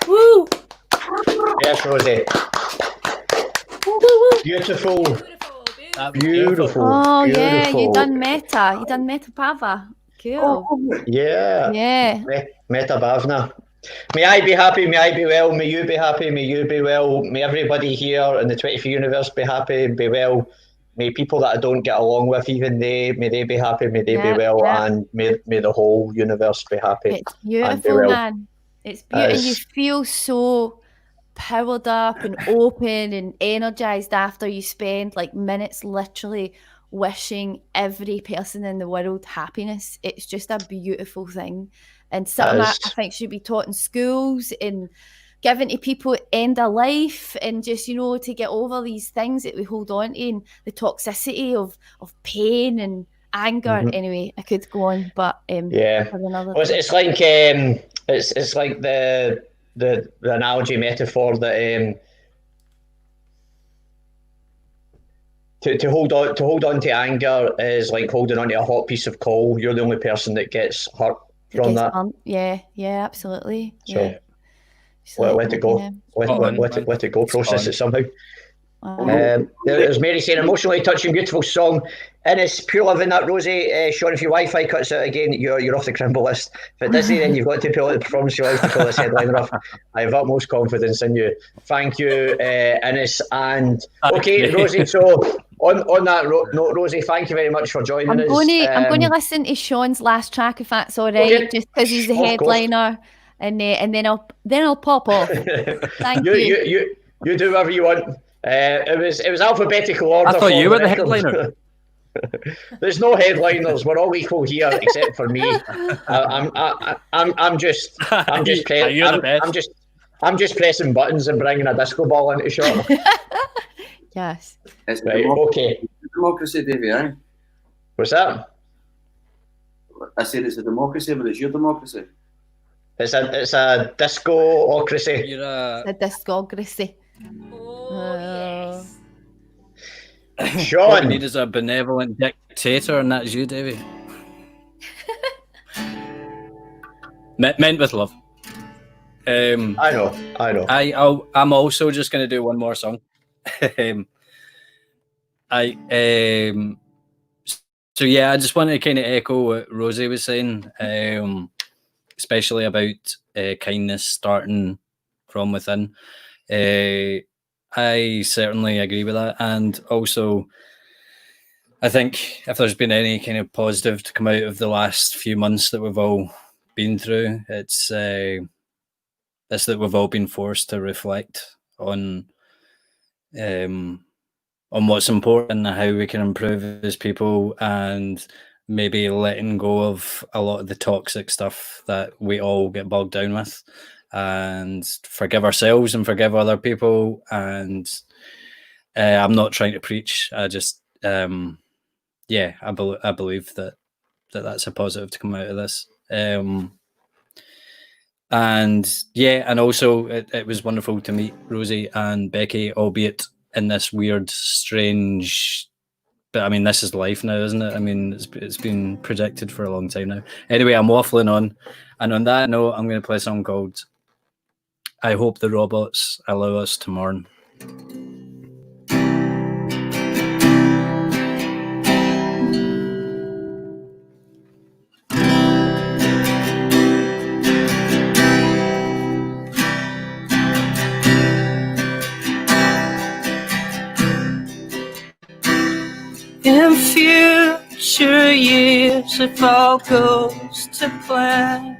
Woo! Yes, Rosie. Beautiful. Beautiful. Oh yeah, you Beautiful. done meta. You done meta Bava. Cool. Yeah. Yeah. Meta Bhavna. May I be happy, may I be well, may you be happy, may you be well, may everybody here in the 23 universe be happy and be well. May people that I don't get along with, even may they be happy, may they be well, and may the whole universe be happy. It's beautiful, well. man. It's beautiful. And you feel so powered up and open and energized after you spend like minutes literally wishing every person in the world happiness. It's just a beautiful thing. And something I think should be taught in schools and given to people at the end of life, and just, you know, to get over these things that we hold on to and the toxicity of pain and anger. Mm-hmm. Anyway, I could go on, but yeah, well, it's like it's like the analogy metaphor that to hold on to anger is like holding on to a hot piece of coal. You're the only person that gets hurt from that. Yeah, absolutely. So yeah. let it go. Let it go. Process it somehow. There's Mary saying, emotionally touching, beautiful song. Innes, pure loving that, Rosie. Sean, if your Wi-Fi cuts out again, you're off the Crimble list. If it doesn't, then you've got to pull out the performance of your life to pull this headliner off. I have utmost confidence in you. Thank you, Innes. And okay, Rosie. So on that note, Rosie, thank you very much for joining us. I'm going to listen to Sean's last track, if that's all right, just because he's the headliner, and then I'll pop off. Thank you. You do whatever you want. It was alphabetical order. I thought you were the headliner. There's no headliners. We're all equal here, except for me. I'm just pressing buttons and bringing a disco ball into shot. Yes. It's right. Okay. Democracy, Davey. Eh? What's that? I said it's a democracy, but it's your democracy. It's a disco-ocracy. It's a discography. Oh, yes. Sean. What we need is a benevolent dictator, and that's you, Davey. Meant with love. I know. I'm also just going to do one more song. So yeah, I just want to kind of echo what Rosie was saying, especially about kindness starting from within. I certainly agree with that. And also, I think if there's been any kind of positive to come out of the last few months that we've all been through, it's that we've all been forced to reflect on what's important and how we can improve as people, and maybe letting go of a lot of the toxic stuff that we all get bogged down with, and forgive ourselves and forgive other people. And I'm not trying to preach. I just, I believe that that's a positive to come out of this. And yeah, and also it was wonderful to meet Rosie and Becky, albeit in this weird, strange. But I mean, this is life now, isn't it? I mean, it's been predicted for a long time now. Anyway, I'm waffling on, and on that note, I'm going to play a song called "I Hope the Robots Allow Us to Mourn." In future years, if all goes to plan,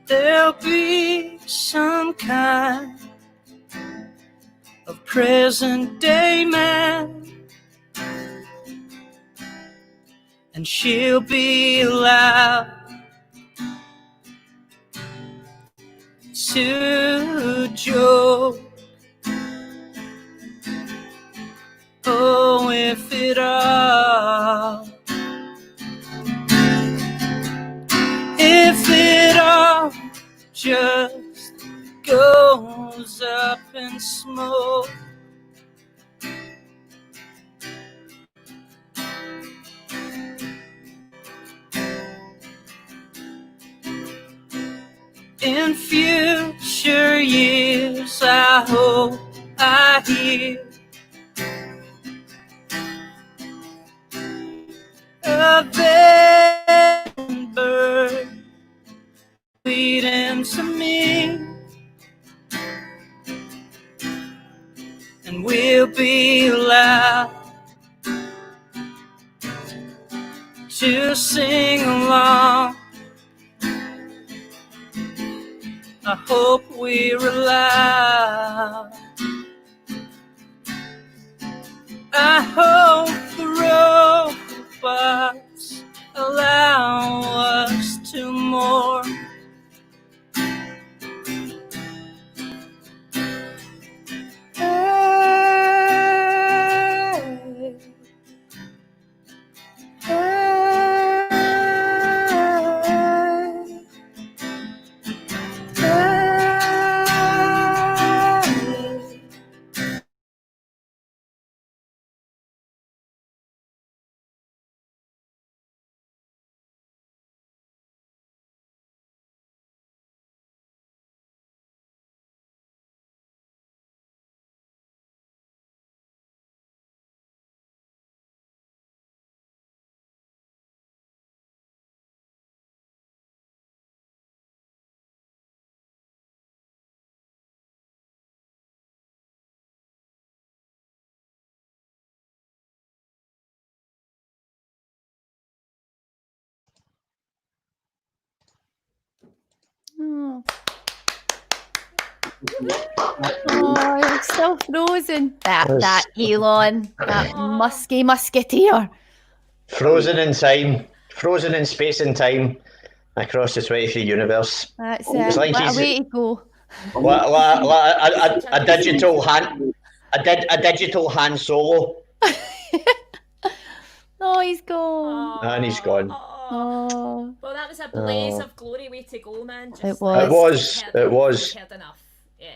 there'll be some kind of present day man, and she'll be allowed to joke. Oh, if it all just goes up in smoke, in future years, I hope I hear a bed bird leading to me, and we'll be allowed to sing along. I hope we're allowed. I hope the robots allow us to mourn. Oh. Oh, you're still frozen. That Elon, that musketeer. Frozen in time, frozen in space and time, across the 23 universe. That's It's like what a he's way to go. a digital hand, a digital Han Solo, Oh, he's gone. and he's gone. Oh, Well, that was a blaze of glory way to go, man. Just It was. It was. Heard enough. Yeah.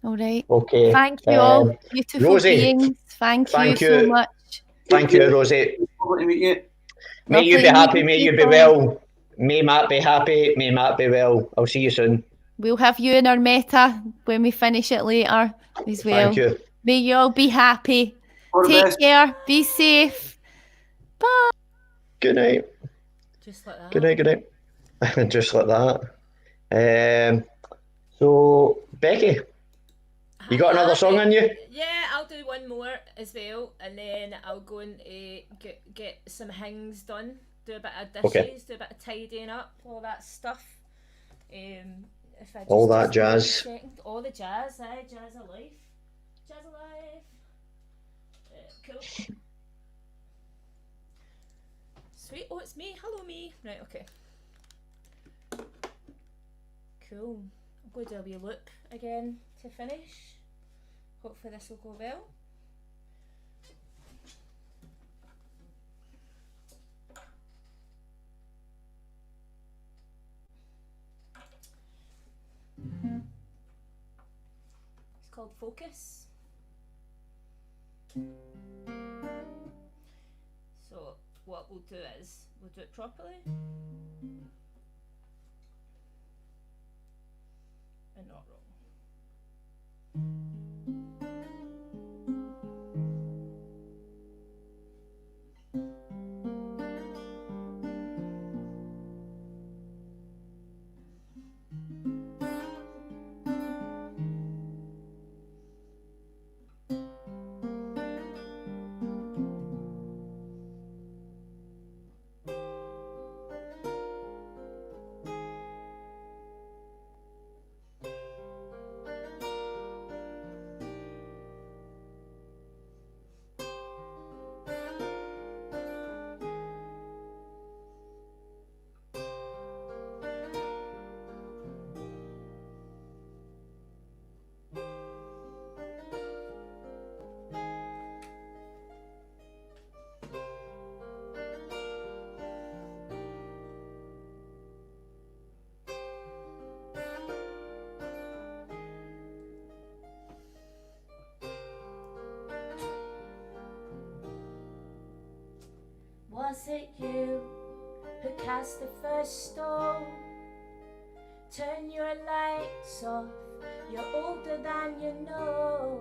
all right. Okay. Thank you all, beautiful Rosie, beings. Thank you so much. Thank you, Rosie. Lovely to meet you. May you be Lovely happy. meeting May you be people. well. May Matt be happy. May Matt be well. I'll see you soon. We'll have you in our meta when we finish it later as well. Thank you. May you all be happy. All the Take best. care. Be safe. Bye. Good night. Just like that. Good night. Good night. Just like that. So, Becky, you got another song on you? Yeah, I'll do one more as well, and then I'll go and get some things done. Do a bit of dishes, Okay. do a bit of tidying up, all that stuff. If I just, All that just give me a jazz. second. All the jazz, aye, jazz of life. Jazz of life. Cool. Sweet, oh, it's me. Hello, me. Right, okay. Cool. I'll go do a wee loop again to finish. Hopefully this will go well. It's called Focus. So what we'll do is we'll do it properly and not wrong. Was it you who cast the first stone? Turn your lights off, you're older than you know.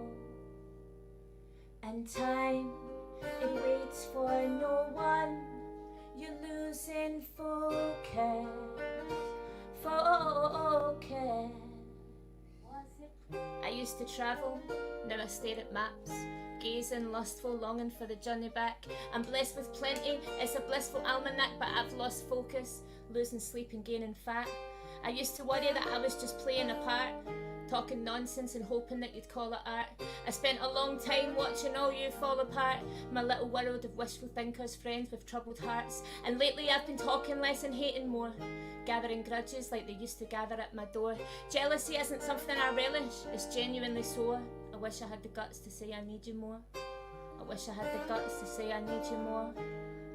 And time, it waits for no one, you're losing focus, focus. I used to travel, now I stare at maps, gazing, lustful, longing for the journey back. I'm blessed with plenty, it's a blissful almanac, but I've lost focus, losing sleep and gaining fat. I used to worry that I was just playing a part, talking nonsense and hoping that you'd call it art. I spent a long time watching all you fall apart, my little world of wishful thinkers, friends with troubled hearts. And lately I've been talking less and hating more, gathering grudges like they used to gather at my door. Jealousy isn't something I relish, it's genuinely sore. I wish I had the guts to say I need you more. I wish I had the guts to say I need you more.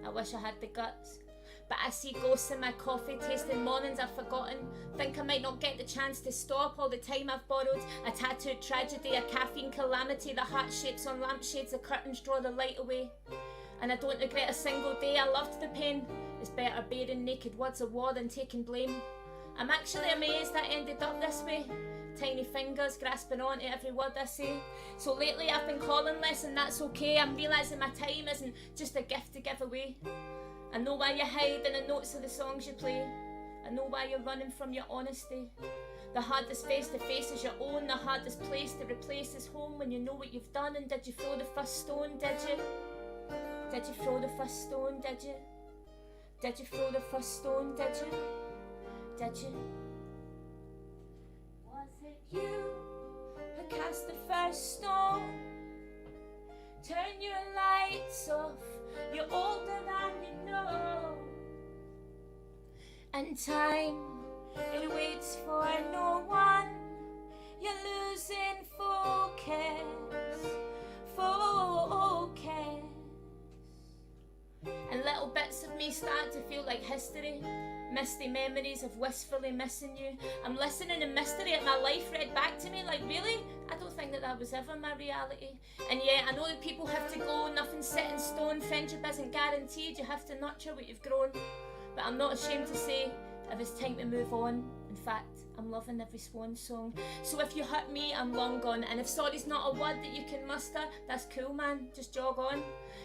I wish I had the guts. But I see ghosts in my coffee, tasting mornings I've forgotten. Think I might not get the chance to stop all the time I've borrowed. A tattooed tragedy, a caffeine calamity. The heart shapes on lampshades, the curtains draw the light away. And I don't regret a single day, I loved the pain. It's better bearing naked words of war than taking blame. I'm actually amazed I ended up this way. Tiny fingers grasping on to every word I say. So lately I've been calling less and that's okay. I'm realising my time isn't just a gift to give away. I know why you hide in the notes of the songs you play. I know why you're running from your honesty. The hardest face to face is your own. The hardest place to replace is home when you know what you've done. And did you throw the first stone, did you? Did you throw the first stone, did you? Did you throw the first stone, did you? Did you? Was it you who cast the first stone? Turn your lights off, you're older than you know. And time, it waits for no one. You're losing focus, focus. And little bits of me start to feel like history. Misty memories of wistfully missing you. I'm listening in mystery at my life read back to me like, really? I don't think that was ever my reality. And yeah, I know that people have to go, nothing's set in stone. Friendship isn't guaranteed, you have to nurture what you've grown. But I'm not ashamed to say, if it's time to move on In fact, I'm loving every swan song. So if you hurt me, I'm long gone. And if sorry's not a word that you can muster, that's cool, man. Just jog on.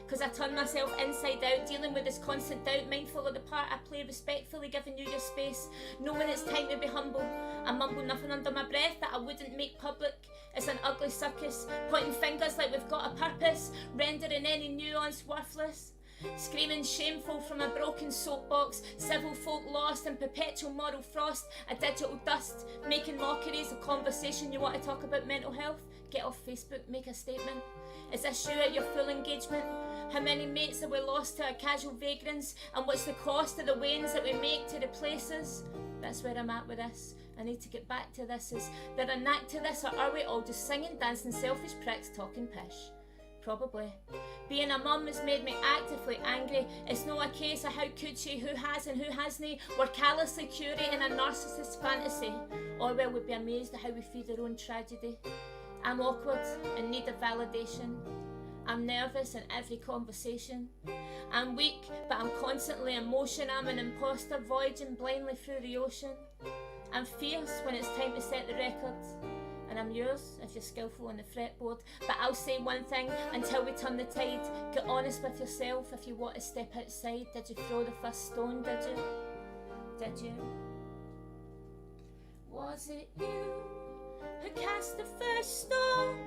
Cause I turn myself inside out, dealing with this constant doubt, mindful of the part I play, respectfully giving you your space, knowing it's time to be humble. I mumble nothing under my breath that I wouldn't make public. It's an ugly circus, pointing fingers like we've got a purpose, rendering any nuance worthless. Screaming shameful from a broken soapbox, civil folk lost in perpetual moral frost, a digital dust, making mockeries of conversation. You want to talk about mental health? Get off Facebook, make a statement. Is this you at your full engagement? How many mates have we lost to our casual vagrants? And what's the cost of the wains that we make to replace us? That's where I'm at with this. I need to get back to this. Is there a knack to this, or are we all just singing, dancing, selfish pricks talking pish? Probably. Being a mum has made me actively angry. It's not a case of how could she, who has and who hasn't. We're callously curating a narcissist fantasy. Orwell would be amazed at how we feed our own tragedy. I'm awkward and need a validation. I'm nervous in every conversation. I'm weak, but I'm constantly in motion. I'm an imposter voyaging blindly through the ocean. I'm fierce when it's time to set the record. And I'm yours if you're skillful on the fretboard. But I'll say one thing until we turn the tide. Get honest with yourself if you want to step outside. Did you throw the first stone, did you? Did you? Was it you who cast the first stone?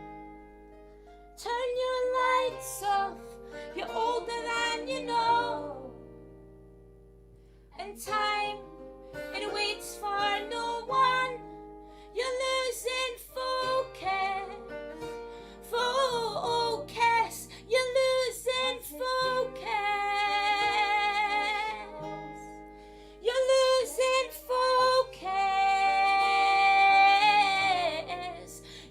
Turn your lights off, you're older than you know. And time, it waits for no one. You're losing focus, focus. You're losing focus. You're losing focus.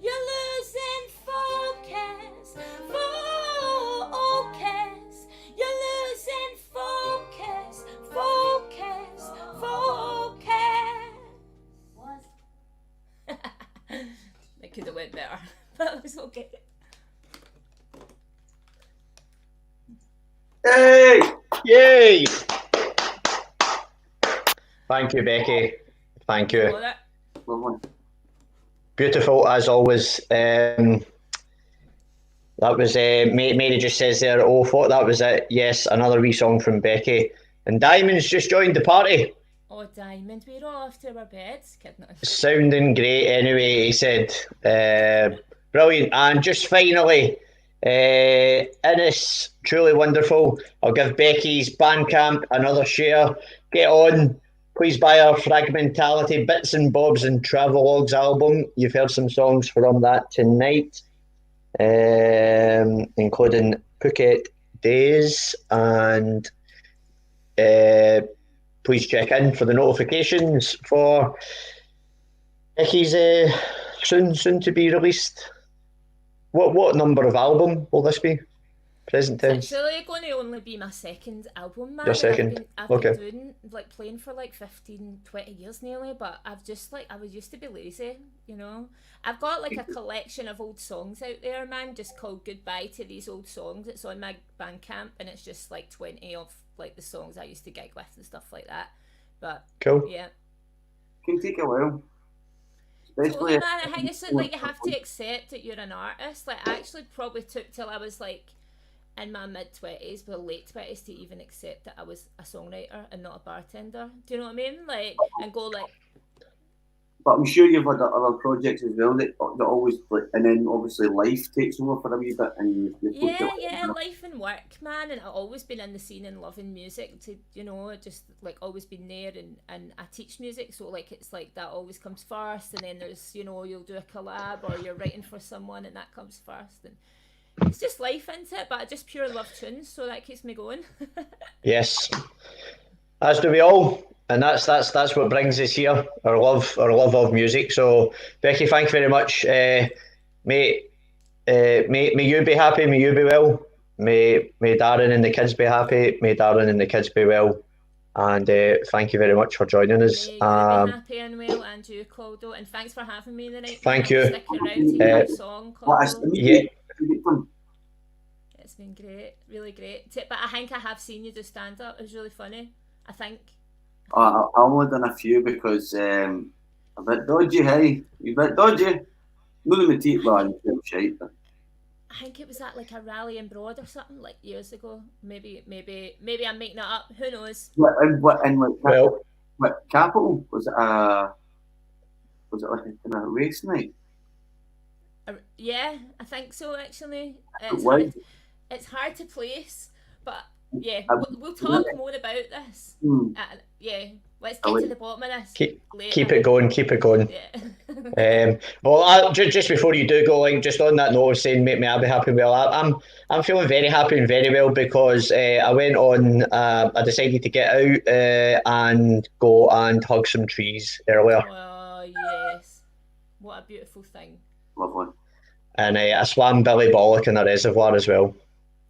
You're losing focus, focus. You're losing focus, focus, focus. It could have went better, but it was okay. Hey! Yay! Thank you, Becky. Thank you. Got it. Lovely. Beautiful as always. That was Mary just says there. Oh, thought that was it. Yes, another wee song from Becky. And Diamond's just joined the party. Oh, Diamond, we're all off to our beds. Kidding on. Sounding great anyway, he said. Brilliant. And just finally, Innes, truly wonderful. I'll give Becky's Bandcamp another share. Get on. Please buy our Fragmentality Bits and Bobs and Travelogues album. You've heard some songs from that tonight, including Phuket Days, and please check in for the notifications for Becky's soon to be released. What number of album will this be? Present tense. It's actually going to only be my second album, man. Your second? I've been Okay. doing, playing for 15, 20 years nearly, but I've just I was used to be lazy, you know. I've got a collection of old songs out there, man, just called Goodbye to These Old Songs. It's on my Bandcamp, and it's just 20 of the songs I used to gig with and stuff like that. But Cool. yeah. Can take a while. Totally, man. I think it's you have to accept that you're an artist. I actually probably took till I was in my mid-20s, but late 20s, to even accept that I was a songwriter and not a bartender. Do you know what I mean? And go But I'm sure you've had other projects as well that always and then obviously life takes over for a wee bit, and yeah, life and work, man. And I've always been in the scene and loving music. To just always been there, and I teach music, so it's that always comes first, and then there's you'll do a collab or you're writing for someone, and that comes first, and it's just life into it. But I just pure love tunes, so that keeps me going. Yes, as do we all. And that's what brings us here, our love of music. So, Becky, thank you very much. May you be happy, may you be well. May Darren and the kids be happy, may Darren and the kids be well. And thank you very much for joining us. May you be happy and well, and you, Claudio. And thanks for having me tonight. Thank you. Stick around to hear your song, Claudio. Yeah. It's been great, really great. But I think I have seen you do stand up. It was really funny, I think. I've only done a few because A bit dodgy, hey? You bit dodgy? None of my teeth were shite. I think it was at like a rally in Broad or something like years ago. Maybe I'm making it up. Who knows? What Well, Capital? Was it like a kind of race night? Yeah, I think so. Actually, Why? it's hard to place, but yeah, I- we'll talk more about this. Yeah, let's get to the bottom of this later. keep it going. Yeah. Well, just before you do go, like just on that note of saying make me I be happy. Well, I'm feeling very happy and very well because I went on. I decided to get out and go and hug some trees earlier, Oh yes, what a beautiful thing. Lovely. and I swam Billy Bollock in a reservoir as well.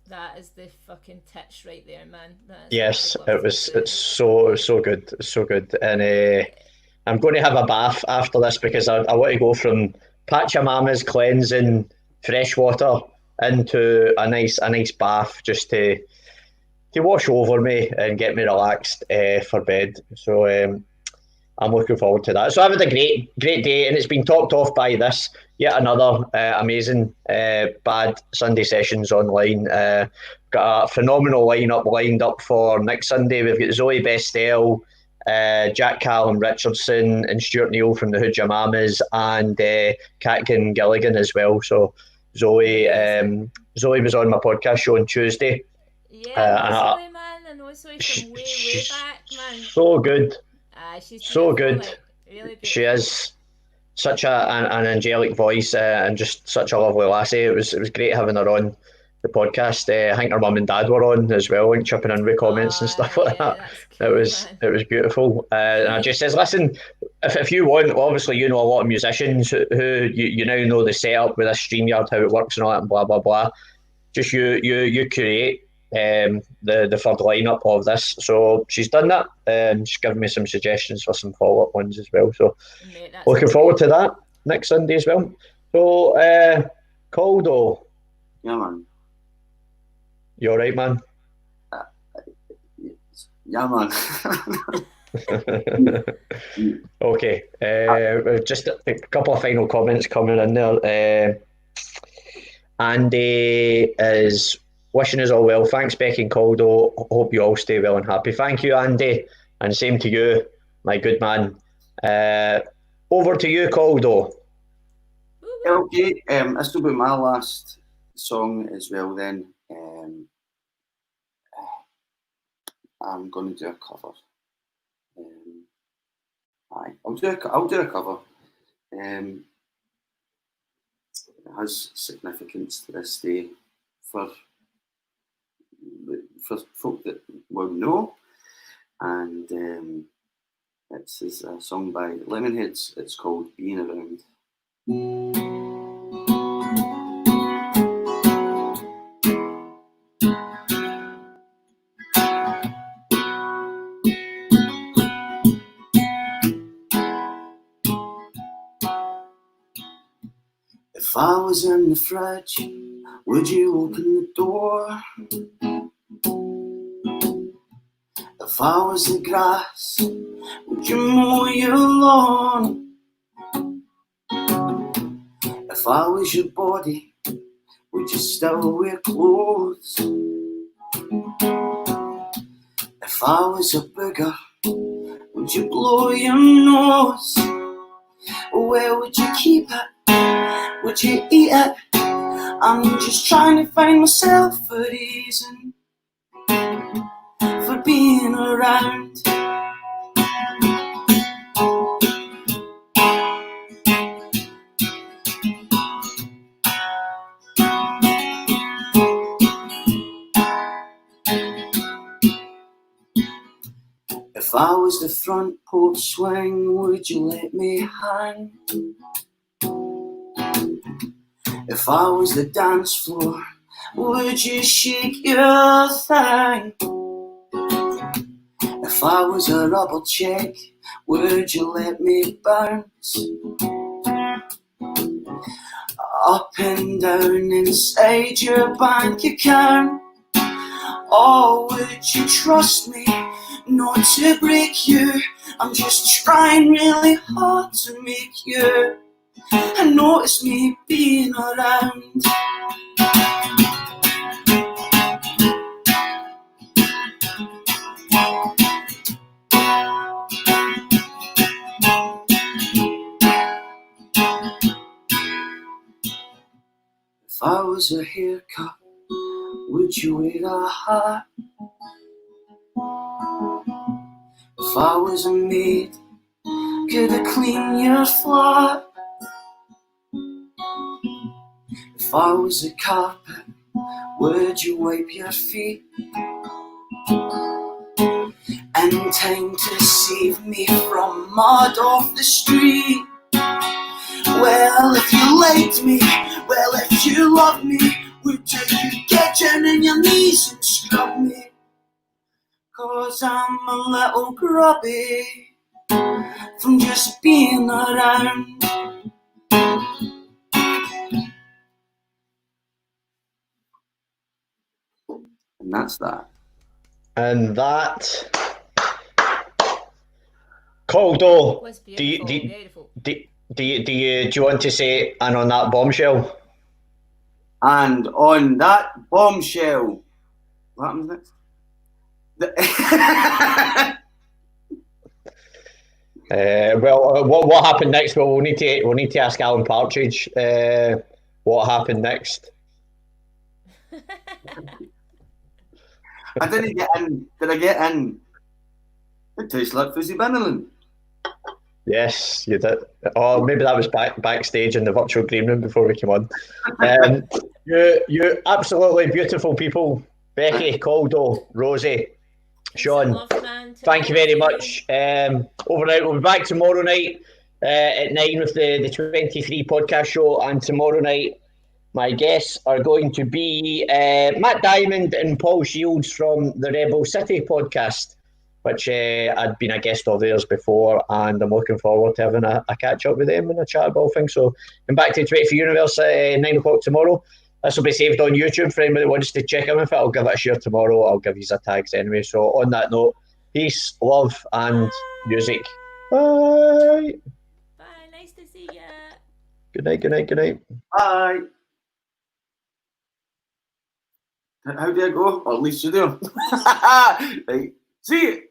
That is the fucking titch right there, man. Yes, it was. It's so good. It's so good, and I'm going to have a bath after this because I want to go from Pachamama's cleansing fresh water into a nice bath just to wash over me and get me relaxed for bed. So I'm looking forward to that. So I've had a great day, and it's been topped off by this yet another amazing BAaD Sunday Sessions Online. Got a phenomenal lineup lined up for next Sunday. We've got Zoe Bestel, Jack Callum Richardson, and Stuart Neal from the Hooja Mamas, and Catkin Gilligan as well. So Zoe was on my podcast show on Tuesday. Yeah, Zoe, man. I know Zoe from way back, man. So good. She's so good. Like, really beautiful. She is such an angelic voice and just such a lovely lassie. It was great having her on the podcast. I think her mum and dad were on as well, like chipping in with comments and stuff like that. Cool, it was beautiful. And I just says, listen, if you want, obviously you know a lot of musicians who you now know the setup with this StreamYard, how it works and all that, and blah blah blah. Just you create the third lineup of this. So she's done that. She's given me some suggestions for some follow-up ones as well. So looking forward to that next Sunday as well. So Caldo. Yeah, man. You alright, man? Yeah, man. Okay. Just a couple of final comments coming in there. Andy is wishing us all well. Thanks, Becky and Caldo. Hope you all stay well and happy. Thank you, Andy. And same to you, my good man. Over to you, Caldo. Okay, this will be my last song as well then. I'm going to do a cover. I'll do a cover. It has significance to this day for folk that will know, and it's a song by Lemonheads. It's called Being Around. If I was in the fridge, would you open the door? If I was the grass, would you mow your lawn? If I was your body, would you still wear clothes? If I was a booger, would you blow your nose? Where would you keep it? Would you eat it? I'm just trying to find myself a reason for being around. If I was the front porch swing, would you let me hang? If I was the dance floor, would you shake your thing? If I was a rubber chick, would you let me bounce? Up and down inside your bank account. Or would you trust me not to break you I'm just trying really hard to make you notice me being around. If I was a haircut, would you wear a hat? If I was a maid, could I clean your flat? If I was a carpet, would you wipe your feet? And time to save me from mud off the street. Well, if you liked me, well, if you loved me, would you get down on your knees and scrub me? 'Cause I'm a little grubby from just being around. And that's that. And that. Caldo, Was do you beautiful. do you want to say and on that bombshell? And on that bombshell, what happens next? What happened next? Well, we'll need to ask Alan Partridge. What happened next? I didn't get in. Did I get in? It tastes like fizzy Benelin. Yes, you did. Oh, maybe that was backstage in the virtual green room before we came on. You absolutely beautiful people, Becky, Caldo, Rosie, Sean. Thank you very much. Over and out. We'll be back tomorrow night at 9 with the 23 podcast show, and tomorrow night my guests are going to be Matt Diamond and Paul Shields from the Rebel City podcast, which I'd been a guest of theirs before, and I'm looking forward to having a catch up with them and a chat about things. So I'm back to 24 Universe at 9 o'clock tomorrow. This will be saved on YouTube for anybody that wants to check in with it. I'll give it a share tomorrow. I'll give you the tags anyway. So on that note, peace, love, and music. Bye. Bye. Nice to see ya. Good night, good night, good night. Bye. How do I go? Or at least you do. Right. See you.